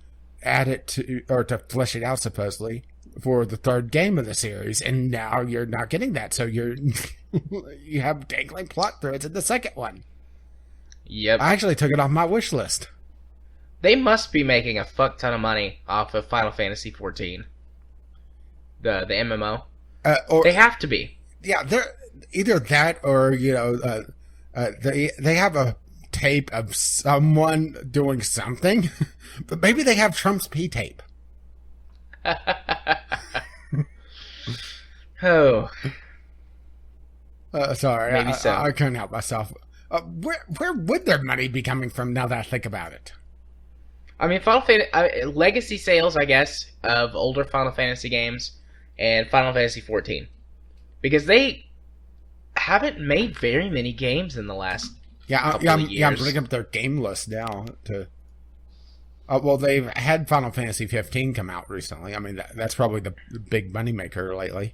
add it to, or to flesh it out, supposedly, for the third game of the series. And now you're not getting that. So you have dangling plot threads in the second one. Yep. I actually took it off my wish list. They must be making a fuck ton of money off of Final Fantasy XIV. The MMO. They have to be. Yeah, they're either that or, they have a tape of someone doing something. But maybe they have Trump's P-tape. Oh. Sorry, Maybe so. I couldn't help myself. Where would their money be coming from now that I think about it? I mean, Final Fantasy legacy sales, I guess, of older Final Fantasy games and Final Fantasy XIV, because they haven't made very many games in the last couple of years. I'm bringing up their game list now. Well, they've had Final Fantasy 15 come out recently. I mean, that's probably the big moneymaker lately.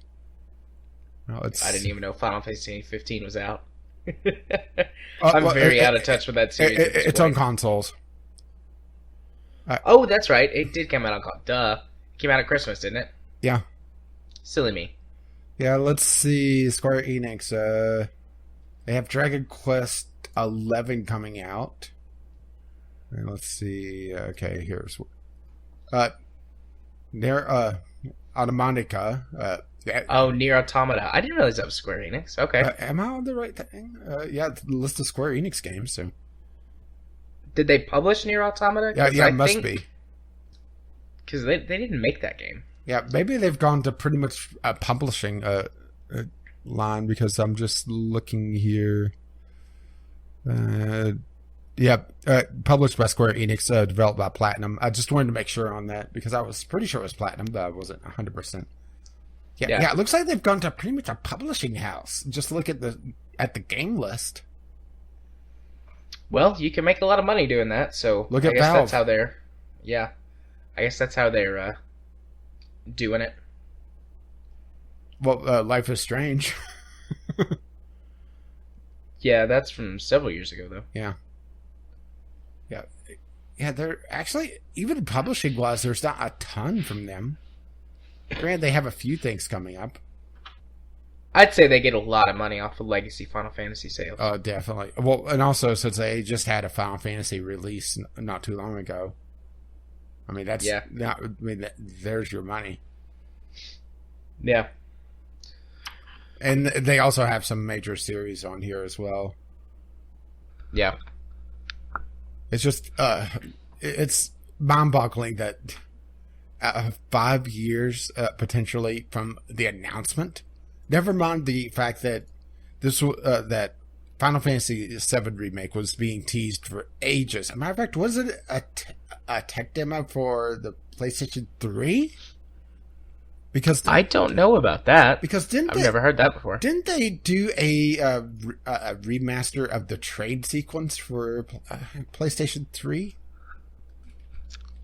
Well, I didn't even know Final Fantasy 15 was out. I'm very out of touch with that series. It's on consoles. Oh, that's right. It did come out on duh. It came out at Christmas, didn't it? Yeah. Silly me. Yeah, let's see. Square Enix. They have Dragon Quest 11 coming out. And let's see. Okay, here's they're Automatica. Nier Automata. I didn't realize that was Square Enix. Okay. Am I on the right thing? Yeah, it's the list of Square Enix games. So Did they publish Nier Automata? yeah, it must be. Because they didn't make that game. Yeah, maybe they've gone to pretty much a publishing line, because I'm just looking here. Published by Square Enix, developed by Platinum. I just wanted to make sure on that, because I was pretty sure it was Platinum, but I wasn't 100%. Yeah, it looks like they've gone to pretty much a publishing house. Just look at the game list. Well, you can make a lot of money doing that, so look at I guess Valve. That's how they're... Yeah. I guess that's how they're doing it. Well, Life is Strange. Yeah, that's from several years ago, though. Yeah. They're actually, even publishing-wise, there's not a ton from them. Granted, they have a few things coming up. I'd say they get a lot of money off of legacy Final Fantasy sales. Oh, definitely. Well, and also, since they just had a Final Fantasy release not too long ago. I mean, there's your money. Yeah. And they also have some major series on here as well. Yeah. It's just, it's mind-boggling that 5 years, potentially, from the announcement, never mind the fact that that Final Fantasy VII Remake was being teased for ages. As a matter of fact, was it a tech demo for the PlayStation 3? Because I don't know about that. Because I've never heard that before. Didn't they do a remaster of the trade sequence for PlayStation 3?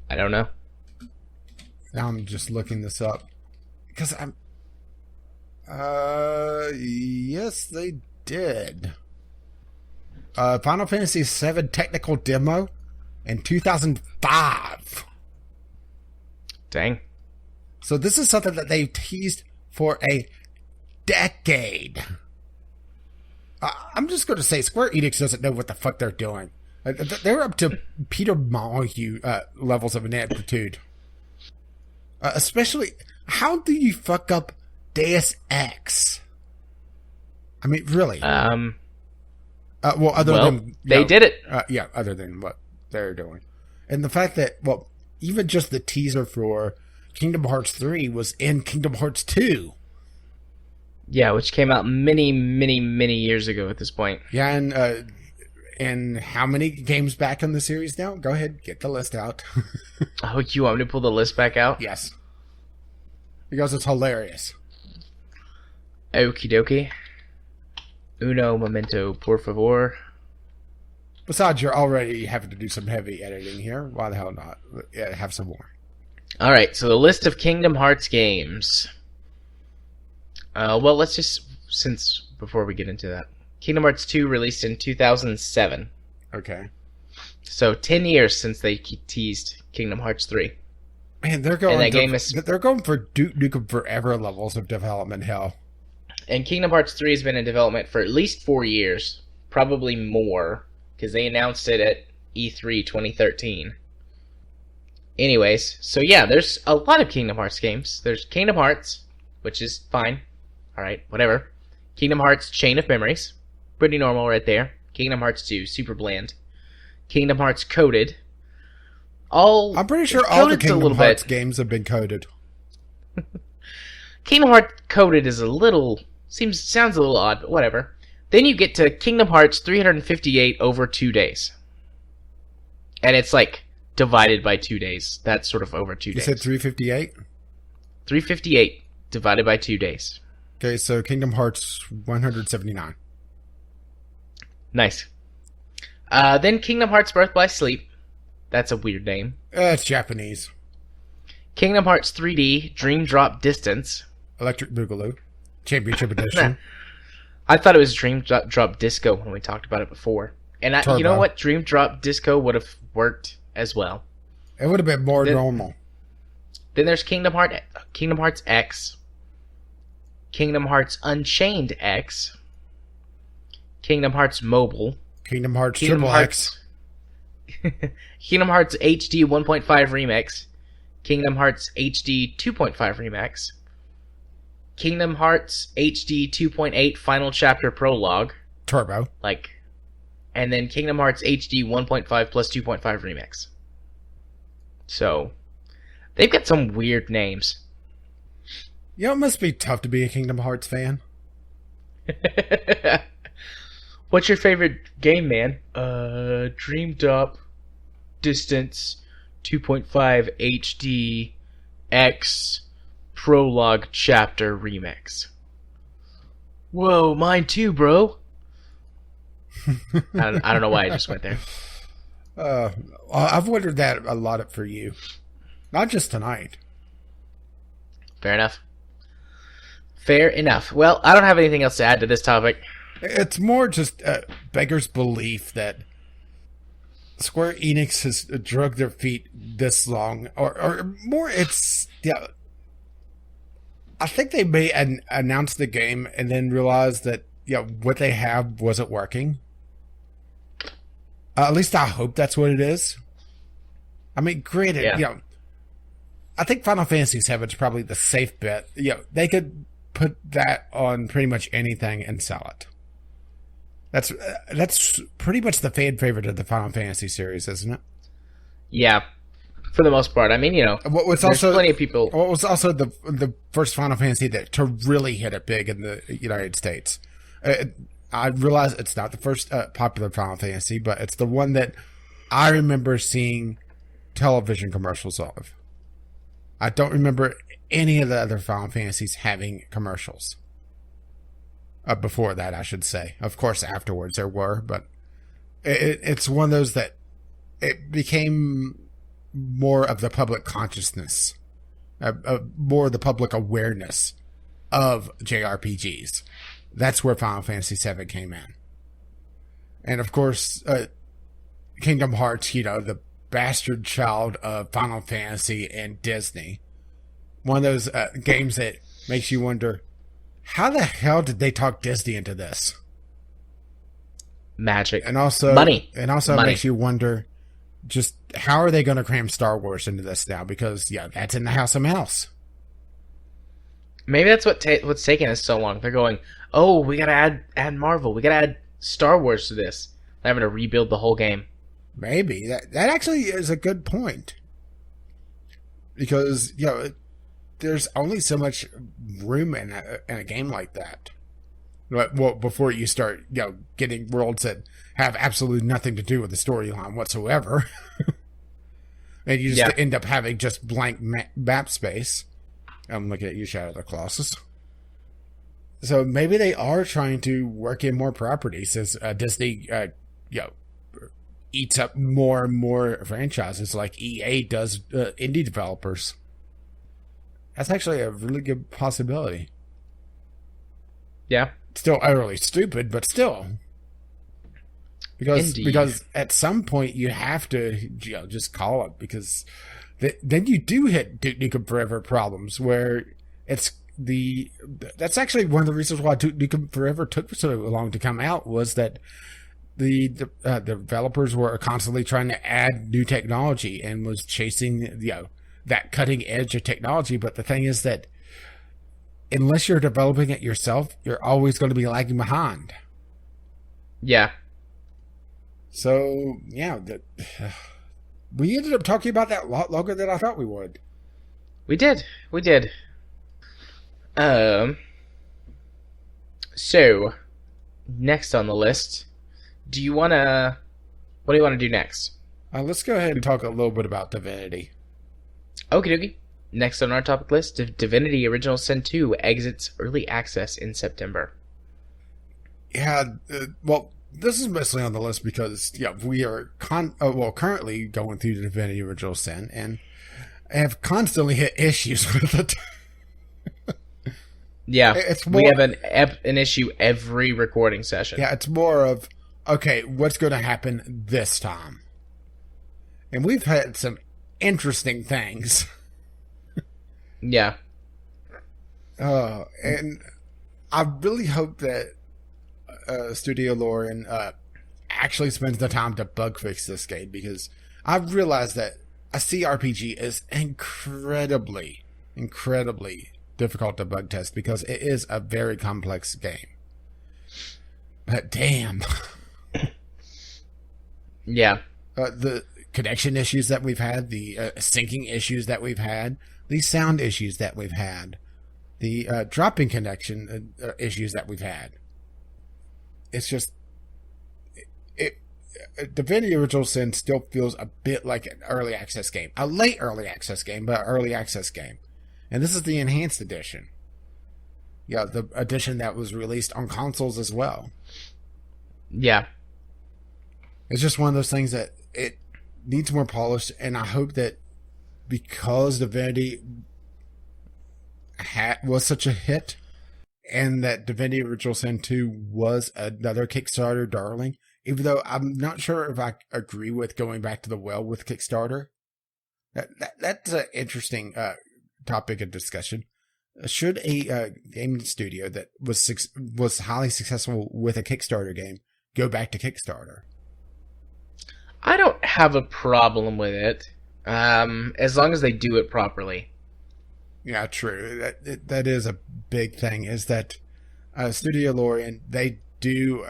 I don't know. Now I'm just looking this up. Because I'm... yes, they did. Final Fantasy VII technical demo in 2005. Dang. So this is something that they teased for a decade. I'm just going to say Square Enix doesn't know what the fuck they're doing. They're up to Peter Molyneux levels of ineptitude. Especially, how do you fuck up Deus Ex? I mean, really? They did it. Other than what they're doing. And the fact that, even just the teaser for Kingdom Hearts 3 was in Kingdom Hearts 2. Yeah, which came out many, many, many years ago at this point. Yeah, and how many games back in the series now? Go ahead, get the list out. Oh, you want me to pull the list back out? Yes. Because it's hilarious. Okie dokie. Uno momento, por favor. Besides, you're already having to do some heavy editing here. Why the hell not? Yeah, have some more. Alright, so the list of Kingdom Hearts games. Let's just, before we get into that. Kingdom Hearts 2 released in 2007. Okay. So 10 years since they teased Kingdom Hearts 3. Man, they're going for Duke Nukem Forever levels of development hell. And Kingdom Hearts 3 has been in development for at least 4 years. Probably more, because they announced it at E3 2013. Anyways, so yeah, there's a lot of Kingdom Hearts games. There's Kingdom Hearts, which is fine. Alright, whatever. Kingdom Hearts Chain of Memories. Pretty normal right there. Kingdom Hearts 2, super bland. Kingdom Hearts Coded. I'm pretty sure all the Kingdom Hearts games have been coded. Kingdom Hearts Coded is sounds a little odd, but whatever. Then you get to Kingdom Hearts 358 over 2 days. And it's like divided by 2 days. That's sort of over 2 days. You said 358? 358 divided by 2 days. Okay, so Kingdom Hearts 179. Nice. Then Kingdom Hearts Birth by Sleep. That's a weird name. It's Japanese. Kingdom Hearts 3D Dream Drop Distance. Electric Boogaloo. Championship Edition. I thought it was Dream Drop Disco when we talked about it before. And you know what? Dream Drop Disco would have worked as well. It would have been more normal. Then there's Kingdom Hearts X, Kingdom Hearts Unchained X, Kingdom Hearts Mobile, Kingdom Hearts Triple X, Kingdom Hearts HD 1.5 Remix, Kingdom Hearts HD 2.5 Remix, Kingdom Hearts HD 2.8 Final Chapter Prologue, Turbo, and then Kingdom Hearts HD 1.5 plus 2.5 Remix. So, they've got some weird names. You know, it must be tough to be a Kingdom Hearts fan. What's your favorite game, man? Dreamed Up, Distance, 2.5 HD, X, Prologue Chapter Remix. Whoa, mine too, bro. I don't know why I just went there. I've wondered that a lot for you. Not just tonight. Fair enough. Fair enough. Well, I don't have anything else to add to this topic. It's more just beggar's belief that Square Enix has dragged their feet this long. Or more, it's... Yeah, I think they may announce the game and then realize that what they have wasn't working. At least I hope that's what it is. I mean, granted, I think Final Fantasy VII is probably the safe bet. They could put that on pretty much anything and sell it. That's pretty much the fan favorite of the Final Fantasy series, isn't it? Yeah, for the most part. I mean, there's plenty of people. What was also the first Final Fantasy to really hit it big in the United States. I realize it's not the first popular Final Fantasy, but it's the one that I remember seeing television commercials of. I don't remember any of the other Final Fantasies having commercials. Before that, I should say. Of course, afterwards there were, but it's one of those that it became more of the public consciousness, more of the public awareness of JRPGs. That's where Final Fantasy VII came in. And of course, Kingdom Hearts, the bastard child of Final Fantasy and Disney. One of those games that makes you wonder, how the hell did they talk Disney into this? Magic. And also money. And also money. It makes you wonder, just how are they going to cram Star Wars into this now? Because, that's in the House of Mouse. Maybe that's what's taking us so long. They're going, oh, we gotta add Marvel. We gotta add Star Wars to this. They're having to rebuild the whole game. Maybe. That actually is a good point. Because, there's only so much room in a game like that. Well, before you start, getting worlds that have absolutely nothing to do with the storyline whatsoever. And you just end up having just blank map space. I'm looking at you, Shadow of the Colossus. So maybe they are trying to work in more properties as Disney, eats up more and more franchises like EA does indie developers. That's actually a really good possibility. Yeah. Still utterly stupid, but still. Because at some point you have to just call it, because then you do hit Duke Nukem Forever problems where that's actually one of the reasons why Duke Nukem Forever took so long to come out, was that the developers were constantly trying to add new technology and was chasing that cutting edge of technology. But the thing is that unless you're developing it yourself, you're always going to be lagging behind. Yeah. So, we ended up talking about that a lot longer than I thought we would. We did. So, next on the list, what do you want to do next? Let's go ahead and talk a little bit about Divinity. Okie dokie. Next on our topic list, Divinity Original Sin 2 exits early access in September. Yeah, well, this is mostly on the list because, we are currently going through the Divinity Original Sin and have constantly hit issues with it. Yeah, we have an issue every recording session. Yeah, it's more of, okay, what's going to happen this time? And we've had some interesting things. Yeah. And I really hope that Studio Lorien actually spends the time to bug fix this game, because I've realized that a CRPG is incredibly difficult to bug test because it is a very complex game. But damn. Yeah. The connection issues that we've had, the syncing issues that we've had, the sound issues that we've had, the dropping connection issues that we've had. It's just... Divinity Original Sin still feels a bit like an early access game. A late early access game, but an early access game. And this is the enhanced edition. Yeah, the edition that was released on consoles as well. Yeah. It's just one of those things that it needs more polish, and I hope that because Divinity was such a hit, and that Divinity Original Sin 2 was another Kickstarter darling, even though I'm not sure if I agree with going back to the well with Kickstarter. That's an interesting topic of discussion. Should a gaming studio that was highly successful with a Kickstarter game go back to Kickstarter? I don't have a problem with it, as long as they do it properly. Yeah, true. That is a big thing, is that Studio Lorien, they do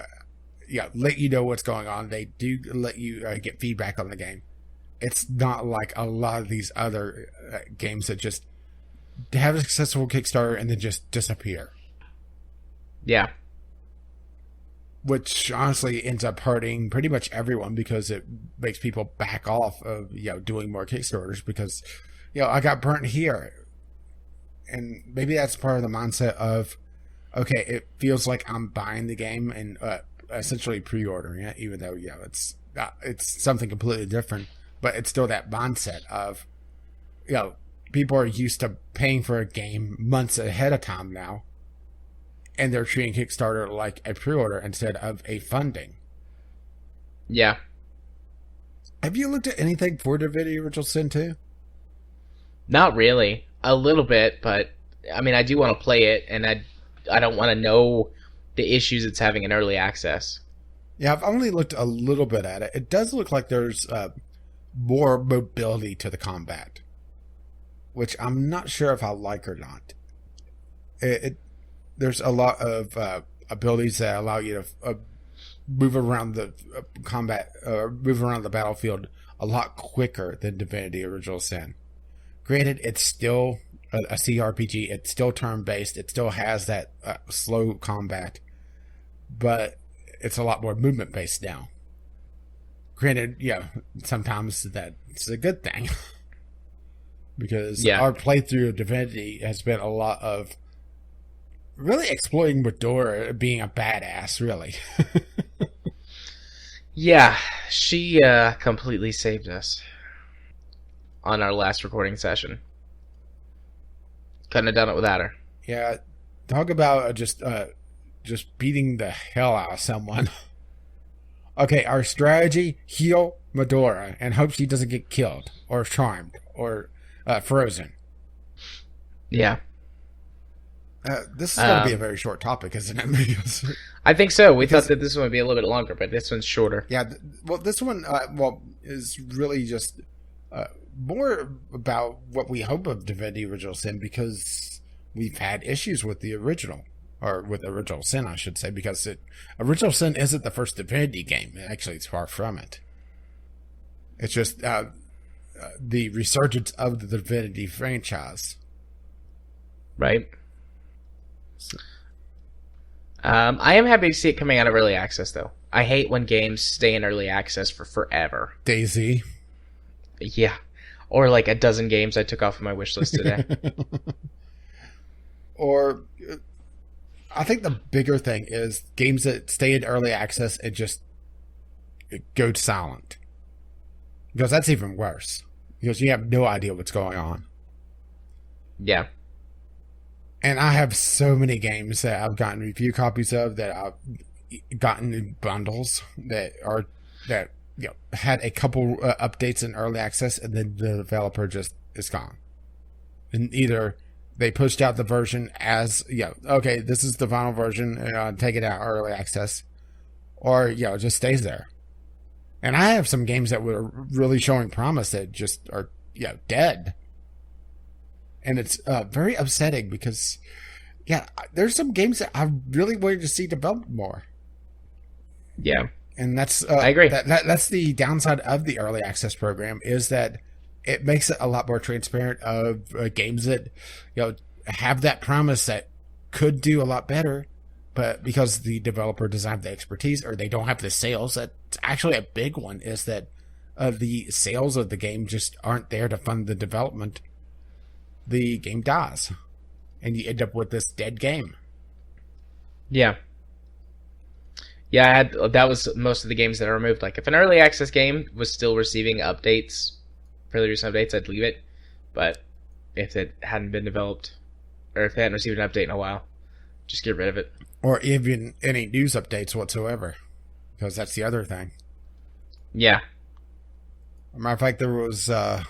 let you know what's going on. They do let you get feedback on the game. It's not like a lot of these other games that just have a successful Kickstarter and then just disappear. Yeah. Which honestly ends up hurting pretty much everyone, because it makes people back off of doing more Kickstarters, because I got burnt here. And maybe that's part of the mindset of, okay, it feels like I'm buying the game and essentially pre-ordering it, even though it's something completely different, but it's still that mindset of people are used to paying for a game months ahead of time now, and they're treating Kickstarter like a pre-order instead of a funding. Yeah. Have you looked at anything for Divinity Original Sin 2? Not really. A little bit, but I mean, I do want to play it, and I don't want to know the issues it's having in early access. Yeah, I've only looked a little bit at it. It does look like there's more mobility to the combat, which I'm not sure if I like or not. There's a lot of abilities that allow you to move around the combat, move around the battlefield a lot quicker than Divinity Original Sin. Granted, it's still a CRPG. It's still turn-based. It still has that slow combat, but it's a lot more movement-based now. Granted, sometimes that's a good thing. Because our playthrough of Divinity has been a lot of really exploiting Medora being a badass, really. Yeah, she completely saved us on our last recording session. Couldn't have done it without her. Yeah, talk about just beating the hell out of someone. Okay, our strategy: heal Medora and hope she doesn't get killed or charmed or frozen. Yeah. This is going to be a very short topic, isn't it? Because, I think so. We thought that this one would be a little bit longer, but this one's shorter. Yeah, this one is really just more about what we hope of Divinity Original Sin, because we've had issues with the original, or with Original Sin, I should say, because Original Sin isn't the first Divinity game. Actually, it's far from it. It's just the resurgence of the Divinity franchise. Right. I am happy to see it coming out of early access, though. I hate when games stay in early access for forever. DayZ. Yeah. Or like a dozen games I took off of my wish list today. Or I think the bigger thing is games that stay in early access and just go silent. Because that's even worse. Because you have no idea what's going on. Yeah. And I have so many games that I've gotten review copies of that I've gotten in bundles that had a couple updates in early access, and then the developer just is gone. And either they pushed out the version as, okay, this is the final version, take it out early access, or, it just stays there. And I have some games that were really showing promise that just are, dead. And it's very upsetting because, there's some games that I really wanted to see developed more. Yeah. And that's I agree. That's the downside of the early access program, is that it makes it a lot more transparent of games that have that promise that could do a lot better, but because the developer doesn't have the expertise or they don't have the sales, that's actually a big one, is that the sales of the game just aren't there to fund the development. The game dies, and you end up with this dead game. Yeah. Yeah, that was most of the games that I removed. Like, if an early access game was still receiving updates, fairly recent updates, I'd leave it. But if it hadn't been developed, or if they hadn't received an update in a while, just get rid of it. Or even any news updates whatsoever, because that's the other thing. Yeah. As a matter of fact, there was a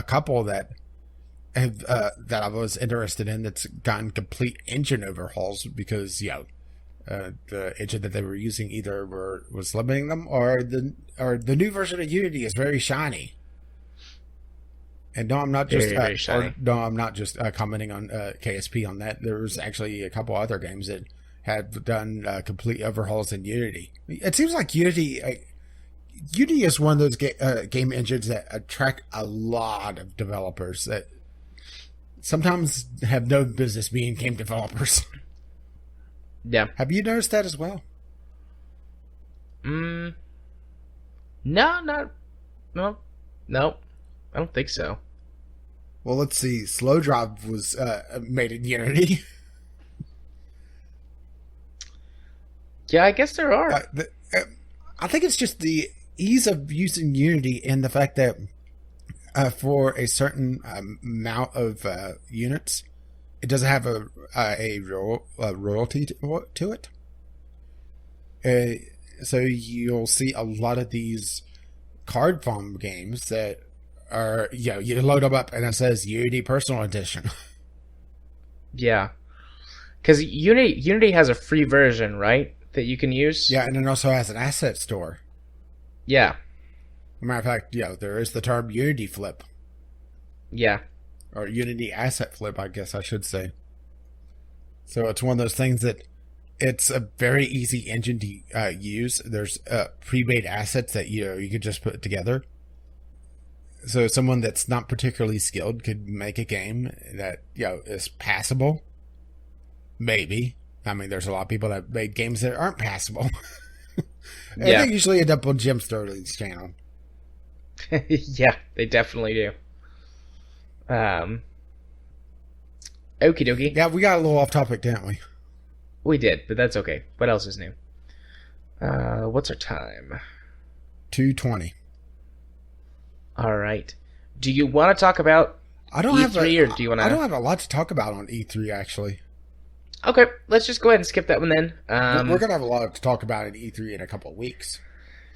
couple that I was interested in that's gotten complete engine overhauls because, the engine that they were using either was limiting them, or the new version of Unity is very shiny. And no, I'm not just very shiny. Commenting on KSP on that. There was actually a couple other games that had done complete overhauls in Unity. It seems like Unity is one of those game engines that attract a lot of developers that sometimes have no business being game developers. Yeah. Have you noticed that as well? No. I don't think so. Well, let's see. Slow Drive was made in Unity. Yeah, I guess there are. I think it's just the ease of using Unity and the fact that for a certain amount of units, it doesn't have a royalty to it. So you'll see a lot of these card farm games that are, you load them up and it says Unity Personal Edition. Yeah. Because Unity has a free version, right, that you can use? Yeah, and it also has an asset store. Yeah. As a matter of fact, there is the term Unity Flip. Yeah. Or Unity Asset Flip, I guess I should say. So it's one of those things that it's a very easy engine to use. There's pre-made assets that you could just put together. So someone that's not particularly skilled could make a game that is passable. Maybe. I mean, there's a lot of people that made games that aren't passable. And they usually end up on Jim Sterling's channel. Yeah, they definitely do. Okie dokie. Yeah, we got a little off topic, didn't we? We did, but that's okay. What else is new? What's our time? 2:20. All right. Do you want to talk about E3, or do you want to? I don't have a lot to talk about on E3, actually. Okay, let's just go ahead and skip that one then. We're going to have a lot to talk about at E3 in a couple of weeks.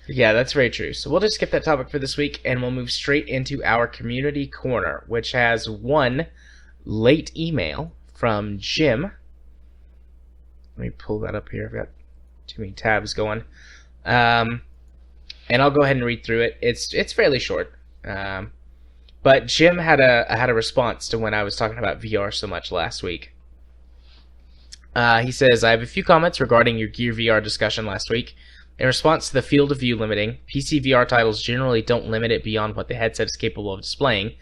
Yeah, that's very true. So we'll just skip that topic for this week, and we'll move straight into our community corner, which has one late email from Jim. Let me pull that up here. I've got too many tabs going. And I'll go ahead and read through it. It's fairly short. But Jim had a response to when I was talking about VR so much last week. He says, I have a few comments regarding your Gear VR discussion last week. In response to the field of view limiting, PC VR titles generally don't limit it beyond what the headset is capable of displaying.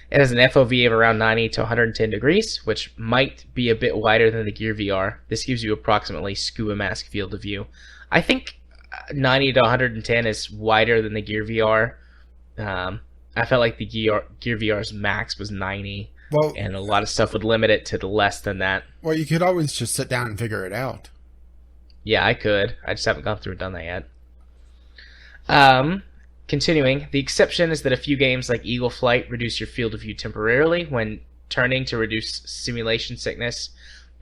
It has an FOV of around 90 to 110 degrees, which might be a bit wider than the Gear VR. This gives you approximately scuba mask field of view. I think 90 to 110 is wider than the Gear VR. I felt like the Gear VR's max was 90, and a lot of stuff would limit it to less than that. Well, you could always just sit down and figure it out. Yeah, I could. I just haven't gone through and done that yet. Continuing, the exception is that a few games like Eagle Flight reduce your field of view temporarily when turning to reduce simulation sickness.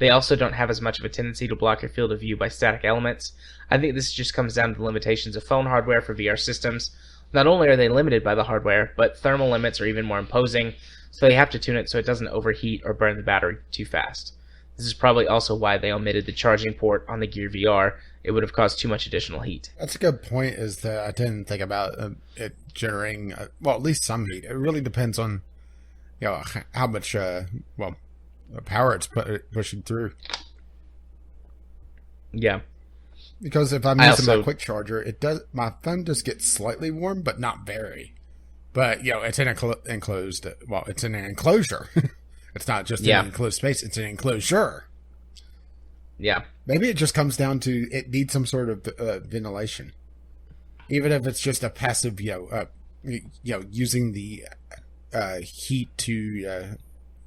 They also don't have as much of a tendency to block your field of view by static elements. I think this just comes down to the limitations of phone hardware for VR systems. Not only are they limited by the hardware, but thermal limits are even more imposing, so they have to tune it so it doesn't overheat or burn the battery too fast. This is probably also why they omitted the charging port on the Gear VR. It would have caused too much additional heat. That's a good point, is that I didn't think about it generating, well, at least some heat. It really depends on, how much, power it's pushing through. Yeah. Because if I'm using my quick charger, my phone does get slightly warm, but not very. But, it's in enclosed, it's in an enclosure. It's not just an enclosed space, it's an enclosure. Yeah. Maybe it just comes down to it needs some sort of ventilation. Even if it's just a passive, using the heat to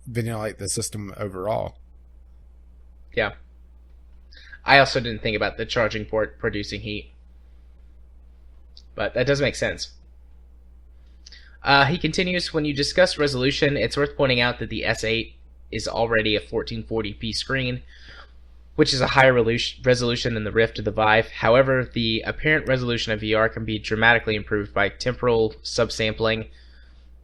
ventilate the system overall. Yeah. I also didn't think about the charging port producing heat. But that does make sense. He continues, when you discuss resolution, it's worth pointing out that the S8 is already a 1440p screen, which is a higher resolution than the Rift or the Vive. However, the apparent resolution of VR can be dramatically improved by temporal subsampling,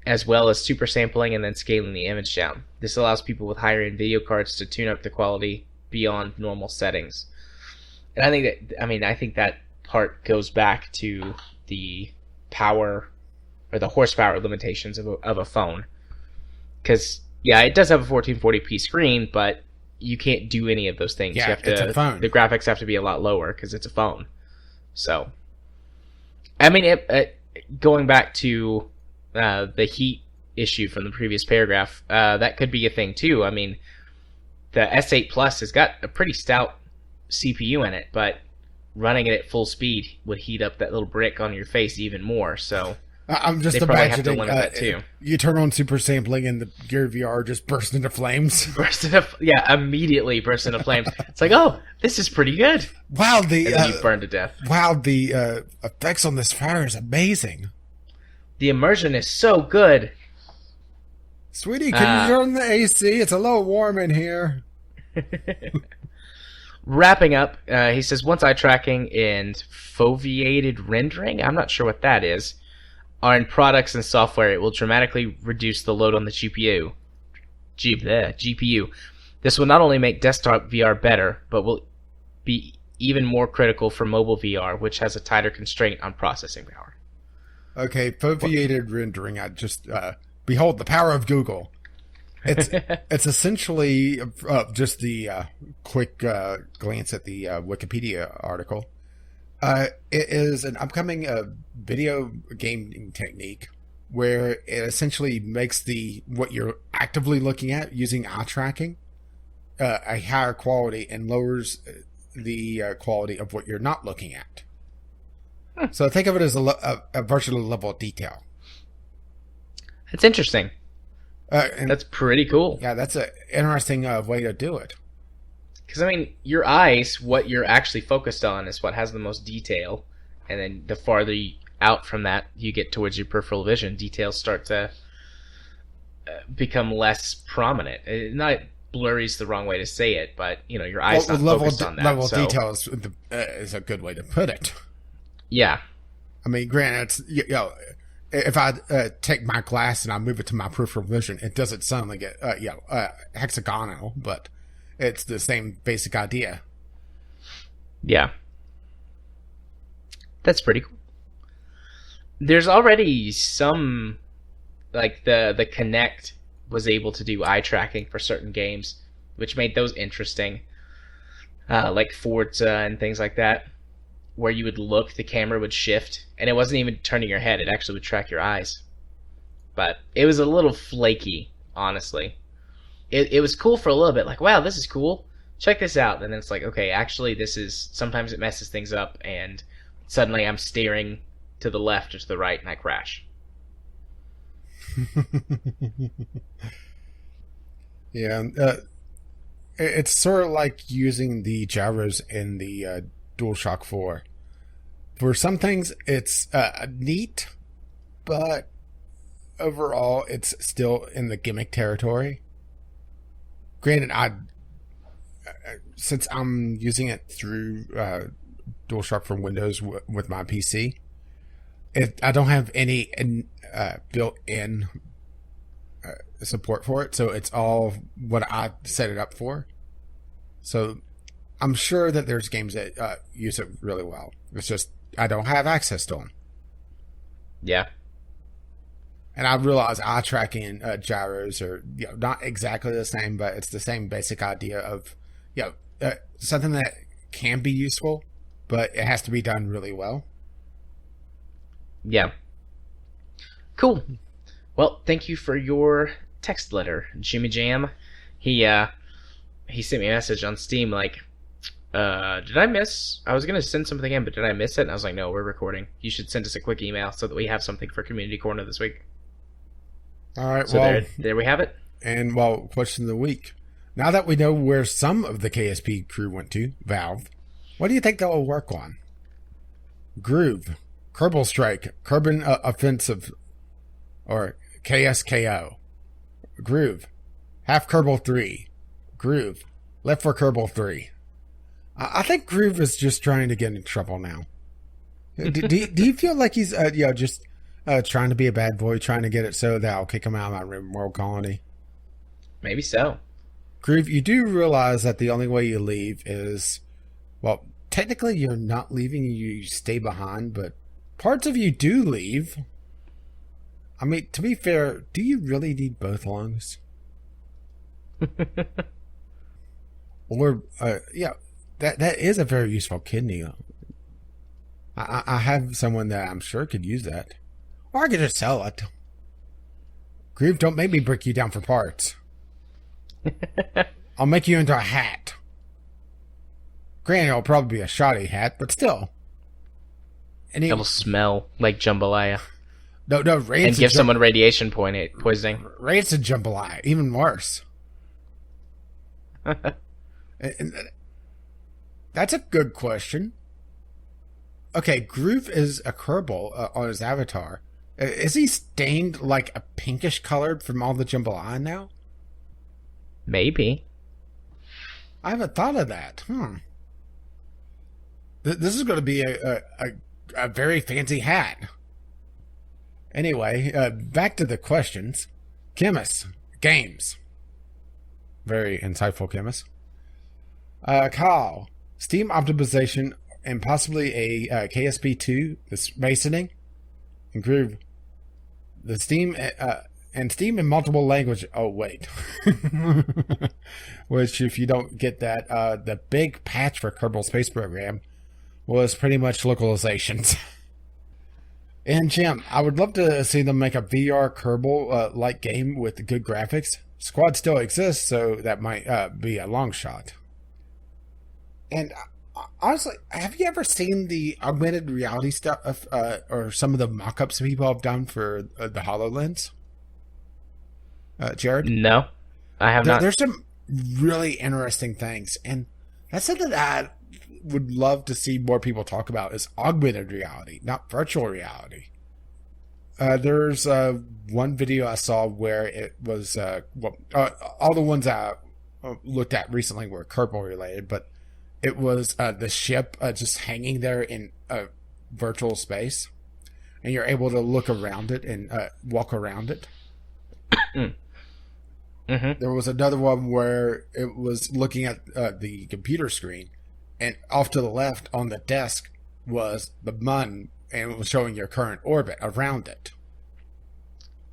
as well as super sampling and then scaling the image down. This allows people with higher-end video cards to tune up the quality beyond normal settings. And I think that part goes back to the power or the horsepower limitations of a phone. Because, it does have a 1440p screen, but you can't do any of those things. Yeah, it's a phone. The graphics have to be a lot lower because it's a phone. So, going back to the heat issue from the previous paragraph, that could be a thing too. I mean, the S8 Plus has got a pretty stout CPU in it, but running it at full speed would heat up that little brick on your face even more. So I'm just imagining that too. You turn on super sampling and the Gear VR just bursts into flames. Immediately bursts into flames. It's like, oh, this is pretty good. Wow, and then you burn to death. Wow, the effects on this fire is amazing. The immersion is so good. Sweetie, can you turn the AC? It's a little warm in here. Wrapping up, he says, once eye tracking and foveated rendering, I'm not sure what that is, are in products and software, it will dramatically reduce the load on the GPU. This will not only make desktop VR better, but will be even more critical for mobile VR, which has a tighter constraint on processing power. Okay, foveated rendering. I just behold the power of Google. It's essentially just the quick glance at the Wikipedia article. It is an upcoming video gaming technique where it essentially makes what you're actively looking at using eye tracking a higher quality and lowers the quality of what you're not looking at. So think of it as a virtual level of detail. That's interesting. That's pretty cool. Yeah, that's an interesting way to do it. Because, your eyes, what you're actually focused on is what has the most detail. And then the farther out from that you get towards your peripheral vision, details start to become less prominent. Not blurry is the wrong way to say it, but, your eyes not focused on that. Level of detail is a good way to put it. Yeah. Granted, it's, if I take my glass and I move it to my peripheral vision, it doesn't suddenly get hexagonal, but it's the same basic idea. Yeah. That's pretty cool. There's already some, like the Kinect was able to do eye tracking for certain games, which made those interesting, like Forza and things like that, where you would look, the camera would shift, and it wasn't even turning your head, it actually would track your eyes. But it was a little flaky, honestly. It was cool for a little bit, like, wow, this is cool, check this out. And then it's like, okay, actually sometimes it messes things up, and suddenly I'm staring to the left or to the right, and I crash. Yeah, it's sort of like using the gyros in the DualShock 4. For some things, it's neat, but overall, it's still in the gimmick territory. Granted, since I'm using it through DualShock for Windows with my PC, I don't have any built-in support for it, so it's all what I set it up for. So I'm sure that there's games that use it really well. It's just I don't have access to them. Yeah. And I realize eye tracking gyros are not exactly the same, but it's the same basic idea of something that can be useful, but it has to be done really well. Yeah. Cool. Well, thank you for your text letter, Jimmy Jam. He sent me a message on Steam like, did I miss? I was gonna send something in, but did I miss it? And I was like, no, we're recording. You should send us a quick email so that we have something for Community Corner this week. All right. So well, there we have it. And question of the week. Now that we know where some of the KSP crew went to, Valve, what do you think they'll work on? Groove, Kerbal Strike, Kerbin Offensive, or KSKO. Groove, Half Kerbal 3. Groove, Left for Kerbal 3. I think Groove is just trying to get in trouble now. Do you feel like he's just trying to be a bad boy, trying to get it so that I'll kick him out of my world colony? Maybe so. Groove, you do realize that the only way you leave is, well, technically you're not leaving, you stay behind, but parts of you do leave. I mean, to be fair, do you really need both lungs? Or, that is a very useful kidney. I have someone that I'm sure could use that. Or I could just sell it. Groove, don't make me break you down for parts. I'll make you into a hat. Granted, it'll probably be a shoddy hat, but still. It'll smell like jambalaya. No, and give someone radiation poisoning. Raid's a jambalaya, even worse. And that's a good question. Okay, Groove is a Kerbal on his avatar. Is he stained like a pinkish colored from all the jambalaya now? Maybe. I haven't thought of that. This is going to be a very fancy hat. Anyway, back to the questions. Chemist. Games. Very insightful chemist. Kyle. Steam optimization and possibly a KSP2, the spacening. And Groove. The Steam... and Steam in multiple language. Oh, wait. Which, if you don't get that, the big patch for Kerbal Space Program was pretty much localizations. And Jim, I would love to see them make a VR Kerbal like game with good graphics. Squad still exists, so that might be a long shot. And honestly, have you ever seen the augmented reality stuff or some of the mock-ups people have done for the HoloLens? Jared? No, I have not. There's some really interesting things, and that's something that I would love to see more people talk about is augmented reality, not virtual reality. There's one video I saw where it was, all the ones I looked at recently were Kerbal related, but it was the ship just hanging there in a virtual space, and you're able to look around it and walk around it. Mm-hmm. There was another one where it was looking at the computer screen, and off to the left on the desk was the sun, and it was showing your current orbit around it.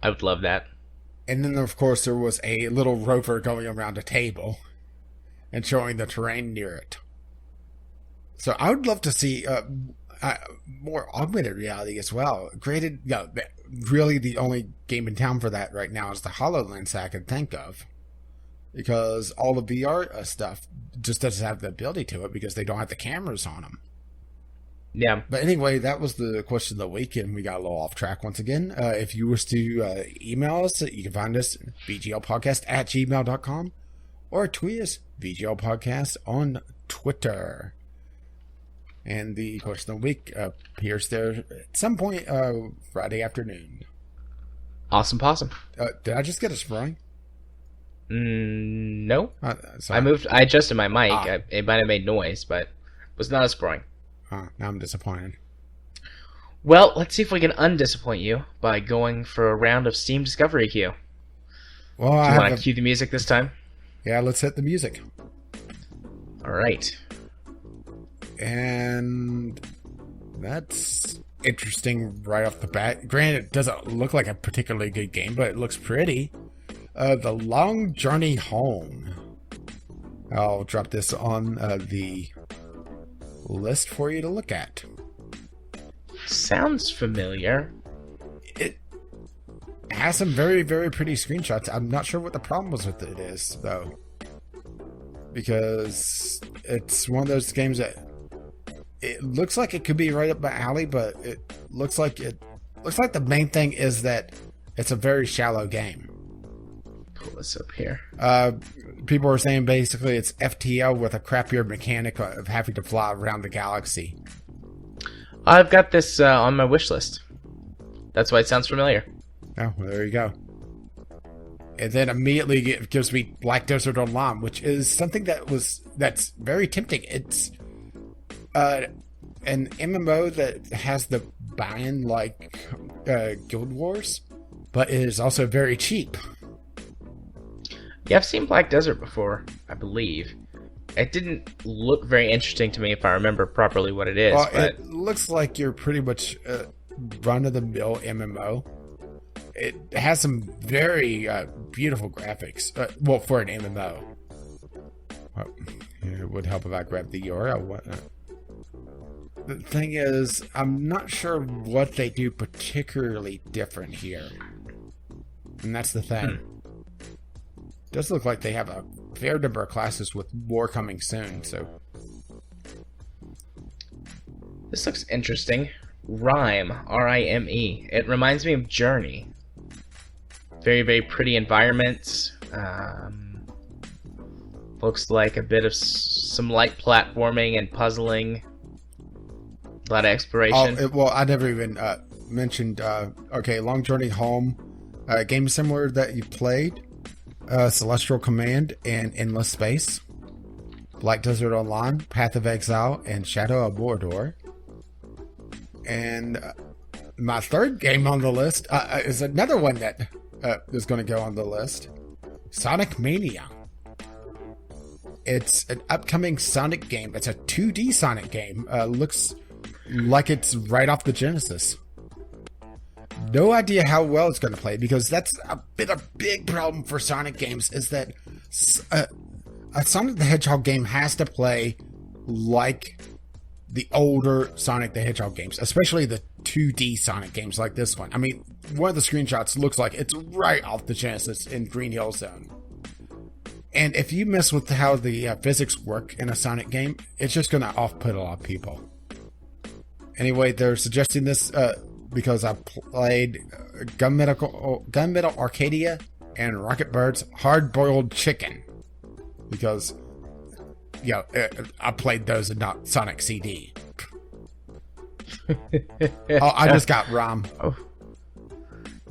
I would love that. And then, of course, there was a little rover going around a table and showing the terrain near it. So I would love to see more augmented reality as well. Granted, really the only game in town for that right now is the HoloLens I can think of. Because all the VR stuff just doesn't have the ability to it because they don't have the cameras on them. Yeah. But anyway, that was the question of the week, and we got a little off track once again. If you wish to email us, you can find us vglpodcast@gmail.com or tweet us VGL Podcast on Twitter. And the question of the week appears there at some point Friday afternoon. Awesome possum. Did I just get a spray? No. Sorry. I adjusted my mic. Ah. It might have made noise, but it was not as boring. Now I'm disappointed. Well, let's see if we can undisappoint you by going for a round of Steam Discovery Queue. Well, Do you want to cue the music this time? Yeah, let's hit the music. All right. And that's interesting right off the bat. Granted, it doesn't look like a particularly good game, but it looks pretty. The Long Journey Home. I'll drop this on the list for you to look at. Sounds familiar. It has some very, very pretty screenshots. I'm not sure what the problem was with it is, though. Because it's one of those games that it looks like it could be right up my alley, but it looks like the main thing is that it's a very shallow game. Pull this up here. People are saying basically it's FTL with a crappier mechanic of having to fly around the galaxy. I've got this on my wish list. That's why it sounds familiar. Oh, well, there you go. And then immediately it gives me Black Desert Online, which is something that's very tempting. It's an MMO that has the buy-in like Guild Wars, but it is also very cheap. Yeah, I've seen Black Desert before, I believe. It didn't look very interesting to me if I remember properly what it is. Well, but it looks like you're pretty much run-of-the-mill MMO. It has some very beautiful graphics. Well, for an MMO. Well, it would help if I grabbed the URL. The thing is, I'm not sure what they do particularly different here. And that's the thing. It does look like they have a fair number of classes with more coming soon, so... This looks interesting. Rime, R-I-M-E. It reminds me of Journey. Very, very pretty environments. Looks like a bit of some light platforming and puzzling. A lot of exploration. Well, I never even mentioned... okay, Long Journey Home. Game similar that you played. Celestial Command and Endless Space. Black Desert Online, Path of Exile, and Shadow of Mordor. And my third game on the list is another one that is going to go on the list. Sonic Mania. It's an upcoming Sonic game. It's a 2D Sonic game. Looks like it's right off the Genesis. No idea how well it's going to play, because that's been a big problem for Sonic games, is that a Sonic the Hedgehog game has to play like the older Sonic the Hedgehog games, especially the 2D Sonic games like this one. I mean, one of the screenshots looks like it's right off the Genesis in Green Hill Zone. And if you mess with how the physics work in a Sonic game, it's just going to off-put a lot of people. Anyway, they're suggesting this because I played Gunmetal Arcadia and Rocket Bird's Hard Boiled Chicken. Because, you know, I played those and not Sonic CD. I just got ROM. Oh.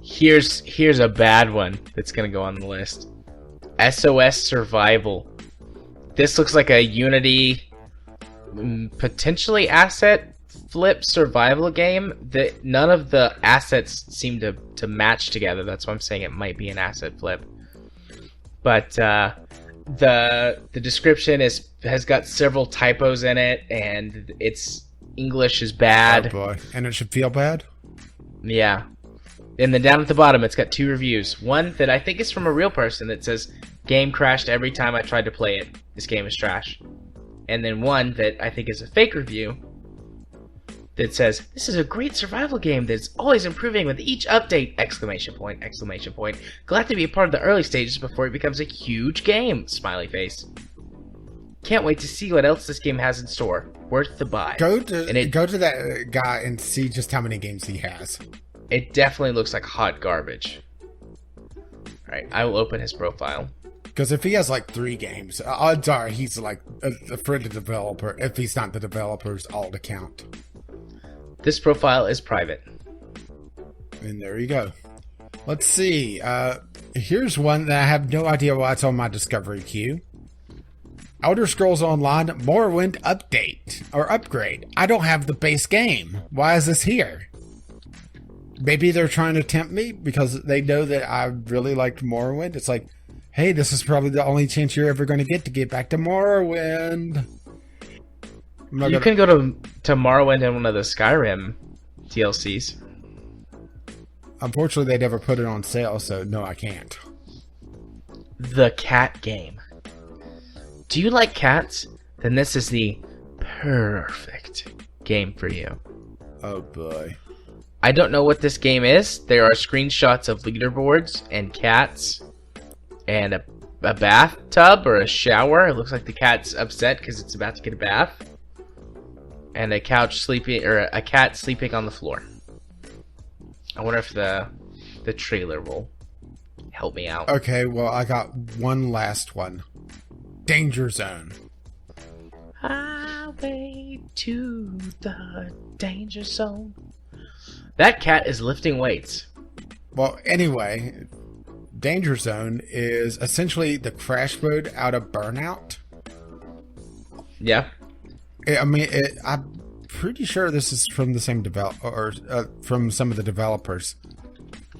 Here's a bad one that's going to go on the list. SOS Survival. This looks like a Unity, potentially asset flip survival game that none of the assets seem to match together. That's why I'm saying it might be an asset flip. But the description has got several typos in it, and its English is bad. Oh boy. And it should feel bad? Yeah. And then down at the bottom, it's got 2 reviews. One that I think is from a real person that says, "Game crashed every time I tried to play it. This game is trash." And then one that I think is a fake review that says, "This is a great survival game that's always improving with each update!" Exclamation point, exclamation point. Glad to be a part of the early stages before it becomes a huge game! Smiley face. Can't wait to see what else this game has in store. Worth the buy. Go to that guy and see just how many games he has. It definitely looks like hot garbage. Alright, I will open his profile. Because if he has like 3 games, odds are he's like a friend of the developer, if he's not the developer's alt account. This profile is private. And there you go. Let's see. Here's one that I have no idea why it's on my discovery queue. Elder Scrolls Online Morrowind update or upgrade. I don't have the base game. Why is this here? Maybe they're trying to tempt me because they know that I really liked Morrowind. It's like, hey, this is probably the only chance you're ever going to get back to Morrowind. You can go to Morrowind in one of the Skyrim DLCs. Unfortunately, they never put it on sale, so no, I can't. The cat game. Do you like cats? Then this is the perfect game for you. Oh boy. I don't know what this game is. There are screenshots of leaderboards and cats and a bathtub or a shower. It looks like the cat's upset because it's about to get a bath. And a couch sleeping, or a cat sleeping on the floor. I wonder if the trailer will help me out. Okay, well, I got one last one. Danger Zone. Highway to the danger zone. That cat is lifting weights. Well, anyway, Danger Zone is essentially the crash mode out of Burnout. Yeah. I'm pretty sure this is from the same from some of the developers.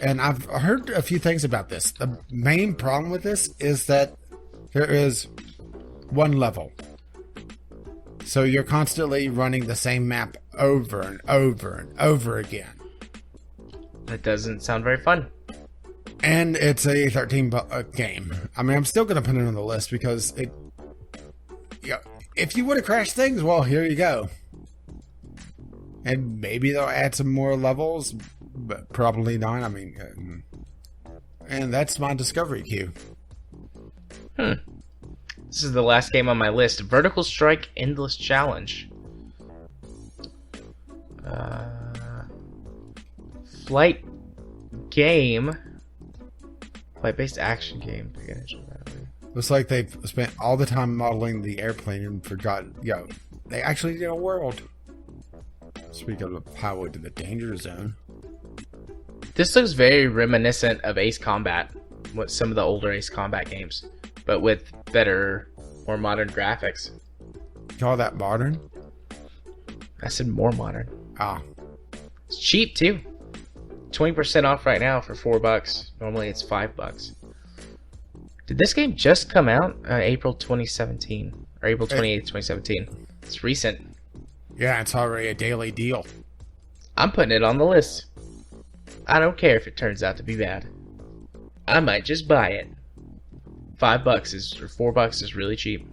And I've heard a few things about this. The main problem with this is that there is one level. So you're constantly running the same map over and over and over again. That doesn't sound very fun. And it's a 13 game. I mean, I'm still going to put it on the list because if you want to crash things, well, here you go. And maybe they'll add some more levels, but probably not. I mean, and that's my discovery queue. This is the last game on my list. Vertical Strike Endless Challenge. Flight game. Flight-based action game. Looks like they've spent all the time modeling the airplane and forgot, they actually did a world. Speaking of highway to the danger zone. This looks very reminiscent of Ace Combat. What some of the older Ace Combat games. But with better, more modern graphics. Call that modern? I said more modern. Ah. It's cheap too. 20% off right now for $4. Normally it's $5. Did this game just come out April 2017? Or April 28th, 2017? It's recent. Yeah, it's already a daily deal. I'm putting it on the list. I don't care if it turns out to be bad. I might just buy it. $5 or $4 is really cheap.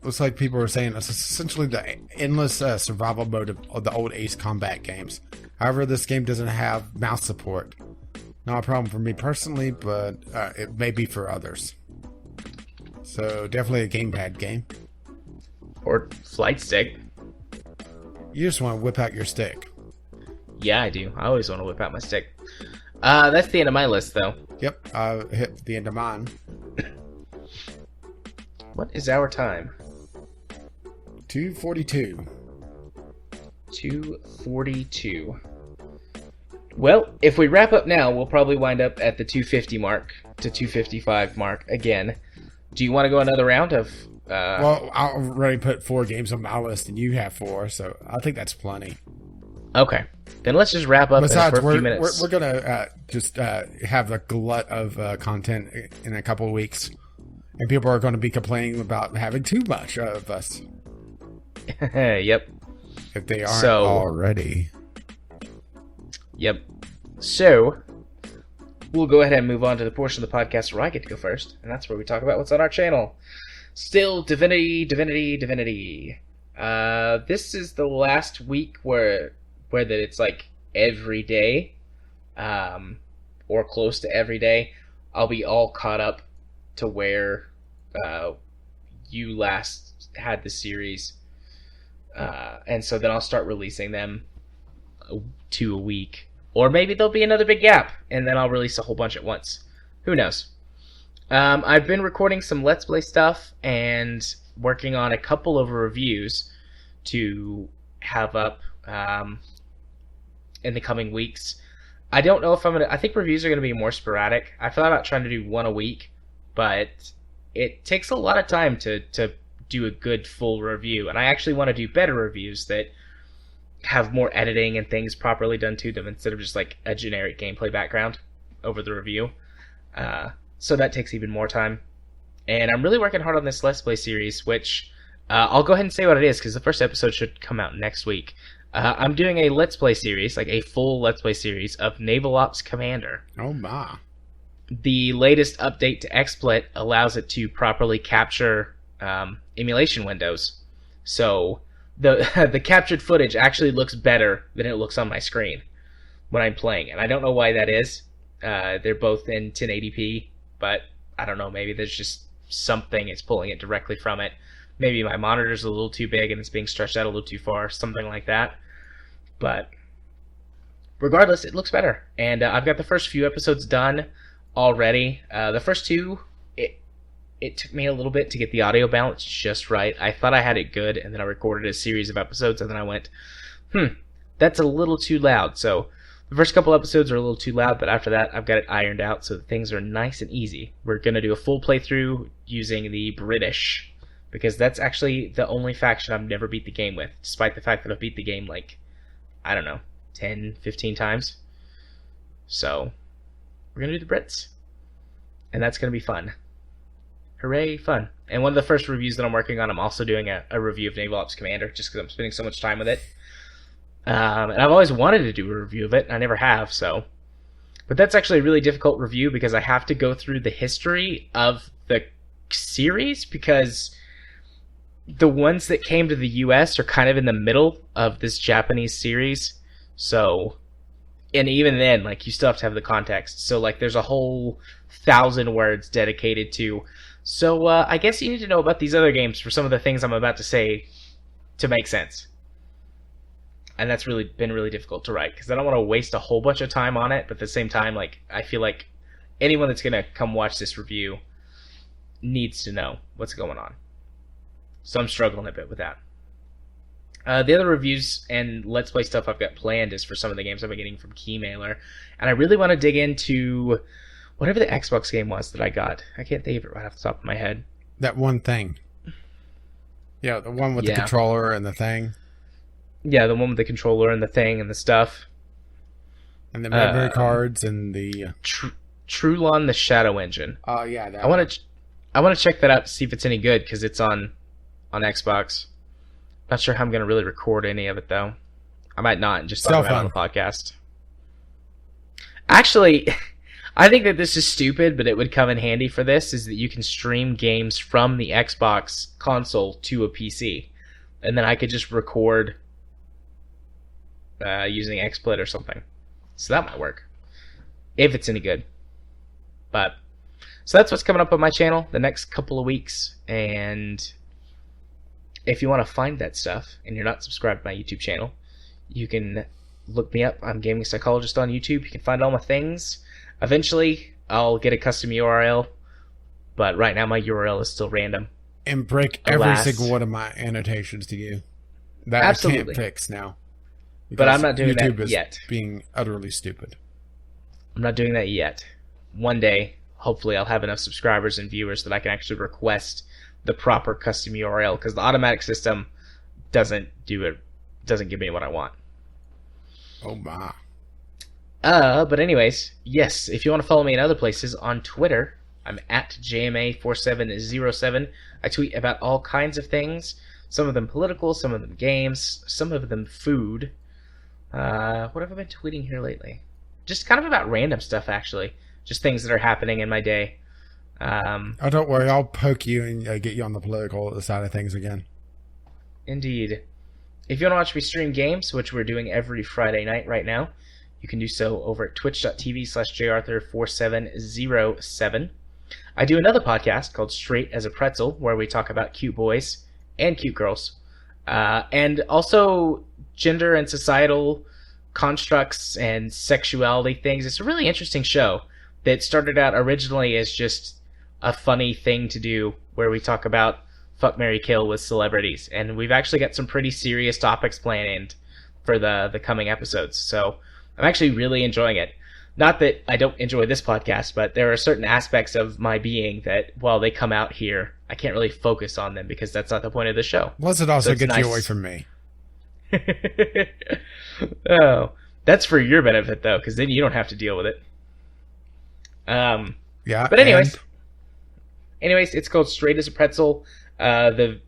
Looks like people are saying it's essentially the endless survival mode of the old Ace Combat games. However, this game doesn't have mouse support. Not a problem for me personally, but it may be for others. So definitely a gamepad game. Or flight stick. You just want to whip out your stick. Yeah, I do. I always want to whip out my stick. That's the end of my list, though. Yep, I hit the end of mine. What is our time? 2:42. 2:42. Well, if we wrap up now, we'll probably wind up at the 250 mark to 255 mark again. Do you want to go another round of... Well, I already put 4 games on my list, and you have 4, so I think that's plenty. Okay. Then let's just wrap up Besides, for a few minutes. We're going to just have a glut of content in a couple of weeks. And people are going to be complaining about having too much of us. Yep. If they aren't already. Yep. So, we'll go ahead and move on to the portion of the podcast where I get to go first. And that's where we talk about what's on our channel. Still, Divinity. This is the last week where that it's like every day, or close to every day, I'll be all caught up to where you last had the series. And so then I'll start releasing them to a week. Or maybe there'll be another big gap, and then I'll release a whole bunch at once. Who knows? I've been recording some Let's Play stuff and working on a couple of reviews to have up in the coming weeks. I don't know if I'm gonna. I think reviews are gonna be more sporadic. I thought about trying to do one a week, but it takes a lot of time to do a good full review, and I actually want to do better reviews that have more editing and things properly done to them instead of just like a generic gameplay background over the review. So that takes even more time. And I'm really working hard on this Let's Play series, which I'll go ahead and say what it is because the first episode should come out next week. I'm doing a Let's Play series, like a full Let's Play series of Naval Ops Commander. Oh my. The latest update to XSplit allows it to properly capture emulation windows. So the captured footage actually looks better than it looks on my screen when I'm playing. And I don't know why that is. They're both in 1080p, but I don't know, maybe there's just something it's pulling it directly from it. Maybe my monitor's a little too big and it's being stretched out a little too far, something like that. But regardless, it looks better. And I've got the first few episodes done already. The first two, it took me a little bit to get the audio balance just right. I thought I had it good, and then I recorded a series of episodes, and then I went, that's a little too loud. So the first couple episodes are a little too loud, but after that, I've got it ironed out, so things are nice and easy. We're going to do a full playthrough using the British, because that's actually the only faction I've never beat the game with, despite the fact that I've beat the game, like, I don't know, 10, 15 times. So we're going to do the Brits, and that's going to be fun. Hooray, fun. And one of the first reviews that I'm working on, I'm also doing a review of Naval Ops Commander, just because I'm spending so much time with it. And I've always wanted to do a review of it, and I never have, so. But that's actually a really difficult review, because I have to go through the history of the series, because the ones that came to the US are kind of in the middle of this Japanese series, so. And even then, like, you still have to have the context. So, like, there's a whole 1,000 words dedicated to. So, I guess you need to know about these other games for some of the things I'm about to say to make sense. And that's really been really difficult to write, because I don't want to waste a whole bunch of time on it, but at the same time, like, I feel like anyone that's going to come watch this review needs to know what's going on. So I'm struggling a bit with that. The other reviews and Let's Play stuff I've got planned is for some of the games I've been getting from Keymailer. And I really want to dig into whatever the Xbox game was that I got. I can't think of it right off the top of my head. That one thing. Yeah, the one with the controller and the thing. Yeah, the one with the controller and the thing and the stuff. And the memory cards and the... Trulon the Shadow Engine. Oh, yeah. That I want to check that out to see if it's any good, because it's on Xbox. Not sure how I'm going to really record any of it, though. I might not and just talk about it on the podcast. Actually, I think that this is stupid, but it would come in handy for this, is that you can stream games from the Xbox console to a PC. And then I could just record using XSplit or something. So that might work. If it's any good. But, so that's what's coming up on my channel the next couple of weeks. And if you want to find that stuff and you're not subscribed to my YouTube channel, you can look me up. I'm Gaming Psychologist on YouTube. You can find all my things. Eventually, I'll get a custom URL, but right now my URL is still random. And break every single one of my annotations to you. That absolutely. I can't fix now. But I'm not doing YouTube that yet. Being utterly stupid. I'm not doing that yet. One day, hopefully, I'll have enough subscribers and viewers that I can actually request the proper custom URL, because the automatic system doesn't give me what I want. Oh my. But anyways, yes, if you want to follow me in other places, on Twitter, I'm at JMA4707. I tweet about all kinds of things, some of them political, some of them games, some of them food. What have I been tweeting here lately? Just kind of about random stuff, actually. Just things that are happening in my day. Oh, don't worry, I'll poke you and get you on the political side of things again. Indeed. If you want to watch me stream games, which we're doing every Friday night right now, you can do so over at twitch.tv/jarthur4707. I do another podcast called Straight as a Pretzel, where we talk about cute boys and cute girls. And also gender and societal constructs and sexuality things. It's a really interesting show that started out originally as just a funny thing to do, where we talk about fuck, marry, kill with celebrities. And we've actually got some pretty serious topics planned for the coming episodes. So I'm actually really enjoying it. Not that I don't enjoy this podcast, but there are certain aspects of my being that, while they come out here, I can't really focus on them because that's not the point of the show. Plus, it also So it's gets you nice. away from me. Oh, that's for your benefit though, because then you don't have to deal with it. Yeah. But anyways, it's called Straight as a Pretzel. The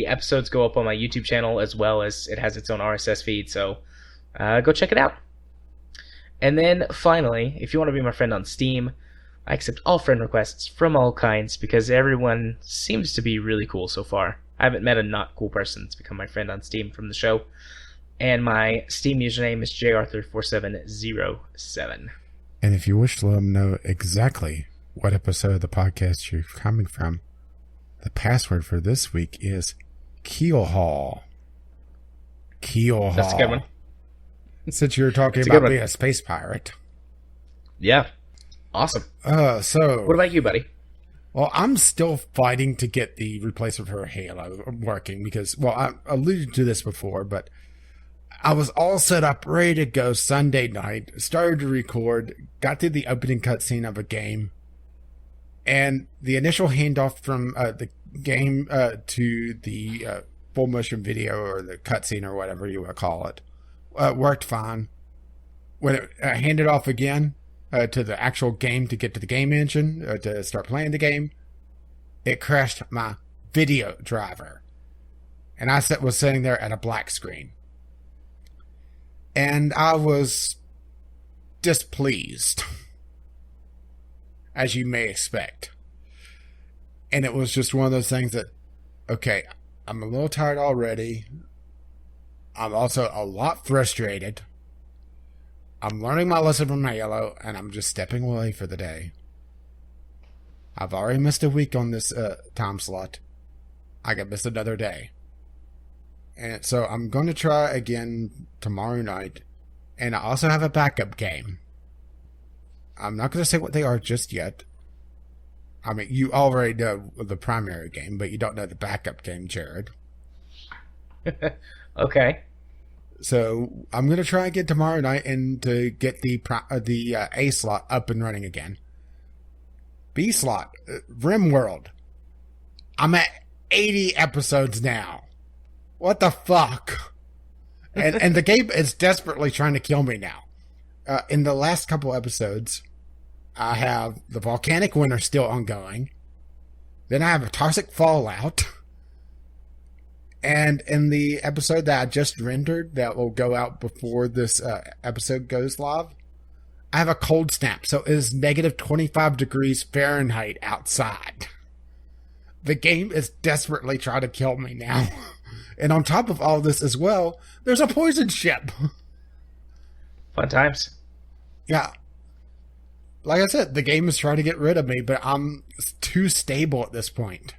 episodes go up on my YouTube channel as well as it has its own RSS feed, so go check it out. And then finally, if you want to be my friend on Steam, I accept all friend requests from all kinds because everyone seems to be really cool so far. I haven't met a not cool person that's become my friend on Steam from the show. And my Steam username is jarthur4707. And if you wish to let them know exactly what episode of the podcast you're coming from, the password for this week is Keelhaul. Keelhaul. That's a good one. Since you were talking That's a good about one. being a space pirate. Yeah. Awesome. So What about you, buddy? Well, I'm still fighting to get the replacement for Halo working because, well, I alluded to this before, but I was all set up, ready to go Sunday night, started to record, got to the opening cutscene of a game, and the initial handoff from the game to the full motion video or the cutscene or whatever you want to call it worked fine. When it handed off again, to the actual game to get to the game engine, to start playing the game, it crashed my video driver. And I was sitting there at a black screen. And I was displeased, as you may expect. And it was just one of those things that, okay, I'm a little tired already. I'm also a lot frustrated. I'm learning my lesson from Halo, and I'm just stepping away for the day. I've already missed a week on this time slot. I could miss another day. And so I'm going to try again tomorrow night. And I also have a backup game. I'm not going to say what they are just yet. I mean, you already know the primary game, but you don't know the backup game, Jared. Okay. So I'm going to try again tomorrow night and to get the A slot up and running again. B slot, RimWorld. I'm at 80 episodes now. What the fuck? And the game is desperately trying to kill me now. In the last couple episodes, I have the volcanic winter still ongoing. Then I have a toxic fallout. And in the episode that I just rendered, that will go out before this episode goes live, I have a cold snap. So it is negative 25 degrees Fahrenheit outside. The game is desperately trying to kill me now. And on top of all this as well, there's a poison ship. Fun times. Yeah. Like I said, the game is trying to get rid of me, but I'm too stable at this point.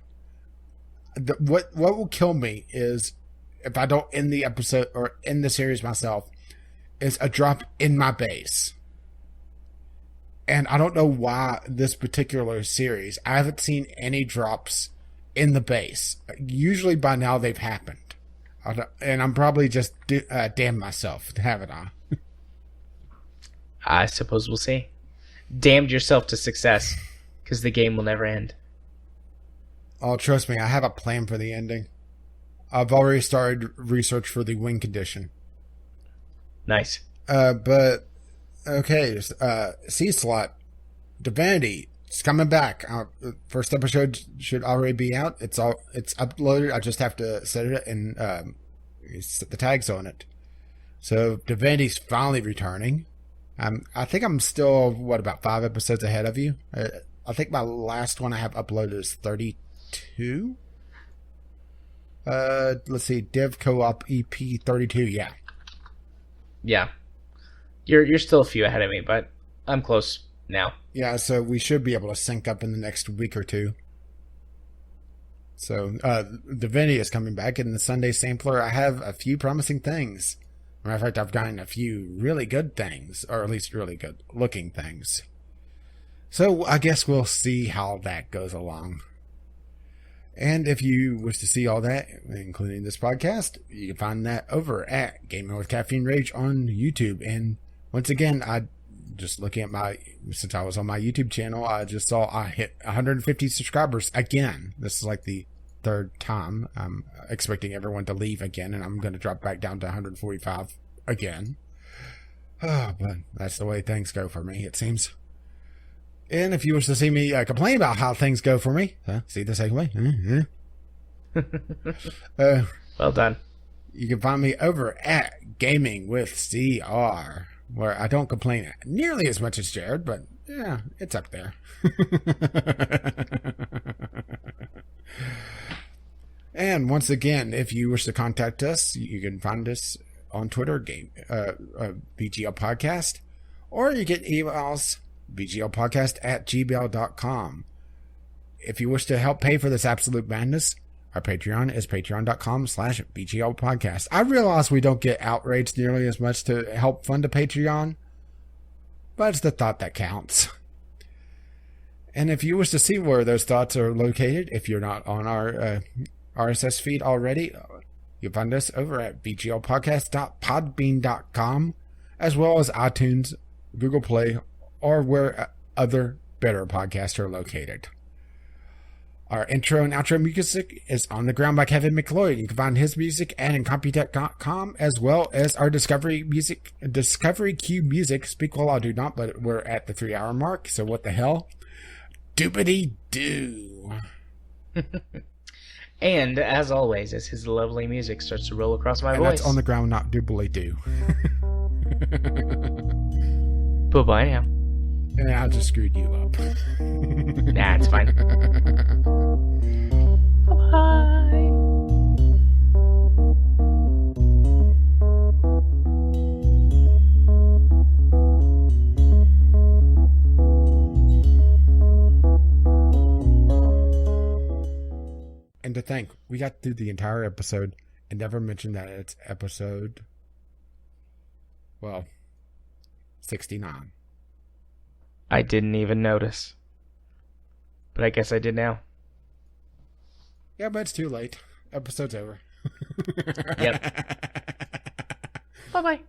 What will kill me is, if I don't end the episode or end the series myself, is a drop in my base. And I don't know why this particular series, I haven't seen any drops in the base. Usually by now they've happened. And I'm probably just damned myself, haven't I? I suppose we'll see. Damned yourself to success, because the game will never end. Oh, trust me, I have a plan for the ending. I've already started research for the win condition. Nice. But okay, C slot, Divinity, it's coming back. First episode should already be out. It's uploaded. I just have to set it and set the tags on it. So Divinity's finally returning. I think I'm still about 5 episodes ahead of you. I think my last one I have uploaded is 32. Let's see, Dev Co-op EP 32. Yeah. Yeah. You're still a few ahead of me, but I'm close now. Yeah, so we should be able to sync up in the next week or two. So, Divinity is coming back in the Sunday sampler. I have a few promising things. Matter of fact, I've gotten a few really good things, or at least really good looking things. So, I guess we'll see how that goes along. And if you wish to see all that, including this podcast, you can find that over at Gaming with Caffeine Rage on YouTube. And once again, I just looking at since I was on my YouTube channel, I just saw I hit 150 subscribers again. This is like the third time. I'm expecting everyone to leave again, and I'm going to drop back down to 145 again. But that's the way things go for me, it seems. And if you wish to see me complain about how things go for me, see the segue? Well done. You can find me over at Gaming with CR, where I don't complain nearly as much as Jared, but yeah, it's up there. And once again, if you wish to contact us, you can find us on Twitter, VGL Podcast, or you get emails, vglpodcast@gmail.com. If you wish to help pay for this absolute madness, our Patreon is patreon.com/VGL Podcast. I realize we don't get outraged nearly as much to help fund a Patreon, but it's the thought that counts. And if you wish to see where those thoughts are located, if you're not on our RSS feed already, you'll find us over at vglpodcast.podbean.com, as well as iTunes, Google Play, or where other better podcasts are located. Our intro and outro music is On the Ground by Kevin McLeod. You can find his music at incompetech.com, as well as our Discovery Q music. Speak while I do not, but we're at the 3-hour mark, so what the hell? Doobity doo. And as always, as his lovely music starts to roll across my and voice. That's On the Ground, not doobly doo. Bye-bye now. And I just screwed you up. Nah, it's fine. Bye-bye. And to think, we got through the entire episode and never mentioned that it's episode, 69. I didn't even notice. But I guess I did now. Yeah, but it's too late. Episode's over. Yep. Bye-bye.